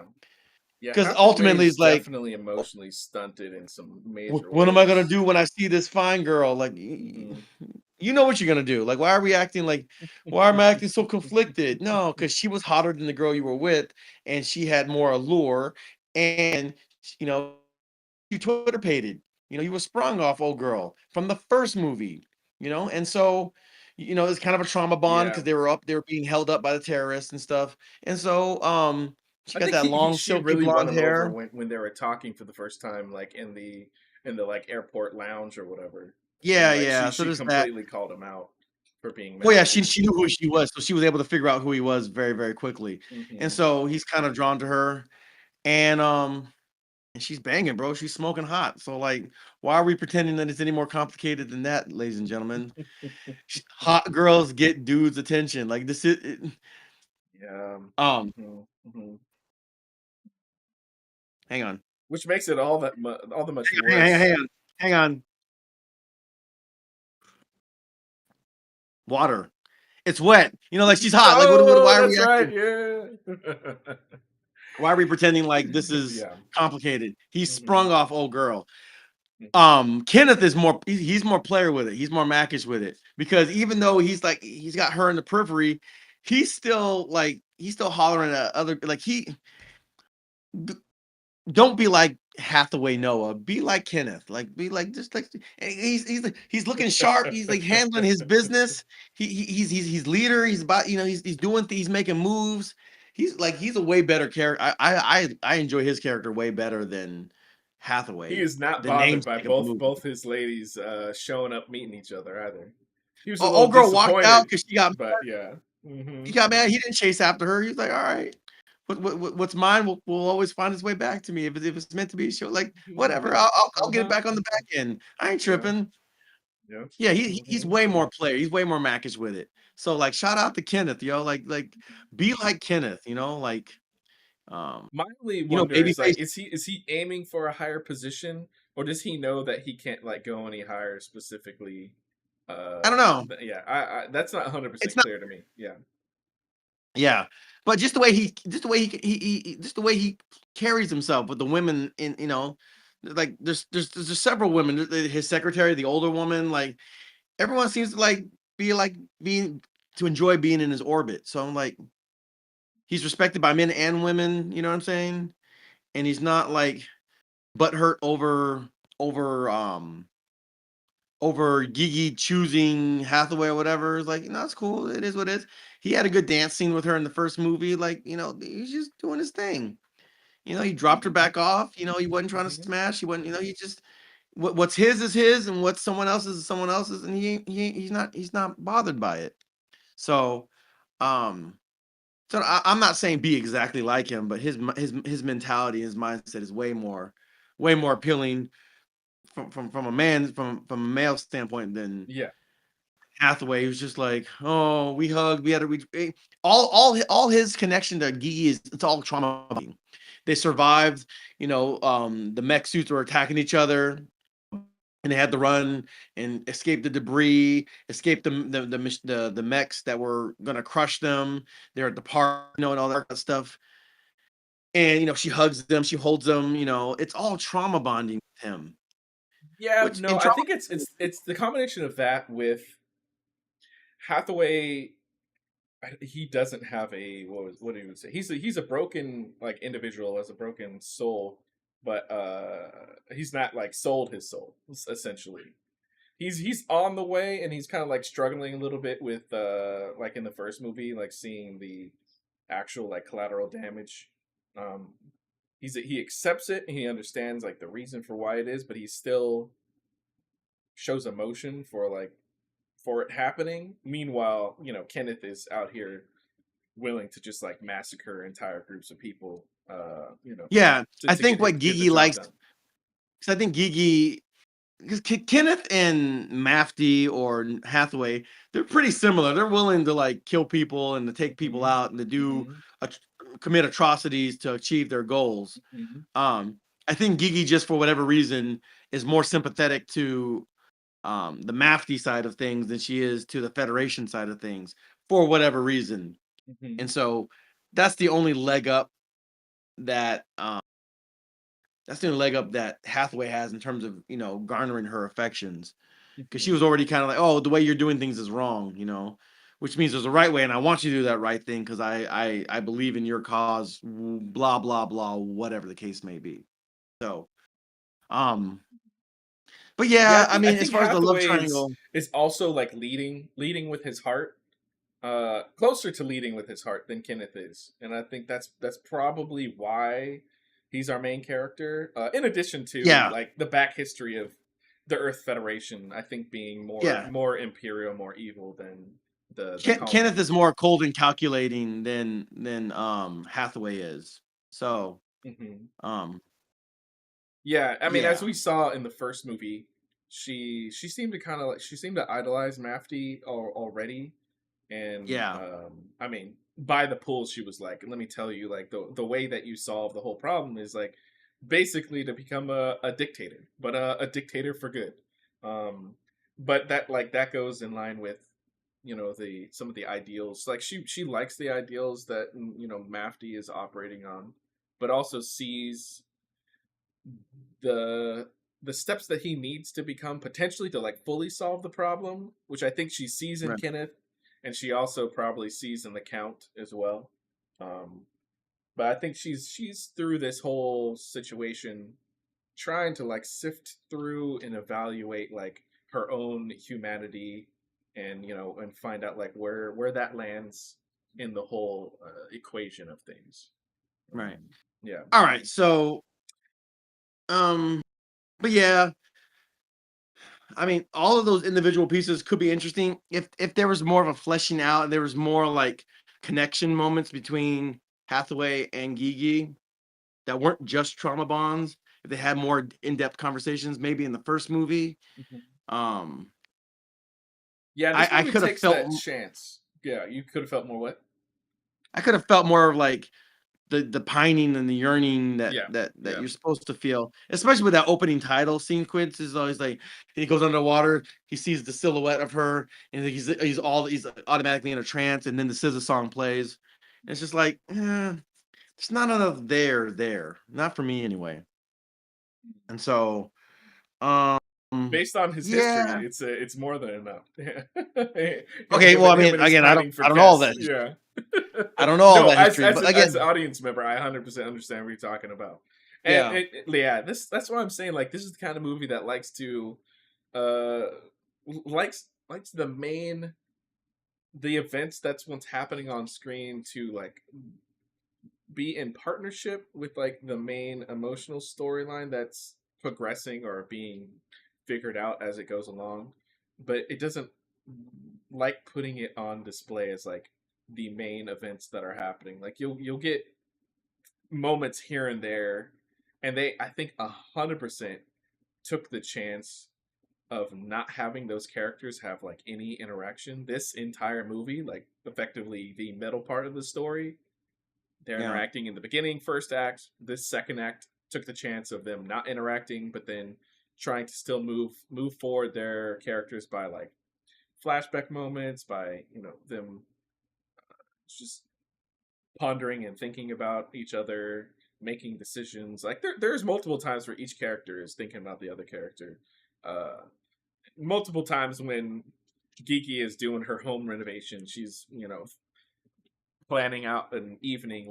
[SPEAKER 1] Yeah,
[SPEAKER 2] Because ultimately,
[SPEAKER 1] Hathaway's
[SPEAKER 2] it's like,
[SPEAKER 1] definitely emotionally stunted in some major
[SPEAKER 2] what am I gonna
[SPEAKER 1] ways.
[SPEAKER 2] do when I see this fine girl? Like,
[SPEAKER 1] Hmm.
[SPEAKER 2] you know what you're gonna do. Like, why am I acting so conflicted? No, because she was hotter than the girl you were with, and she had more allure, and you know, you Twitter pated. You were sprung off old girl from the first movie, and so it's kind of a trauma bond
[SPEAKER 1] Yeah.
[SPEAKER 2] because they were being held up by the terrorists and stuff. And so she
[SPEAKER 1] I
[SPEAKER 2] got
[SPEAKER 1] think
[SPEAKER 2] that long
[SPEAKER 1] she
[SPEAKER 2] silky
[SPEAKER 1] really won
[SPEAKER 2] blonde
[SPEAKER 1] him over
[SPEAKER 2] hair.
[SPEAKER 1] when they were talking for the first time, like in the like airport lounge or whatever, and
[SPEAKER 2] Yeah,
[SPEAKER 1] like
[SPEAKER 2] yeah. So
[SPEAKER 1] she
[SPEAKER 2] there's that.
[SPEAKER 1] completely called him out for being
[SPEAKER 2] Well, yeah,
[SPEAKER 1] mad.
[SPEAKER 2] she knew who she was, so she was able to figure out who he was very, very quickly. And
[SPEAKER 1] Hmm.
[SPEAKER 2] so he's kind of drawn to her, and she's banging, bro. She's smoking hot. So like, why are we pretending that it's any more complicated than that, ladies and gentlemen? Hot girls get dudes' attention. Like this is
[SPEAKER 1] Yeah.
[SPEAKER 2] um.
[SPEAKER 1] Hmm. Hmm.
[SPEAKER 2] Hang on,
[SPEAKER 1] Which makes it all the much
[SPEAKER 2] hang
[SPEAKER 1] worse.
[SPEAKER 2] on, hang on. Water. It's wet. Like she's hot. Like
[SPEAKER 1] Oh,
[SPEAKER 2] why are we
[SPEAKER 1] that's right.
[SPEAKER 2] acting?
[SPEAKER 1] Yeah.
[SPEAKER 2] Why are we pretending like this is
[SPEAKER 1] Yeah.
[SPEAKER 2] complicated? He's
[SPEAKER 1] Hmm.
[SPEAKER 2] sprung off old girl. Kenneth is more he's more player with it. He's more Mackish with it because even though he's got her in the periphery, he's still hollering at other like d- don't be like Hathaway Noah. Be like Kenneth. Like be like just like he's looking sharp. He's like handling his business. He's leader. He's about he's doing things. He's making moves. He's a way better character. I enjoy his character way better than
[SPEAKER 1] He
[SPEAKER 2] Hathaway,
[SPEAKER 1] is not
[SPEAKER 2] the
[SPEAKER 1] bothered by
[SPEAKER 2] namesake of the movie.
[SPEAKER 1] both his ladies showing up meeting each other either. He was a little
[SPEAKER 2] Old girl walked out
[SPEAKER 1] disappointed,
[SPEAKER 2] because she got
[SPEAKER 1] but yeah. Hmm.
[SPEAKER 2] he got mad. He didn't chase after her. He's like, all right, what's mine will always find its way back to me. If it's meant to be, she'll like whatever. I'll get it
[SPEAKER 1] Uh-huh.
[SPEAKER 2] back on the back end. I ain't
[SPEAKER 1] Yeah.
[SPEAKER 2] tripping.
[SPEAKER 1] Yeah.
[SPEAKER 2] Yeah, he's
[SPEAKER 1] Hmm.
[SPEAKER 2] way more player. He's way more Mackish with it. So like, shout out to Kenneth, yo. Like, be like Kenneth. Like, um,
[SPEAKER 1] My only wonder is like,
[SPEAKER 2] babyface.
[SPEAKER 1] is he aiming for a higher position, or does he know that he can't like go any higher specifically?
[SPEAKER 2] I don't know.
[SPEAKER 1] Yeah, I that's not 100
[SPEAKER 2] It's
[SPEAKER 1] percent
[SPEAKER 2] not.
[SPEAKER 1] clear to me. Yeah.
[SPEAKER 2] Yeah, but just the way he carries himself with the women in like there's several women. His secretary, the older woman, like everyone seems to like being to enjoy being in his orbit. So I'm like, he's respected by men and women. You know what I'm saying? And he's not like butthurt over over Gigi choosing Hathaway or whatever. It's like, it's cool. It is what it is. He had a good dance scene with her in the first movie. Like, he's just doing his thing. he dropped her
[SPEAKER 1] Mhm.
[SPEAKER 2] back off. He wasn't trying to
[SPEAKER 1] Mhm.
[SPEAKER 2] smash. He wasn't. He just what's his is his, and what's someone else's is someone else's, and he's not bothered by it. So, um, I'm not saying be exactly like him, but his mentality, his mindset is way more appealing from a man from a male standpoint than
[SPEAKER 1] Yeah.
[SPEAKER 2] Hathaway. Who's just like, oh, we hugged, we had to reach. All his connection to Gigi is it's all trauma. They survived. The mech suits were attacking each other, and they had to run and escape the debris, escape the mechs that were gonna crush them. They're at the park, and all that stuff. And she hugs them, she holds them. It's all trauma bonding with him,
[SPEAKER 1] Yeah,
[SPEAKER 2] which
[SPEAKER 1] no,
[SPEAKER 2] in
[SPEAKER 1] I
[SPEAKER 2] trauma.
[SPEAKER 1] think it's the combination of that with Hathaway. He doesn't have a what do you say? He's a broken like individual, has a broken soul, but he's not like sold his soul essentially. He's on the way, and he's kind of like struggling a little bit with like in the first movie, like seeing the actual like collateral damage. Um, he accepts it, and he understands like the reason for why it is, but he still shows emotion for it happening. Meanwhile, Kenneth is out here willing to just like massacre entire groups of people,
[SPEAKER 2] Yeah, I
[SPEAKER 1] to
[SPEAKER 2] think what
[SPEAKER 1] get the
[SPEAKER 2] Gigi
[SPEAKER 1] job
[SPEAKER 2] likes,
[SPEAKER 1] done.
[SPEAKER 2] because I think Gigi, because Kenneth and Mafty or Hathaway, they're pretty similar. They're willing to like kill people and to take people
[SPEAKER 1] Hmm.
[SPEAKER 2] out and to
[SPEAKER 1] Hmm.
[SPEAKER 2] commit atrocities to achieve their goals.
[SPEAKER 1] Hmm.
[SPEAKER 2] Um, I think Gigi, just for whatever reason, is more sympathetic to the Mafty side of things than she is to the Federation side of things for whatever reason.
[SPEAKER 1] Hmm.
[SPEAKER 2] And so that's the only leg up that Hathaway has in terms of garnering her affections, because she
[SPEAKER 1] Hmm.
[SPEAKER 2] was already kind of like, oh, the way you're doing things is wrong, which means there's a right way, and I want you to do that right thing because I believe in your cause, blah blah blah, whatever the case may be. So, um, but
[SPEAKER 1] Yeah,
[SPEAKER 2] yeah, I
[SPEAKER 1] I
[SPEAKER 2] mean, as
[SPEAKER 1] think
[SPEAKER 2] far as the love
[SPEAKER 1] Hathaway
[SPEAKER 2] triangle,
[SPEAKER 1] is also like leading with his heart, closer to leading with his heart than Kenneth is, and I think that's probably why he's our main character. In addition to
[SPEAKER 2] yeah,
[SPEAKER 1] like the back history of the Earth Federation, I think being
[SPEAKER 2] yeah.
[SPEAKER 1] more imperial, more evil than the
[SPEAKER 2] Kenneth is
[SPEAKER 1] colonies.
[SPEAKER 2] more cold and calculating than Hathaway is. So,
[SPEAKER 1] Hmm.
[SPEAKER 2] um,
[SPEAKER 1] Yeah, I mean, as
[SPEAKER 2] yeah,
[SPEAKER 1] we saw in the first movie, she seemed to kind of like she seemed to idolize Mafty already, and
[SPEAKER 2] yeah,
[SPEAKER 1] I mean, by the pool, she was like, "Let me tell you, like the way that you solve the whole problem is like basically to become a dictator, but a dictator for good." Um, but that goes in line with the some of the ideals. Like she likes the ideals that Mafty is operating on, but also sees the the steps that he needs to become potentially to like fully solve the problem, which I think she sees in
[SPEAKER 2] right,
[SPEAKER 1] Kenneth, and she also probably sees in the Count as well. Um, but I think she's through this whole situation trying to like sift through and evaluate like her own humanity, and and find out like where that lands in the whole equation of things.
[SPEAKER 2] right.
[SPEAKER 1] Yeah.
[SPEAKER 2] All right, so um, but yeah, I mean, all of those individual pieces could be interesting if there was more of a fleshing out, and there was more like connection moments between Hathaway and Gigi that weren't just trauma bonds. If they had more in-depth conversations, maybe in the first movie,
[SPEAKER 1] Mhm.
[SPEAKER 2] um,
[SPEAKER 1] Yeah, this
[SPEAKER 2] I
[SPEAKER 1] movie
[SPEAKER 2] could have
[SPEAKER 1] takes
[SPEAKER 2] felt
[SPEAKER 1] that chance. Yeah, you could have felt more what?
[SPEAKER 2] I could have felt more of like the pining and the yearning that
[SPEAKER 1] Yeah,
[SPEAKER 2] that
[SPEAKER 1] yeah.
[SPEAKER 2] you're supposed to feel, especially with that opening title scene. Quince is always like, he goes underwater, he sees the silhouette of her, and he's automatically in a trance, and then the scissor song plays. And it's just like, it's not enough there, not for me anyway. And so, um,
[SPEAKER 1] Based on his history,
[SPEAKER 2] yeah,
[SPEAKER 1] it's more than enough.
[SPEAKER 2] okay. Well, I
[SPEAKER 1] Him
[SPEAKER 2] mean,
[SPEAKER 1] and his
[SPEAKER 2] again,
[SPEAKER 1] pining for
[SPEAKER 2] I don't know all
[SPEAKER 1] Kess.
[SPEAKER 2] that.
[SPEAKER 1] Yeah.
[SPEAKER 2] I don't know all
[SPEAKER 1] No,
[SPEAKER 2] that history, but
[SPEAKER 1] as an
[SPEAKER 2] again,
[SPEAKER 1] audience member, I 100% understand what you're talking about. And
[SPEAKER 2] yeah,
[SPEAKER 1] yeah, that's what I'm saying. Like, this is the kind of movie that likes to uh likes the events that's what's happening on screen to like be in partnership with like the main emotional storyline that's progressing or being figured out as it goes along, but it doesn't like putting it on display as like the main events that are happening. Like you'll get moments here and there, and they I think 100% took the chance of not having those characters have like any interaction. This entire movie, like effectively the middle part of the story, they're
[SPEAKER 2] Yeah.
[SPEAKER 1] interacting in the beginning, first act. This second act took the chance of them not interacting, but then trying to still move forward their characters by like flashback moments, by them just pondering and thinking about each other, making decisions. Like there's multiple times where each character is thinking about the other character. Uh, Multiple times when Geeky is doing her home renovation, she's planning out an evening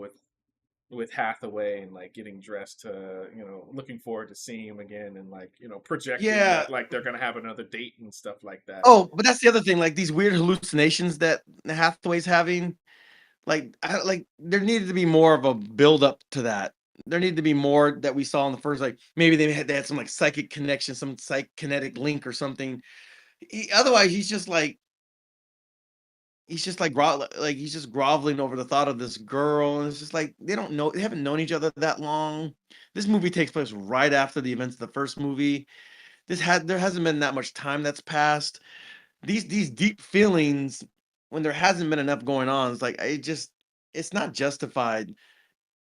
[SPEAKER 1] with Hathaway and like getting dressed to looking forward to seeing him again and like projecting
[SPEAKER 2] Yeah.
[SPEAKER 1] that like they're gonna have another date and stuff like that.
[SPEAKER 2] Oh, but that's the other thing, like, these weird hallucinations that Hathaway's having, like, there needed to be more of a build up to that. There needed to be more that we saw in the first, like, maybe they had some, like, psychic connection, some psychokinetic link or something. Otherwise, he's just like he's just groveling over the thought of this girl, and it's just like they haven't known each other that long. This movie takes place right after the events of the first movie. There hasn't been that much time that's passed. These deep feelings when there hasn't been enough going on, it's like it's not justified.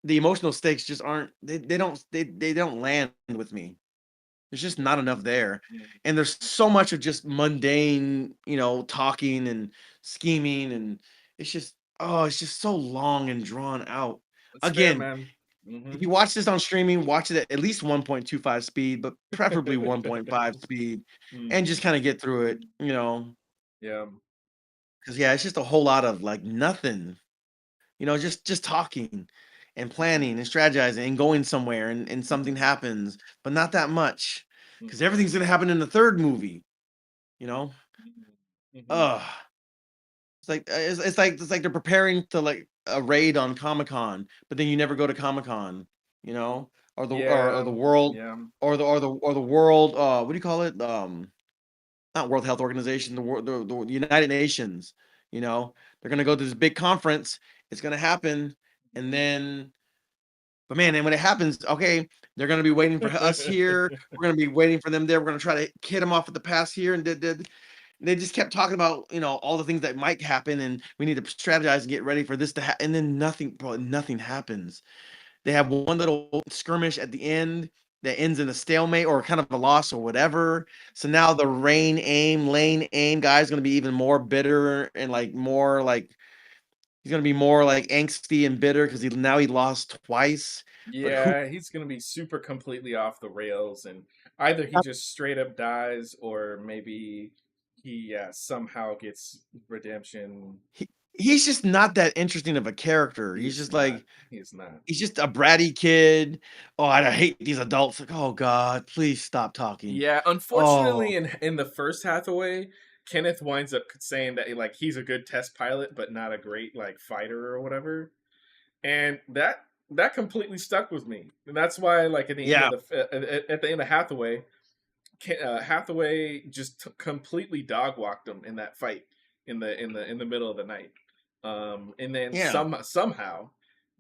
[SPEAKER 2] The emotional stakes just aren't they don't land with me. There's just not enough there.
[SPEAKER 1] Mm.
[SPEAKER 2] And there's so much of just mundane, talking and scheming, and it's just so long and drawn out.
[SPEAKER 1] It's fair,
[SPEAKER 2] Again,
[SPEAKER 1] man.
[SPEAKER 2] if
[SPEAKER 1] Hmm.
[SPEAKER 2] you watch this on streaming, watch it at least 1.25 speed, but preferably 1.5 speed, and just
[SPEAKER 1] Hmm.
[SPEAKER 2] kind of get through it,
[SPEAKER 1] Yeah.
[SPEAKER 2] because yeah, it's just a whole lot of like nothing, just talking and planning and strategizing and going somewhere, and something
[SPEAKER 1] Hmm.
[SPEAKER 2] happens, but not that much, because
[SPEAKER 1] Hmm.
[SPEAKER 2] everything's gonna happen in the third movie, you know.
[SPEAKER 1] Hmm.
[SPEAKER 2] Ugh. It's like they're preparing to like a raid on Comic Con, but then you never go to Comic Con, you know, or
[SPEAKER 1] Yeah.
[SPEAKER 2] the world,
[SPEAKER 1] Yeah.
[SPEAKER 2] or the world. What do you call it? Not World Health Organization, the United Nations. They're gonna go to this big conference. It's gonna happen, and then, but man, and when it happens, okay, they're gonna be waiting for us here. We're gonna be waiting for them there. We're gonna try to hit them off at the pass here, and did. They just kept talking about, all the things that might happen, and we need to strategize and get ready for this to happen. And then nothing, bro, nothing happens. They have one little skirmish at the end that ends in a stalemate or kind of a loss or whatever. So now the lane aim guy is going to be even more bitter and like more like he's going to be more like angsty and bitter because he lost twice. But who
[SPEAKER 1] Yeah, he's gonna be super completely off the rails, and either he just straight up dies, or maybe he somehow gets redemption.
[SPEAKER 2] he, he's just not that interesting of a character. He's
[SPEAKER 1] He's
[SPEAKER 2] just
[SPEAKER 1] not.
[SPEAKER 2] like
[SPEAKER 1] He's not.
[SPEAKER 2] he's just a bratty kid. Oh, I hate these adults. Like, oh God, please stop talking.
[SPEAKER 1] Yeah,
[SPEAKER 2] Oh,
[SPEAKER 1] unfortunately, in the first Hathaway, Kenneth winds up saying that like he's a good test pilot, but not a great like fighter or whatever, and that completely stuck with me, and that's why like at the end of
[SPEAKER 2] yeah,
[SPEAKER 1] at the end of Hathaway, Hathaway just completely dog walked him in that fight in the middle of the night. And then
[SPEAKER 2] yeah,
[SPEAKER 1] somehow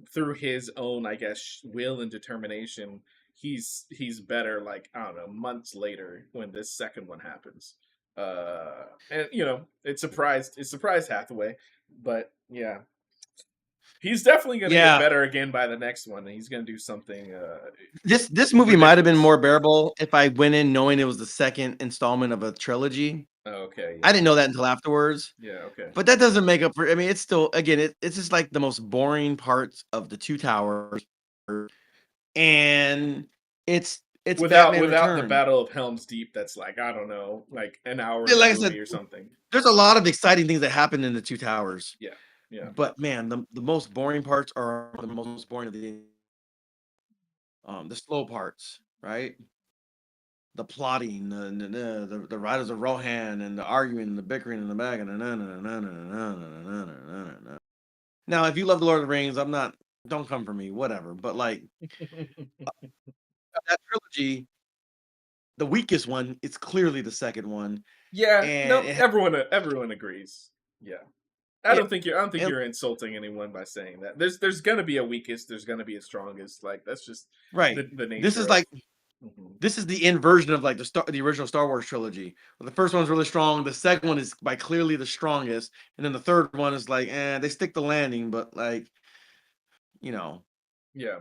[SPEAKER 1] through his own, I guess, will and determination, he's better. Like I don't know, months later when this second one happens. And it surprised Hathaway, but yeah, he's definitely gonna get
[SPEAKER 2] yeah.
[SPEAKER 1] better again by the next one, and he's gonna do something
[SPEAKER 2] This movie might have been
[SPEAKER 1] ridiculous.
[SPEAKER 2] more bearable if I went in knowing it was the second installment of a trilogy.
[SPEAKER 1] Oh, okay,
[SPEAKER 2] I
[SPEAKER 1] yeah,
[SPEAKER 2] didn't know that until afterwards.
[SPEAKER 1] yeah, okay.
[SPEAKER 2] But that doesn't make up for, I mean, it's still, again, it's just like the most boring parts of the Two Towers, and it's
[SPEAKER 1] Without
[SPEAKER 2] Batman
[SPEAKER 1] without the
[SPEAKER 2] Returns.
[SPEAKER 1] Battle of Helm's Deep, that's like I don't know, like an hour
[SPEAKER 2] Yeah,
[SPEAKER 1] of the
[SPEAKER 2] like I said,
[SPEAKER 1] movie or something.
[SPEAKER 2] there's a lot of exciting things that happen in the Two Towers,
[SPEAKER 1] Yeah, yeah,
[SPEAKER 2] but man, the most boring parts are the most boring of the slow parts, right? The plotting, the Riders of Rohan, and the arguing, and the bickering in the back, and the na na na na na na na na na na. Now, if you love the Lord of the Rings, I'm not. don't come for me, whatever. But like that trilogy, the weakest one, it's clearly the second one,
[SPEAKER 1] Yeah,
[SPEAKER 2] and
[SPEAKER 1] no, everyone agrees. Yeah.
[SPEAKER 2] it,
[SPEAKER 1] I don't think
[SPEAKER 2] it
[SPEAKER 1] you're insulting anyone by saying that. There's gonna be a weakest, there's gonna be a strongest. Like that's just
[SPEAKER 2] right.
[SPEAKER 1] the
[SPEAKER 2] This
[SPEAKER 1] nature
[SPEAKER 2] is
[SPEAKER 1] of.
[SPEAKER 2] like
[SPEAKER 1] Mhm.
[SPEAKER 2] this is the inversion of like the original Star Wars trilogy. Well, the first one's really strong. The second one is by clearly the strongest, and then the third one is like, they stick the landing, but like you know,
[SPEAKER 1] Yeah.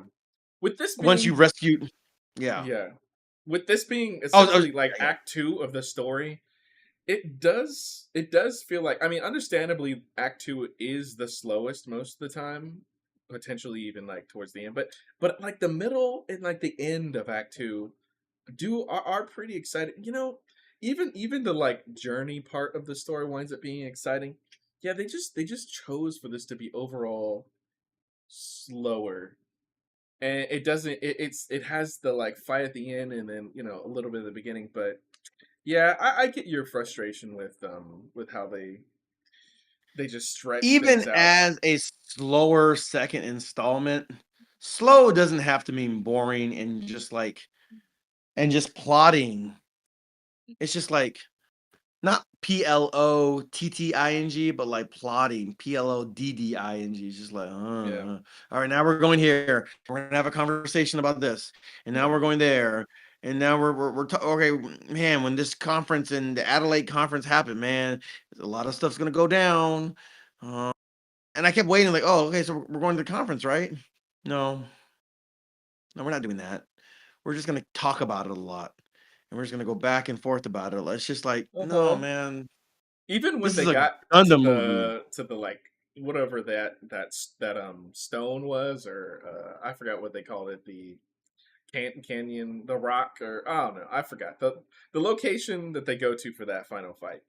[SPEAKER 1] With this
[SPEAKER 2] once you
[SPEAKER 1] being
[SPEAKER 2] rescue, yeah.
[SPEAKER 1] Yeah. With this being
[SPEAKER 2] Oh,
[SPEAKER 1] essentially like
[SPEAKER 2] yeah,
[SPEAKER 1] act 2 of the story, it does feel like, I mean, understandably act 2 is the slowest most of the time, potentially even like towards the end, but like the middle and like the end of act 2 are pretty exciting. Even the like journey part of the story winds up being exciting. Yeah, they just chose for this to be overall slower, and it doesn't it has the like fight at the end and then a little bit at the beginning, but yeah, I get your frustration with how they just stretch
[SPEAKER 2] even
[SPEAKER 1] things out.
[SPEAKER 2] as a slower second installment, slow doesn't have to mean boring and just like and just plotting. It's just like not PLOTTING, but like plotting, PLODDING. It's just like,
[SPEAKER 1] Yeah.
[SPEAKER 2] all right, now we're going here. We're gonna have a conversation about this, and now
[SPEAKER 1] Yeah.
[SPEAKER 2] we're going there, and now okay, man. When this conference and the Adelaide conference happened, man, a lot of stuff's gonna go down. Uh, and I kept waiting, like, oh, okay, so we're going to the conference, right? No, no, we're not doing that. We're just gonna talk about it a lot, and we're just gonna go back and forth about it. It's just like, no,
[SPEAKER 1] Uh-huh.
[SPEAKER 2] man.
[SPEAKER 1] Even when
[SPEAKER 2] This is
[SPEAKER 1] they
[SPEAKER 2] a
[SPEAKER 1] got to
[SPEAKER 2] Gundam movie.
[SPEAKER 1] the like whatever that stone was, or I forgot what they called it, the canyon, the rock, or I don't know, I forgot the location that they go to for that final fight.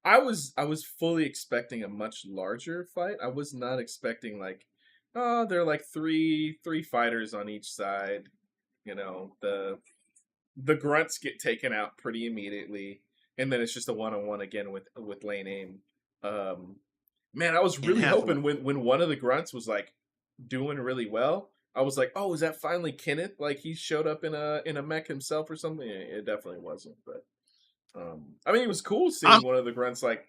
[SPEAKER 1] I was fully expecting a much larger fight. I was not expecting like, oh, there are like three fighters on each side. The grunts get taken out pretty immediately, and then it's just a one-on-one again with Lane Aim. Um, Man, I was
[SPEAKER 2] And
[SPEAKER 1] really
[SPEAKER 2] Hathaway.
[SPEAKER 1] hoping when one of the grunts was like doing really well, I was like, oh, is that finally Kenneth? Like he showed up in a mech himself or something? It definitely wasn't, but I mean, it was cool
[SPEAKER 2] I'm
[SPEAKER 1] seeing one of the grunts like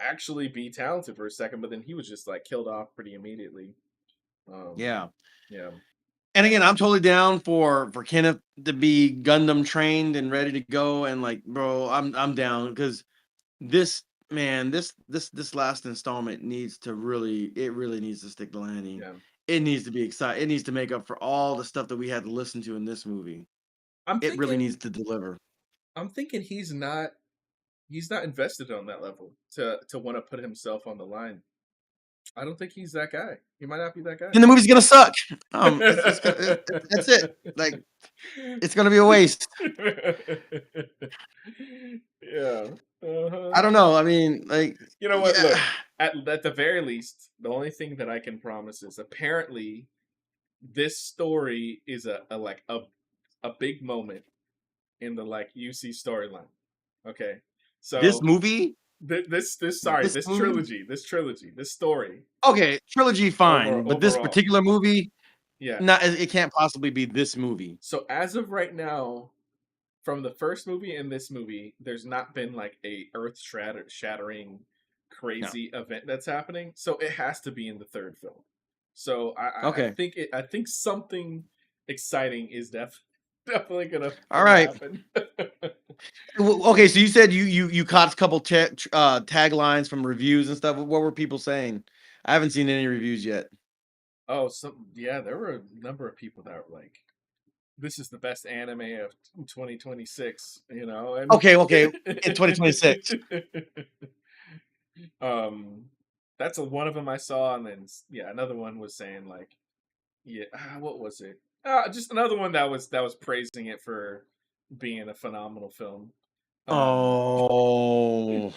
[SPEAKER 1] actually be talented for a second, but then he was just like killed off pretty immediately. Um,
[SPEAKER 2] Yeah.
[SPEAKER 1] yeah.
[SPEAKER 2] And again, I'm totally down for Kenneth to be Gundam trained and ready to go. And like, bro, I'm down because this man, this last installment needs to really needs to stick the landing.
[SPEAKER 1] Yeah.
[SPEAKER 2] It needs to be exciting. It needs to make up for all the stuff that we had to listen to in this movie.
[SPEAKER 1] I'm
[SPEAKER 2] It really
[SPEAKER 1] thinking
[SPEAKER 2] needs to deliver.
[SPEAKER 1] I'm thinking he's not invested on that level to want to put himself on the line. I don't think he's that guy. He might not be that guy.
[SPEAKER 2] And the movie's gonna suck. It's gonna that's it. Like it's gonna be a waste.
[SPEAKER 1] Yeah. Uh-huh.
[SPEAKER 2] I don't know. I mean, like,
[SPEAKER 1] You know what?
[SPEAKER 2] yeah,
[SPEAKER 1] Look, at the very least, the only thing that I can promise is apparently this story is a big moment in the like UC storyline. Okay.
[SPEAKER 2] this
[SPEAKER 1] So
[SPEAKER 2] movie, this
[SPEAKER 1] this
[SPEAKER 2] movie.
[SPEAKER 1] trilogy, this story
[SPEAKER 2] Okay, trilogy fine, but this
[SPEAKER 1] overall.
[SPEAKER 2] particular movie,
[SPEAKER 1] Yeah.
[SPEAKER 2] not it can't possibly be this movie.
[SPEAKER 1] So as of right now, from the first movie and this movie, there's not been like a shattering
[SPEAKER 2] No.
[SPEAKER 1] crazy event that's happening. So it has to be in the third film. So
[SPEAKER 2] Okay.
[SPEAKER 1] I think something exciting is definitely gonna
[SPEAKER 2] All
[SPEAKER 1] gonna
[SPEAKER 2] right.
[SPEAKER 1] happen.
[SPEAKER 2] Okay, so you said you caught a couple taglines from reviews and stuff. What were people saying? I haven't seen any reviews yet.
[SPEAKER 1] Oh, yeah, there were a number of people that were like, "This is the best anime of 2026," and
[SPEAKER 2] Okay, in 2026.
[SPEAKER 1] um, that's one of them I saw, and then yeah, another one was saying like, yeah, what was it? Just another one that was praising it for being a phenomenal film. Um,
[SPEAKER 2] Oh.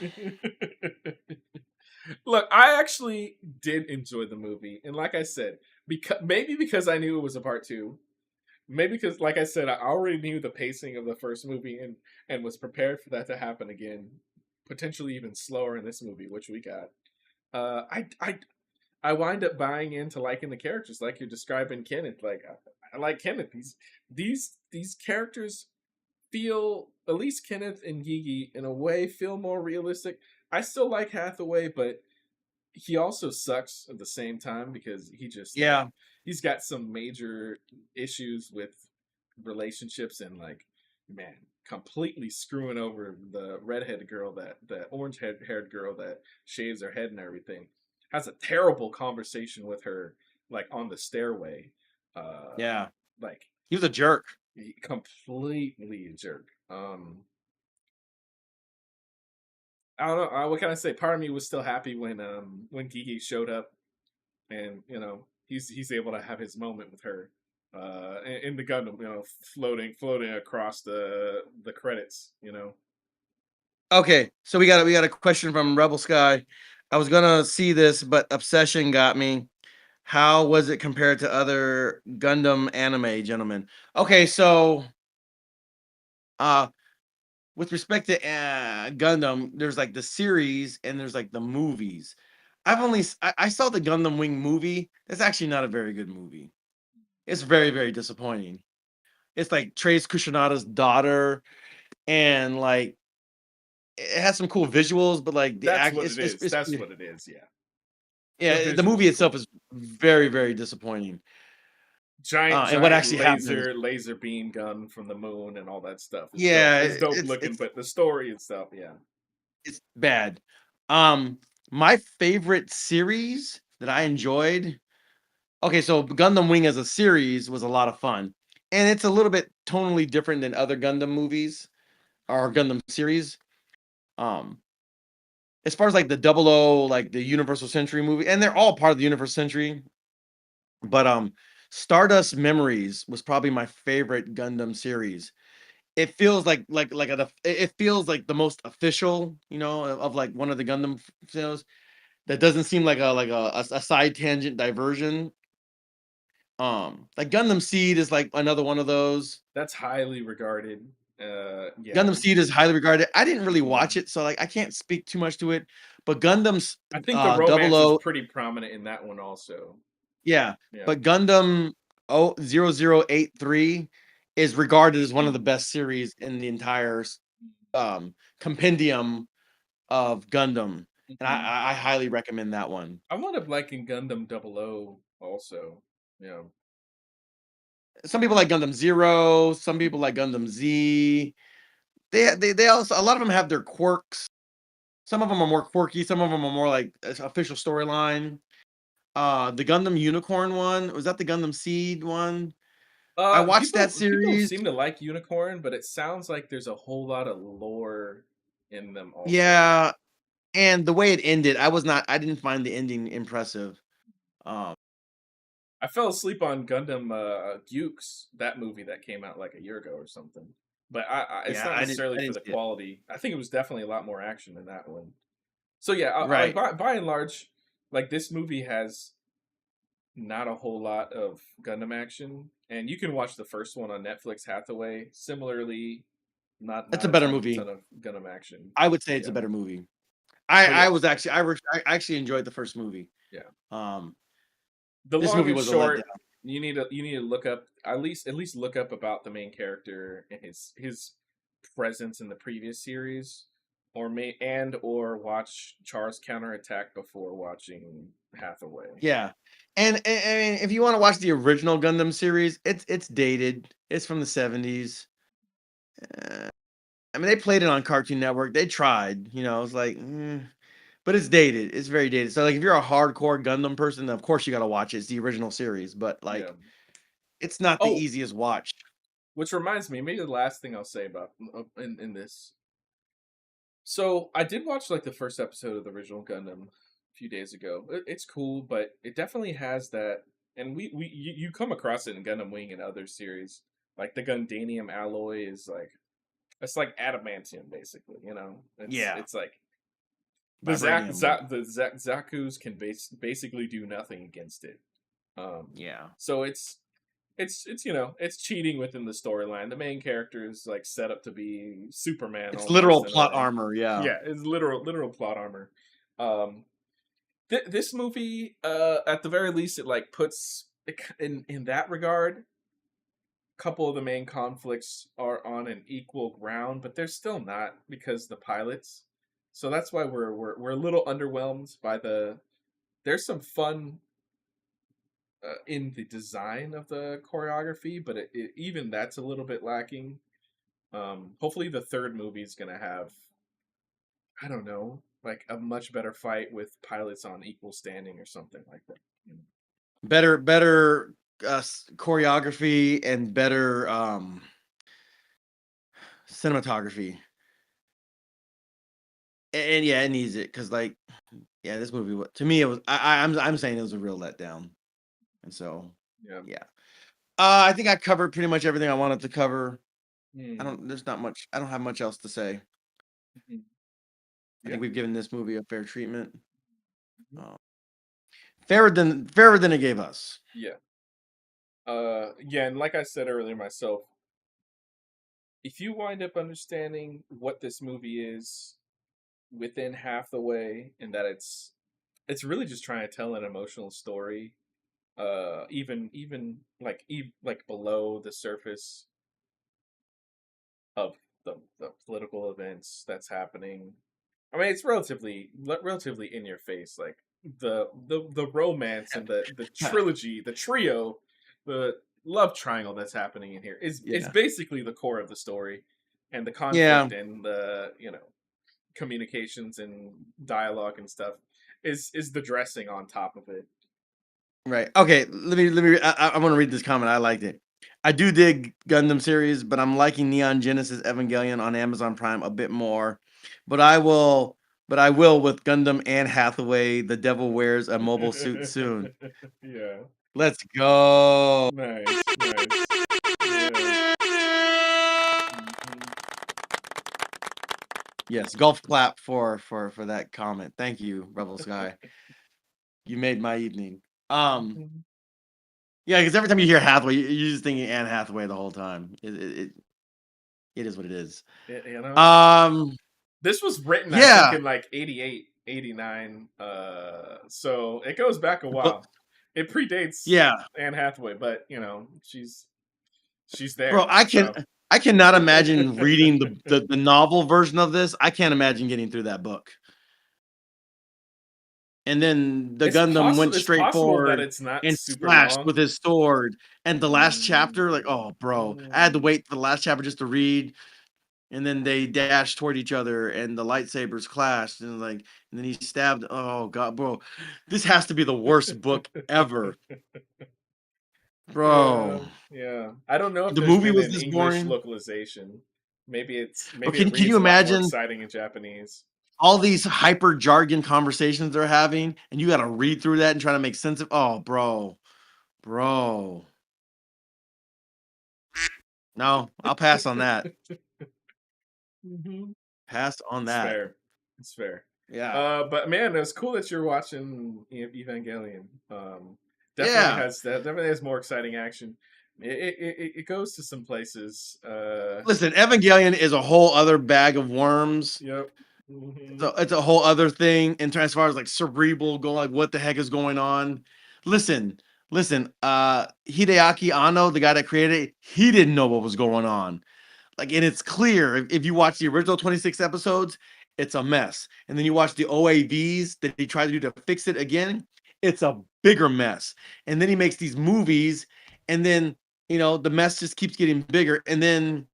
[SPEAKER 1] Look, I actually did enjoy the movie, and like I said, because I knew it was a part two. Maybe because, like I said, I already knew the pacing of the first movie and was prepared for that to happen again, potentially even slower in this movie, which we got. I I wind up buying into liking the characters, like you're describing Kenneth. Like I like Kenneth. These characters feel, at least Kenneth and Gigi in a way, feel more realistic. I still like Hathaway, but he also sucks at the same time because he just like
[SPEAKER 2] Yeah,
[SPEAKER 1] he's got some major issues with relationships and like man completely screwing over the redhead girl, that the haired girl that shaves her head and everything, has a terrible conversation with her like on the stairway, uh
[SPEAKER 2] yeah.
[SPEAKER 1] like
[SPEAKER 2] He was a jerk.
[SPEAKER 1] completely a jerk. I don't know. What can I say? Part of me was still happy when Gigi showed up, and he's able to have his moment with her, in the Gundam, floating across the credits.
[SPEAKER 2] Okay, so we got a question from Rebel Sky. I was gonna see this, but Obsession got me. How was it compared to other Gundam anime, gentlemen? Okay, so uh with respect to Gundam, there's like the series and there's like the movies. I saw the Gundam Wing movie. It's actually not a very good movie. It's very, very disappointing. It's like Trace Kushinada's daughter, and like it has some cool visuals, but like the
[SPEAKER 1] That's
[SPEAKER 2] act,
[SPEAKER 1] what it is.
[SPEAKER 2] it's
[SPEAKER 1] That's what it is. Yeah, the
[SPEAKER 2] yeah, the
[SPEAKER 1] visuals
[SPEAKER 2] movie
[SPEAKER 1] are
[SPEAKER 2] itself
[SPEAKER 1] cool.
[SPEAKER 2] is very, very disappointing.
[SPEAKER 1] Giant
[SPEAKER 2] And what
[SPEAKER 1] giant
[SPEAKER 2] actually happens,
[SPEAKER 1] laser beam gun from the moon and all that stuff is dope.
[SPEAKER 2] yeah,
[SPEAKER 1] It's dope looking, but the story itself, yeah.
[SPEAKER 2] it's bad. Um, my favorite series that I enjoyed. Okay, so Gundam Wing as a series was a lot of fun, and it's a little bit tonally different than other Gundam movies or Gundam series. Um, as far as like the Double O, like the Universal Century movie, and they're all part of the Universal Century. But Stardust Memories was probably my favorite Gundam series. It feels it feels like the most official, of like one of the Gundam shows. That doesn't seem like a side tangent diversion. Like Gundam Seed is like another one of those.
[SPEAKER 1] That's highly regarded. Yeah.
[SPEAKER 2] Gundam Seed is highly regarded. I didn't really watch
[SPEAKER 1] Mhm.
[SPEAKER 2] it, so like I can't speak too much to it. But Gundam's
[SPEAKER 1] I think the
[SPEAKER 2] Double
[SPEAKER 1] romance is
[SPEAKER 2] O,
[SPEAKER 1] pretty prominent in that one also.
[SPEAKER 2] yeah.
[SPEAKER 1] Yeah.
[SPEAKER 2] But Gundam 0083 is regarded as one of the best series in the entire compendium of Gundam, and
[SPEAKER 1] Mhm.
[SPEAKER 2] I highly recommend that one.
[SPEAKER 1] I wound up liking Gundam 00 also. Yeah.
[SPEAKER 2] Some people like Gundam Zero, some people like Gundam Z. They also, a lot of them have their quirks. Some of them are more quirky, some of them are more like official storyline. The Gundam Unicorn one, was that the Gundam Seed one? I watched that
[SPEAKER 1] People
[SPEAKER 2] series.
[SPEAKER 1] seem to like Unicorn, but it sounds like there's a whole lot of lore in them also.
[SPEAKER 2] Yeah, and the way it ended, I didn't find the ending impressive. Um,
[SPEAKER 1] I fell asleep on Gundam Ukes, that movie that came out like a year ago or something. But it's
[SPEAKER 2] yeah,
[SPEAKER 1] not necessarily
[SPEAKER 2] I
[SPEAKER 1] for
[SPEAKER 2] didn't
[SPEAKER 1] the
[SPEAKER 2] see it.
[SPEAKER 1] quality. I think it was definitely a lot more action in that one. So yeah, like
[SPEAKER 2] Right.
[SPEAKER 1] by and large, like this movie has not a whole lot of Gundam action, and you can watch the first one on Netflix. Hathaway, similarly,
[SPEAKER 2] It's
[SPEAKER 1] not
[SPEAKER 2] a
[SPEAKER 1] a
[SPEAKER 2] better
[SPEAKER 1] ton
[SPEAKER 2] movie.
[SPEAKER 1] of Gundam action.
[SPEAKER 2] I would say
[SPEAKER 1] But
[SPEAKER 2] it's a
[SPEAKER 1] yeah,
[SPEAKER 2] better movie.
[SPEAKER 1] but yeah,
[SPEAKER 2] I actually enjoyed the first movie.
[SPEAKER 1] yeah.
[SPEAKER 2] Um,
[SPEAKER 1] The
[SPEAKER 2] this
[SPEAKER 1] long
[SPEAKER 2] movie
[SPEAKER 1] and
[SPEAKER 2] was a letdown.
[SPEAKER 1] short, you need to look up, at least look up about the main character and his presence in the previous series, or watch Char's counterattack before watching Hathaway.
[SPEAKER 2] Yeah. And if you want to watch the original Gundam series, it's dated. It's from the 70s. Uh, I mean, they played it on Cartoon Network. They tried, it's like, but it's dated. It's very dated. So like if you're a hardcore Gundam person, then of course you got to watch it. It's the original series, but
[SPEAKER 1] Yeah.
[SPEAKER 2] like it's not the
[SPEAKER 1] Oh,
[SPEAKER 2] easiest watch.
[SPEAKER 1] which reminds me, maybe the last thing I'll say about in this. So I did watch like the first episode of the original Gundam a few days ago. It's cool, but it definitely has that. And you come across it in Gundam Wing and other series. Like the Gundanium alloy is like, it's like adamantium, basically.
[SPEAKER 2] Yeah.
[SPEAKER 1] It's like
[SPEAKER 2] Vibranium, yeah.
[SPEAKER 1] Zaku's can basically do nothing against it.
[SPEAKER 2] Yeah.
[SPEAKER 1] So it's cheating within the storyline. The main character is like set up to be Superman
[SPEAKER 2] It's
[SPEAKER 1] almost
[SPEAKER 2] literal
[SPEAKER 1] in a
[SPEAKER 2] plot
[SPEAKER 1] way.
[SPEAKER 2] armor, yeah.
[SPEAKER 1] Yeah, it's literal plot armor. Um, This movie, at the very least, it like puts in that regard. A couple of the main conflicts are on an equal ground, but they're still not because the pilots. So that's why we're a little underwhelmed by the. There's some fun in the design of the choreography, but even that's a little bit lacking. Hopefully, the third movie is gonna have, I don't know, like a much better fight with pilots on equal standing or something like that.
[SPEAKER 2] Better choreography and better cinematography. And yeah, it needs it because like yeah, this movie to me it was I'm saying it was a real letdown. And so
[SPEAKER 1] Yeah.
[SPEAKER 2] yeah. I think I covered pretty much everything I wanted to cover.
[SPEAKER 1] Mm.
[SPEAKER 2] There's not much I don't have much else to say.
[SPEAKER 1] Mhm.
[SPEAKER 2] I
[SPEAKER 1] Yeah.
[SPEAKER 2] think we've given this movie a fair treatment.
[SPEAKER 1] Mhm.
[SPEAKER 2] Uh, fairer than it gave us.
[SPEAKER 1] Yeah. Yeah, and like I said earlier myself, if you wind up understanding what this movie is within half the way, and that it's really just trying to tell an emotional story, even like below the surface of the political events that's happening. I mean, it's relatively in your face. Like the romance and the trilogy, the trio, the love triangle that's happening in here is
[SPEAKER 2] Yeah.
[SPEAKER 1] basically the core of the story, and the
[SPEAKER 2] Yeah.
[SPEAKER 1] conflict and the communications and dialogue and stuff is the dressing on top of it.
[SPEAKER 2] Right. Okay. Let me. I want to read this comment. I liked it. I do dig Gundam series, but I'm liking Neon Genesis Evangelion on Amazon Prime a bit more. But I will. But I will with Gundam and Hathaway. The Devil wears a mobile suit soon.
[SPEAKER 1] Yeah.
[SPEAKER 2] Let's go.
[SPEAKER 1] Nice. Nice. Yeah. Mhm.
[SPEAKER 2] Yes, golf clap for that comment. Thank you, Rebel Sky. You made my evening. Um,
[SPEAKER 1] Mhm.
[SPEAKER 2] yeah, because every time you hear Hathaway, you're just thinking Anne Hathaway the whole time. It is what it is.
[SPEAKER 1] You know,
[SPEAKER 2] Um,
[SPEAKER 1] this was written, I think,
[SPEAKER 2] yeah,
[SPEAKER 1] in like 88, 89. So it goes back a
[SPEAKER 2] but
[SPEAKER 1] while. It predates
[SPEAKER 2] yeah,
[SPEAKER 1] Anne Hathaway, but she's
[SPEAKER 2] bro,
[SPEAKER 1] there. So
[SPEAKER 2] I cannot imagine reading the novel version of this. I can't imagine getting through that book. And then the Gundam went
[SPEAKER 1] it's
[SPEAKER 2] straight
[SPEAKER 1] possible that
[SPEAKER 2] forward
[SPEAKER 1] it's not
[SPEAKER 2] and
[SPEAKER 1] super
[SPEAKER 2] slashed with
[SPEAKER 1] long.
[SPEAKER 2] his sword. And the last
[SPEAKER 1] Mm,
[SPEAKER 2] chapter, like, oh, bro, I had to
[SPEAKER 1] mm.
[SPEAKER 2] wait for the last chapter just to read. And then they dashed toward each other, and the lightsabers clashed, and like, and then he stabbed. Oh god, bro, this has to be the worst book ever, bro.
[SPEAKER 1] Yeah, yeah. I don't know if
[SPEAKER 2] The
[SPEAKER 1] there's
[SPEAKER 2] movie
[SPEAKER 1] been
[SPEAKER 2] was
[SPEAKER 1] an
[SPEAKER 2] this
[SPEAKER 1] English
[SPEAKER 2] boring,
[SPEAKER 1] localization.
[SPEAKER 2] but
[SPEAKER 1] Maybe it
[SPEAKER 2] can you
[SPEAKER 1] reads a lot more
[SPEAKER 2] imagine
[SPEAKER 1] exciting in Japanese.
[SPEAKER 2] all these hyper jargon conversations they're having, and you got to read through that and try to make sense of? Oh, bro, no, I'll pass on that.
[SPEAKER 1] Hmm.
[SPEAKER 2] Pass on
[SPEAKER 1] It's
[SPEAKER 2] that.
[SPEAKER 1] fair. It's fair.
[SPEAKER 2] Yeah,
[SPEAKER 1] But man, it was cool that you're watching Evangelion.
[SPEAKER 2] yeah.
[SPEAKER 1] Definitely has more exciting action. It goes to some places.
[SPEAKER 2] Listen, Evangelion is a whole other bag of worms.
[SPEAKER 1] Yep. Hmm.
[SPEAKER 2] So it's a whole other thing in terms as far as like cerebral go like what the heck is going on. Listen, Hideaki Anno, the guy that created it, he didn't know what was going on. Like, and it's clear if you watch the original 26 episodes, it's a mess. And then you watch the OAVs that he tried to do to fix it again, it's a bigger mess. And then he makes these movies, and then the mess just keeps getting bigger. And then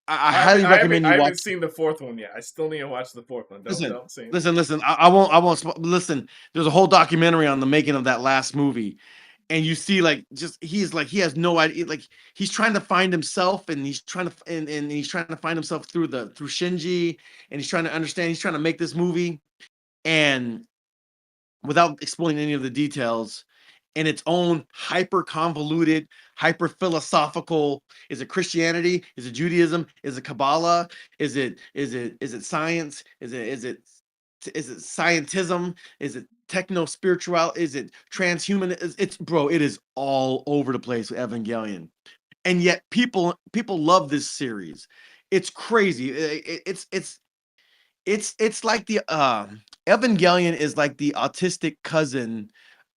[SPEAKER 2] I highly recommend
[SPEAKER 1] I
[SPEAKER 2] you
[SPEAKER 1] haven't
[SPEAKER 2] watch.
[SPEAKER 1] seen the fourth one yet. I still need to watch the fourth one.
[SPEAKER 2] Listen,
[SPEAKER 1] Don't say it.
[SPEAKER 2] listen. I won't. Listen, there's a whole documentary on the making of that last movie, and you see, like, just he's like he has no idea. Like he's trying to find himself, and he's trying to and he's trying to find himself through Shinji, and he's trying to understand. He's trying to make this movie, and without explaining any of the details, in its own hyper convoluted, hyper philosophical. Is it Christianity? Is it Judaism? Is it Kabbalah? Is it science? Is it scientism? Is it techno spiritual? Is it transhuman? It's bro, it is all over the place with Evangelion. And yet people love this series. It's crazy. It's like the Evangelion is like the autistic cousin,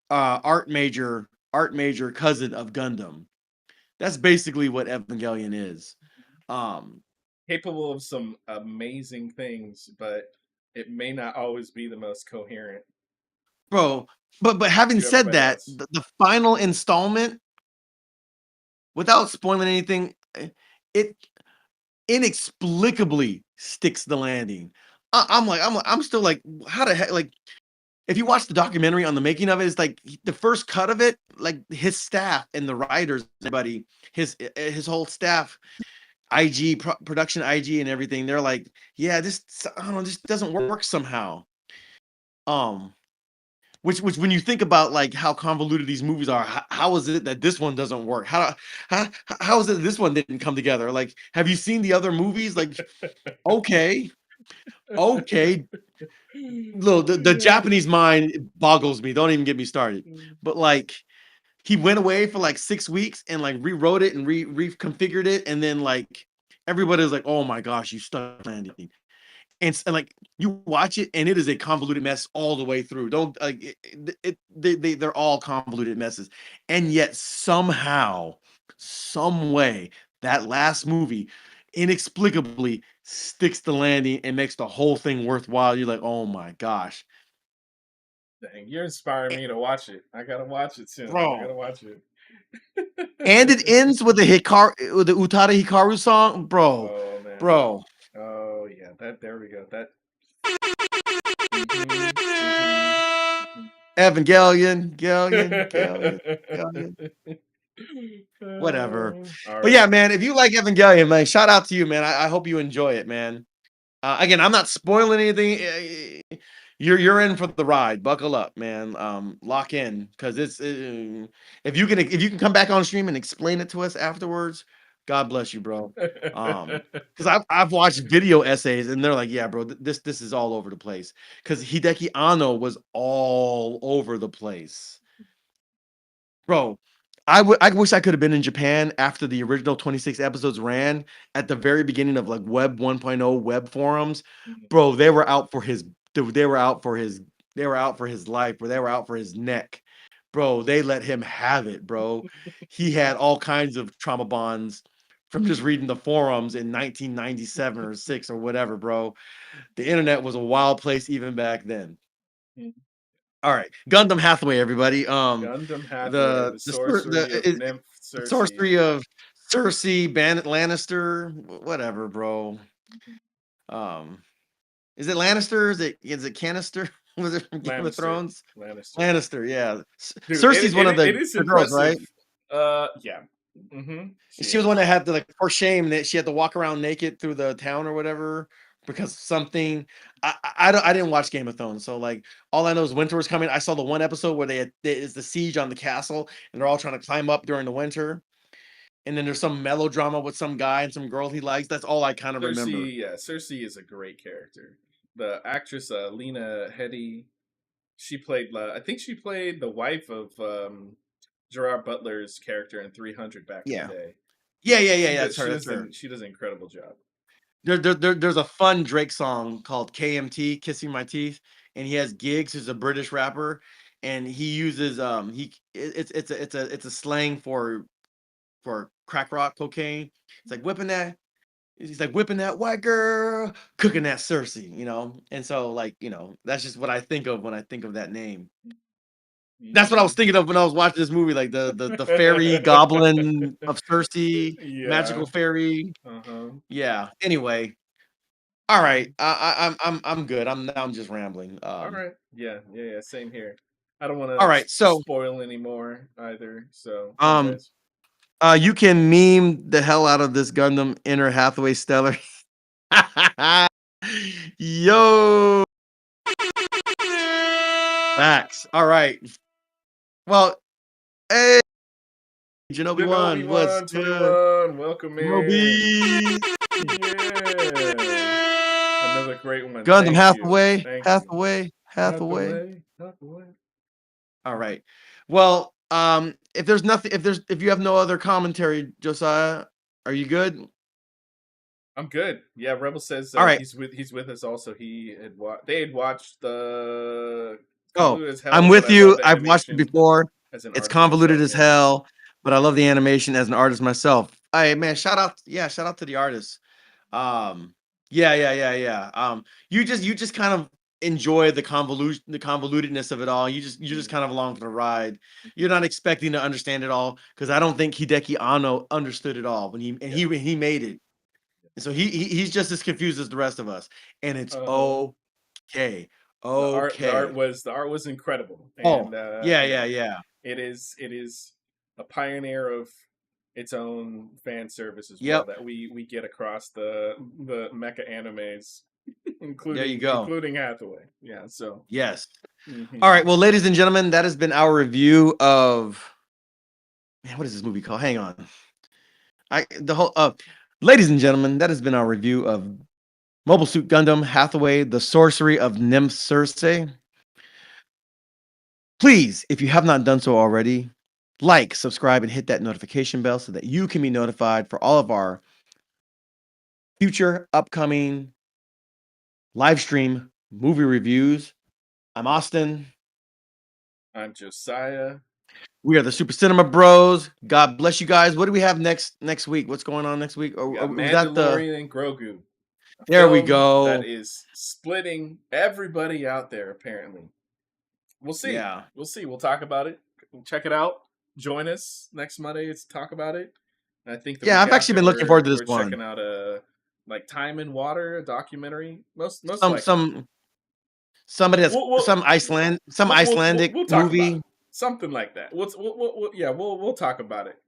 [SPEAKER 2] art major cousin of Gundam. That's basically what Evangelion is. Um,
[SPEAKER 1] Capable of some amazing things, but it may not always be the most coherent
[SPEAKER 2] bro, but having
[SPEAKER 1] to
[SPEAKER 2] said
[SPEAKER 1] everybody
[SPEAKER 2] that,
[SPEAKER 1] else.
[SPEAKER 2] the final installment, without spoiling anything, it inexplicably sticks the landing. I'm still like, how the heck? Like, if you watch the documentary on the making of it, it's like the first cut of it, like his staff and the writers, everybody, his whole staff, production IG and everything, they're like, yeah, this I don't know, this doesn't work somehow. Um, which when you think about like how convoluted these movies are, how is it that this one doesn't work? How is it this one didn't come together? Like, have you seen the other movies? Like, okay, okay. Look, the Japanese mind boggles me. Don't even get me started. But like, he went away for like 6 weeks and like rewrote it and reconfigured it, and then like everybody was like, "Oh my gosh, you stuck landing." And like you watch it and it is a convoluted mess all the way through. Don't like they're all convoluted messes, and yet somehow, some way, that last movie inexplicably sticks the landing and makes the whole thing worthwhile. You're like, oh my gosh,
[SPEAKER 1] Dang, you're inspiring me to watch it. I gotta watch it soon. I
[SPEAKER 2] bro.
[SPEAKER 1] gotta watch it.
[SPEAKER 2] And it ends with the Utada Hikaru song, bro,
[SPEAKER 1] Oh man.
[SPEAKER 2] bro.
[SPEAKER 1] Oh yeah. That there we go. That. Mm-hmm. Mm-hmm.
[SPEAKER 2] Evangelion, Gallion, Gallion. Whatever.
[SPEAKER 1] All
[SPEAKER 2] But
[SPEAKER 1] right.
[SPEAKER 2] yeah, man, if you like Evangelion, man, shout out to you, man. I hope you enjoy it, man. Again, I'm not spoiling anything. You're in for the ride. Buckle up, man. Lock in because it's if you can come back on stream and explain it to us afterwards, God bless you, bro. Because I've watched video essays and they're like, yeah, bro, this is all over the place. Because Hideki Anno was all over the place. Bro, I wish I could have been in Japan after the original 26 episodes ran at the very beginning of like Web 1.0 web forums. Bro, they were out for his they were out for his life, bro. They were out for his neck. Bro, they let him have it, bro. He had all kinds of trauma bonds from just reading the forums in 1997 or 6 or whatever, bro. The internet was a wild place even back then. All right, Gundam Hathaway, everybody.
[SPEAKER 1] Gundam Hathaway, the sorcery of Nymph
[SPEAKER 2] The
[SPEAKER 1] Circe.
[SPEAKER 2] sorcery of Circe, Bandit Lannister, whatever, bro. Um, is it Lannister? Is it Canister? Was it from Game of
[SPEAKER 1] Lannister.
[SPEAKER 2] Thrones?
[SPEAKER 1] Lannister.
[SPEAKER 2] Lannister, yeah.
[SPEAKER 1] Dude,
[SPEAKER 2] Cersei's one of
[SPEAKER 1] it is
[SPEAKER 2] the girls,
[SPEAKER 1] impressive.
[SPEAKER 2] right?
[SPEAKER 1] Yeah. Mm-hmm. She
[SPEAKER 2] She was the one that
[SPEAKER 1] is.
[SPEAKER 2] had to like for shame that she had to walk around naked through the town or whatever because something. I didn't watch Game of Thrones, so like all I know is winter was coming. I saw the one episode where it's the siege on the castle and they're all trying to climb up during the winter, and then there's some melodrama with some guy and some girl he likes. That's all I kind of remember.
[SPEAKER 1] Cersei, yeah, Cersei is a great character. The actress Lena Headey, she played. I think she played the wife of Gerard Butler's character in 300 back in the
[SPEAKER 2] Yeah,
[SPEAKER 1] day.
[SPEAKER 2] yeah. That's her. That's her.
[SPEAKER 1] She does an incredible job.
[SPEAKER 2] There's a fun Drake song called KMT, Kissing My Teeth, and he has Gigs, who's a British rapper, and he uses it's a slang for crack rock cocaine. It's like whipping that. He's like whipping that white girl, cooking that Cersei, And so like, that's just what I think of when I think of that name. That's what I was
[SPEAKER 1] Mhm.
[SPEAKER 2] thinking of when I was watching this movie, like the fairy goblin of Cersei,
[SPEAKER 1] Yeah.
[SPEAKER 2] magical fairy.
[SPEAKER 1] Uh huh.
[SPEAKER 2] Yeah. Anyway, all right. I'm good. I'm just rambling.
[SPEAKER 1] All right. Yeah. Yeah. Yeah. Same here. I don't want
[SPEAKER 2] All
[SPEAKER 1] to
[SPEAKER 2] right. So
[SPEAKER 1] spoil anymore either. So you
[SPEAKER 2] um
[SPEAKER 1] guys.
[SPEAKER 2] you can meme the hell out of this Gundam Inner Hathaway Stellar. Yo, Max. All right. Well, hey, Genobi
[SPEAKER 1] Genobi
[SPEAKER 2] one. What's good?
[SPEAKER 1] 121. Welcome in.
[SPEAKER 2] Genobi.
[SPEAKER 1] Yeah. Another great one.
[SPEAKER 2] Gundam
[SPEAKER 1] Thank you.
[SPEAKER 2] Hathaway.
[SPEAKER 1] Thank you.
[SPEAKER 2] Hathaway. Hathaway.
[SPEAKER 1] Hathaway. Hathaway.
[SPEAKER 2] All right. Well, if there's nothing, if you have no other commentary, Josiah, are you good?
[SPEAKER 1] I'm good. Yeah, Rebel says
[SPEAKER 2] All right.
[SPEAKER 1] he's with us also. They had watched the
[SPEAKER 2] Oh,
[SPEAKER 1] Convoluted as
[SPEAKER 2] I'm
[SPEAKER 1] Hell, but
[SPEAKER 2] with
[SPEAKER 1] I love
[SPEAKER 2] you.
[SPEAKER 1] the
[SPEAKER 2] I've watched it
[SPEAKER 1] animation
[SPEAKER 2] before.
[SPEAKER 1] as an
[SPEAKER 2] It's
[SPEAKER 1] artist
[SPEAKER 2] convoluted
[SPEAKER 1] myself.
[SPEAKER 2] as
[SPEAKER 1] Yeah.
[SPEAKER 2] hell, but I love the animation as an artist myself. Hey man, shout out to the artists. Um, yeah. You just kind of enjoy the convolutedness of it all. You're just
[SPEAKER 1] Mm,
[SPEAKER 2] kind of along for the ride. You're
[SPEAKER 1] mhm.
[SPEAKER 2] not expecting to understand it all because I don't think Hideki Anno understood it all
[SPEAKER 1] Yeah.
[SPEAKER 2] he made it. And so he's just as confused as the rest of us, and it's
[SPEAKER 1] Uh-huh.
[SPEAKER 2] okay,
[SPEAKER 1] The art
[SPEAKER 2] okay.
[SPEAKER 1] was incredible,
[SPEAKER 2] Oh
[SPEAKER 1] and
[SPEAKER 2] yeah.
[SPEAKER 1] it is a pioneer of its own fan service as well
[SPEAKER 2] Yep.
[SPEAKER 1] that we get across the mecha animes,
[SPEAKER 2] There you
[SPEAKER 1] including
[SPEAKER 2] go.
[SPEAKER 1] Hathaway. Yeah. So.
[SPEAKER 2] Yes. All
[SPEAKER 1] Mhm.
[SPEAKER 2] right. Well, ladies and gentlemen, that has been our review of man. What is this movie called? Hang on. I the whole ladies and gentlemen, that has been our review of Mobile Suit Gundam Hathaway, the Sorcery of Nymph Circe. Please, if you have not done so already, like, subscribe, and hit that notification bell so that you can be notified for all of our future upcoming live stream movie reviews. I'm Austin.
[SPEAKER 1] I'm Josiah.
[SPEAKER 2] We are the Super Cinema Bros. God bless you guys. What do we have next week? What's going on next week?
[SPEAKER 1] We got
[SPEAKER 2] Was that the?
[SPEAKER 1] Mandalorian and Grogu, a
[SPEAKER 2] There we
[SPEAKER 1] film that
[SPEAKER 2] go.
[SPEAKER 1] is splitting everybody out there. Apparently, we'll see.
[SPEAKER 2] Yeah,
[SPEAKER 1] We'll see. We'll talk about it. Check it out. Join us next Monday to talk about it. And I think the
[SPEAKER 2] yeah.
[SPEAKER 1] week
[SPEAKER 2] I've actually
[SPEAKER 1] after
[SPEAKER 2] been looking forward to this
[SPEAKER 1] we're
[SPEAKER 2] one.
[SPEAKER 1] checking out a like Time in Water, a documentary. Most
[SPEAKER 2] Some
[SPEAKER 1] likely.
[SPEAKER 2] some somebody that's
[SPEAKER 1] We'll we'll
[SPEAKER 2] some Icelandic
[SPEAKER 1] we'll talk about
[SPEAKER 2] movie.
[SPEAKER 1] it. Something like that. Yeah, we'll talk about it.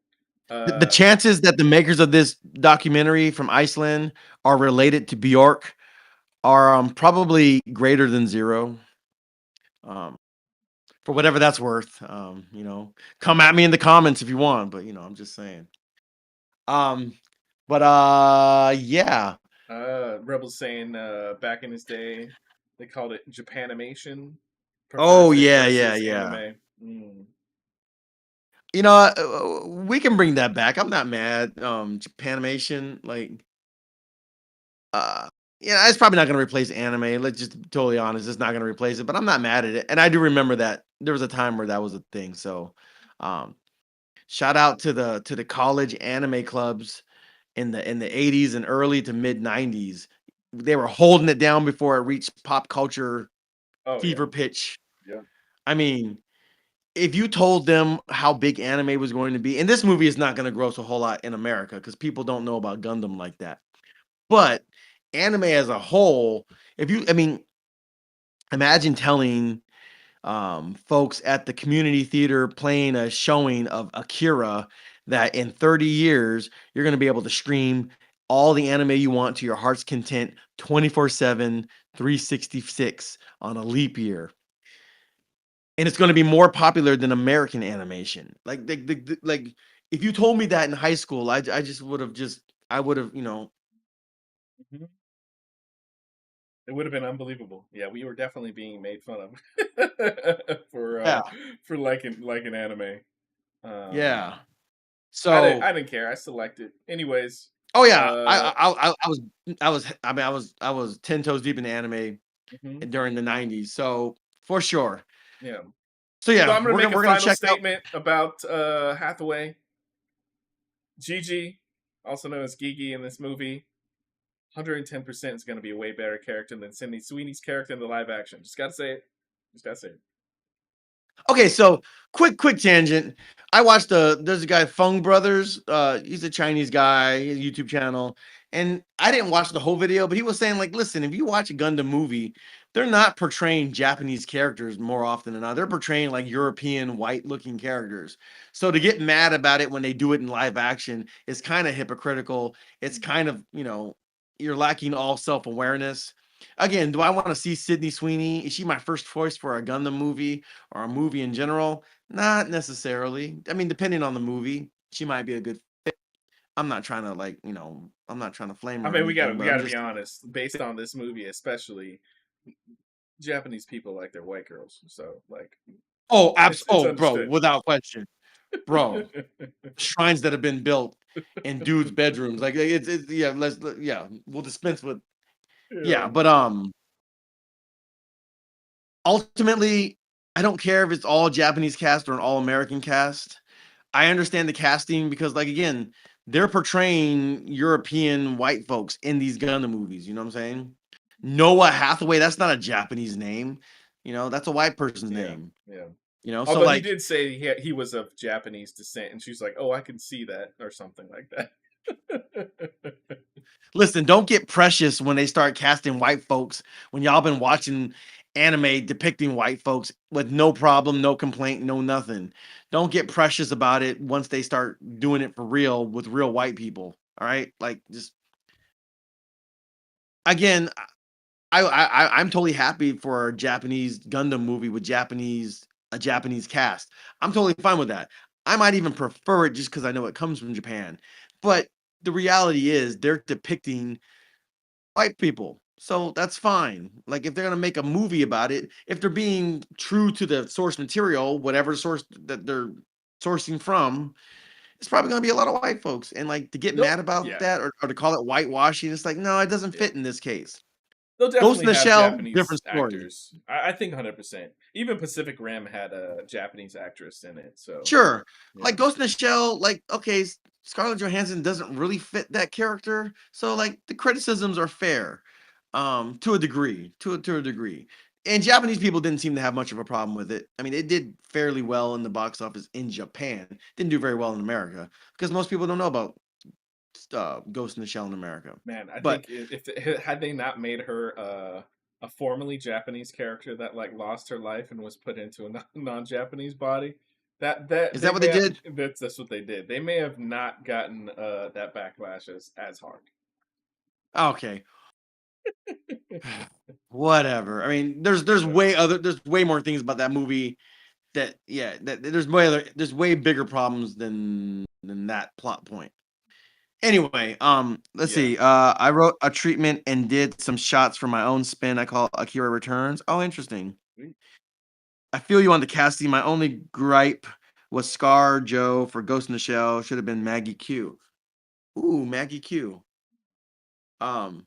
[SPEAKER 2] The
[SPEAKER 1] Uh,
[SPEAKER 2] chances that the makers of this documentary from Iceland are related to Bjork are probably greater than zero. Um, for whatever that's worth. Come at me in the comments if you want, but I'm just saying. Um, but yeah.
[SPEAKER 1] Rebels saying back in his day they called it Japanimation.
[SPEAKER 2] Oh
[SPEAKER 1] Prefers it
[SPEAKER 2] yeah,
[SPEAKER 1] versus
[SPEAKER 2] yeah.
[SPEAKER 1] anime. Mm.
[SPEAKER 2] We can bring that back. I'm not mad. Japanimation, like, uh, yeah, it's probably not going to replace anime. Let's just be totally honest. It's not going to replace it, but I'm not mad at it. And I do remember that there was a time where that was a thing. So, um, shout out to the college anime clubs in the 80s and early to mid 90s. They were holding it down before it reached pop culture
[SPEAKER 1] Oh yeah,
[SPEAKER 2] fever pitch.
[SPEAKER 1] yeah.
[SPEAKER 2] I mean, if you told them how big anime was going to be, and this movie is not going to gross a whole lot in America because people don't know about Gundam like that. But anime as a whole, I mean, imagine telling folks at the community theater playing a showing of Akira that in 30 years, you're going to be able to stream all the anime you want to your heart's content 24/7, 366 on a leap year. And it's going to be more popular than American animation. Like if you told me that in high school, I just would have I would have,
[SPEAKER 1] Mhm. It would have been unbelievable. Yeah, we were definitely being made fun of
[SPEAKER 2] yeah,
[SPEAKER 1] for liking anime. Um,
[SPEAKER 2] yeah. So
[SPEAKER 1] I didn't care. I selected anyways.
[SPEAKER 2] oh yeah,
[SPEAKER 1] Uh,
[SPEAKER 2] I was 10 toes deep in anime
[SPEAKER 1] mhm,
[SPEAKER 2] during the 90s. So for sure.
[SPEAKER 1] yeah.
[SPEAKER 2] So
[SPEAKER 1] So
[SPEAKER 2] yeah,
[SPEAKER 1] I'm gonna make a
[SPEAKER 2] we're gonna
[SPEAKER 1] final
[SPEAKER 2] check out.
[SPEAKER 1] statement about Hathaway. Gigi, also known as Gigi in this movie, 110% is going to be a way better character than Sydney Sweeney's character in the live action. Just gotta say it. Just gotta say it.
[SPEAKER 2] Okay, so quick tangent. I watched there's a guy Fung Brothers. He's a Chinese guy, his YouTube channel. And I didn't watch the whole video, but he was saying, like, listen, if you watch a Gundam movie, they're not portraying Japanese characters more often than not. They're portraying like European white looking characters. So to get mad about it when they do it in live action is kind of hypocritical. It's kind of, you're lacking all self-awareness. Again, do I want to see Sydney Sweeney? Is she my first choice for a Gundam movie or a movie in general? Not necessarily. I mean, depending on the movie, she might be a good. I'm not trying to I'm not trying to flame
[SPEAKER 1] I
[SPEAKER 2] her or
[SPEAKER 1] mean,
[SPEAKER 2] anything,
[SPEAKER 1] we
[SPEAKER 2] but I'm
[SPEAKER 1] gotta be
[SPEAKER 2] just.
[SPEAKER 1] honest. Based on this movie, especially, Japanese people like their white girls. So like,
[SPEAKER 2] Oh,
[SPEAKER 1] it's
[SPEAKER 2] bro,
[SPEAKER 1] understood.
[SPEAKER 2] without question, bro. Shrines that have been built in dudes' bedrooms. Like it's yeah, yeah, we'll dispense with
[SPEAKER 1] Yeah.
[SPEAKER 2] yeah, but ultimately, I don't care if it's all Japanese cast or an all American cast. I understand the casting because, like, again, they're portraying European white folks in these Gundam movies. You know what I'm saying? Noah Hathaway, that's not a Japanese name. That's a white person's
[SPEAKER 1] Yeah.
[SPEAKER 2] name.
[SPEAKER 1] Yeah.
[SPEAKER 2] So
[SPEAKER 1] Although he
[SPEAKER 2] like,
[SPEAKER 1] did say he was of Japanese descent, and she's like, "Oh, I can see that," or something like that.
[SPEAKER 2] listen, don't get precious when they start casting white folks when y'all been watching anime depicting white folks with no problem, no complaint, no nothing. Don't get precious about it once they start doing it for real with real white people. All right? Like just again, I'm totally happy for a Japanese Gundam movie with a Japanese cast. I'm totally fine with that. I might even prefer it just because I know it comes from Japan. But the reality is they're depicting white people. So that's fine. Like if they're gonna make a movie about it, if they're being true to the source material, whatever source that they're sourcing from, it's probably gonna be a lot of white folks. And like to get
[SPEAKER 1] Nope.
[SPEAKER 2] mad about
[SPEAKER 1] Yeah.
[SPEAKER 2] that or to call it whitewashing, it's like, no, it doesn't
[SPEAKER 1] Yeah.
[SPEAKER 2] fit in this case.
[SPEAKER 1] They'll
[SPEAKER 2] Ghost in
[SPEAKER 1] definitely
[SPEAKER 2] the
[SPEAKER 1] have
[SPEAKER 2] Shell,
[SPEAKER 1] Japanese
[SPEAKER 2] different story.
[SPEAKER 1] actors. I think 100%. Even Pacific Rim had a Japanese actress in it. So
[SPEAKER 2] Sure.
[SPEAKER 1] yeah.
[SPEAKER 2] Like Ghost in the Shell, like, okay, Scarlett Johansson doesn't really fit that character. So like the criticisms are fair. To a degree. To a degree. And Japanese people didn't seem to have much of a problem with it. I mean, it did fairly well in the box office in Japan. Didn't do very well in America because most people don't know about Ghost in the Shell in America.
[SPEAKER 1] Man, I
[SPEAKER 2] But
[SPEAKER 1] think if had they not made her a formerly Japanese character that like lost her life and was put into a non-Japanese body, that
[SPEAKER 2] is that
[SPEAKER 1] they
[SPEAKER 2] what they
[SPEAKER 1] may have,
[SPEAKER 2] did?
[SPEAKER 1] that's what they did. They may have not gotten that backlash as hard.
[SPEAKER 2] Okay. Whatever. I mean, there's
[SPEAKER 1] Yeah.
[SPEAKER 2] there's way more things about that movie that yeah, that there's way bigger problems than that plot point. Anyway, let's
[SPEAKER 1] Yeah.
[SPEAKER 2] see. I wrote a treatment and did some shots for my own spin. I call it Akira Returns. Oh, interesting.
[SPEAKER 1] Sweet.
[SPEAKER 2] I feel you on the casting. My only gripe was Scar Joe for Ghost in the Shell. Should have been Maggie Q. Ooh, Maggie Q. Um,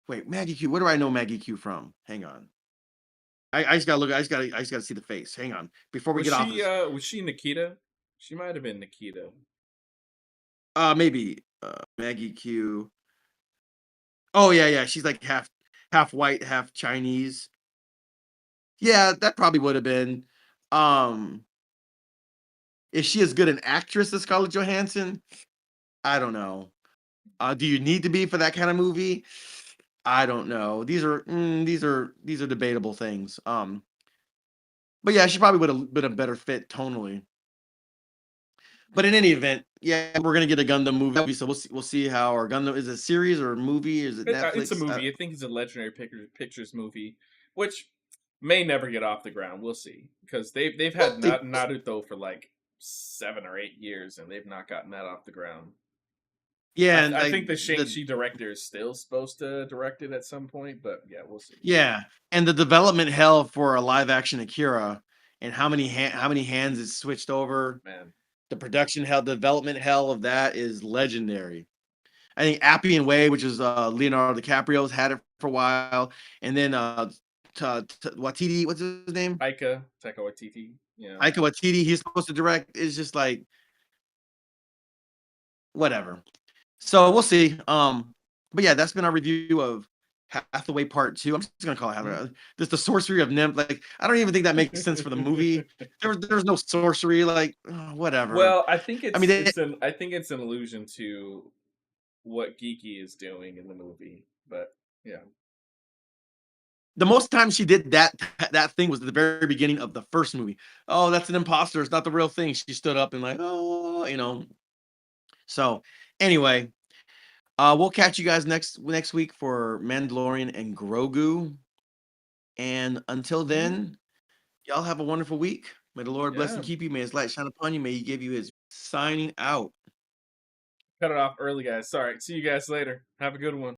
[SPEAKER 2] wait, Maggie Q. Where do I know Maggie Q from? Hang on. I just gotta look. I just gotta see the face. Hang on. Before we get off this.
[SPEAKER 1] Was she Nikita? She might have been Nikita.
[SPEAKER 2] Maybe Maggie Q. Oh yeah, yeah. She's like half white, half Chinese. Yeah, that probably would have been. Um, is she as good an actress as Scarlett Johansson? I don't know. Do you need to be for that kind of movie? I don't know. These are debatable things. But yeah, she probably would have been a better fit tonally. But in any event, yeah, we're gonna get a Gundam movie, so we'll see how our Gundam is it a series or a movie? Is it
[SPEAKER 1] It's a
[SPEAKER 2] Netflix?
[SPEAKER 1] movie. I think it's a Legendary Pictures movie, which may never get off the ground. We'll see because they've had
[SPEAKER 2] We'll see.
[SPEAKER 1] Naruto for like 7 or 8 years and they've not gotten that off the ground.
[SPEAKER 2] Yeah, and
[SPEAKER 1] I
[SPEAKER 2] like
[SPEAKER 1] think the Shang-Chi director is still supposed to direct it at some point, but yeah, we'll see.
[SPEAKER 2] yeah, and the development hell for a live action Akira and how many hands it's switched over.
[SPEAKER 1] Man,
[SPEAKER 2] The production hell, development hell of that is legendary. I think Appian Way, which is Leonardo DiCaprio's had it for a while, and then Watiti, what's his name?
[SPEAKER 1] Taika Waititi. Yeah.
[SPEAKER 2] Taika Waititi, he's supposed to direct. Is just like whatever. So we'll see. But yeah, that's been our review of Hathaway Part Two. I'm just gonna call it
[SPEAKER 1] Mhm.
[SPEAKER 2] Hathaway. This the sorcery of Nymph. Like I don't even think that makes sense for the movie. There's no sorcery. Like whatever.
[SPEAKER 1] Well, I think
[SPEAKER 2] I mean,
[SPEAKER 1] I think it's an allusion to what Geeky is doing in the movie, but yeah.
[SPEAKER 2] the most time she did that thing was at the very beginning of the first movie. Oh, that's an imposter. It's not the real thing. She stood up and like, oh. So anyway, we'll catch you guys next week for Mandalorian and Grogu. And until
[SPEAKER 1] Mhm.
[SPEAKER 2] then, y'all have a wonderful week. May the Lord bless
[SPEAKER 1] Yeah.
[SPEAKER 2] and keep you. May his light shine upon you. May he give you his signing out.
[SPEAKER 1] Cut it off early, guys. Sorry. See you guys later. Have a good one.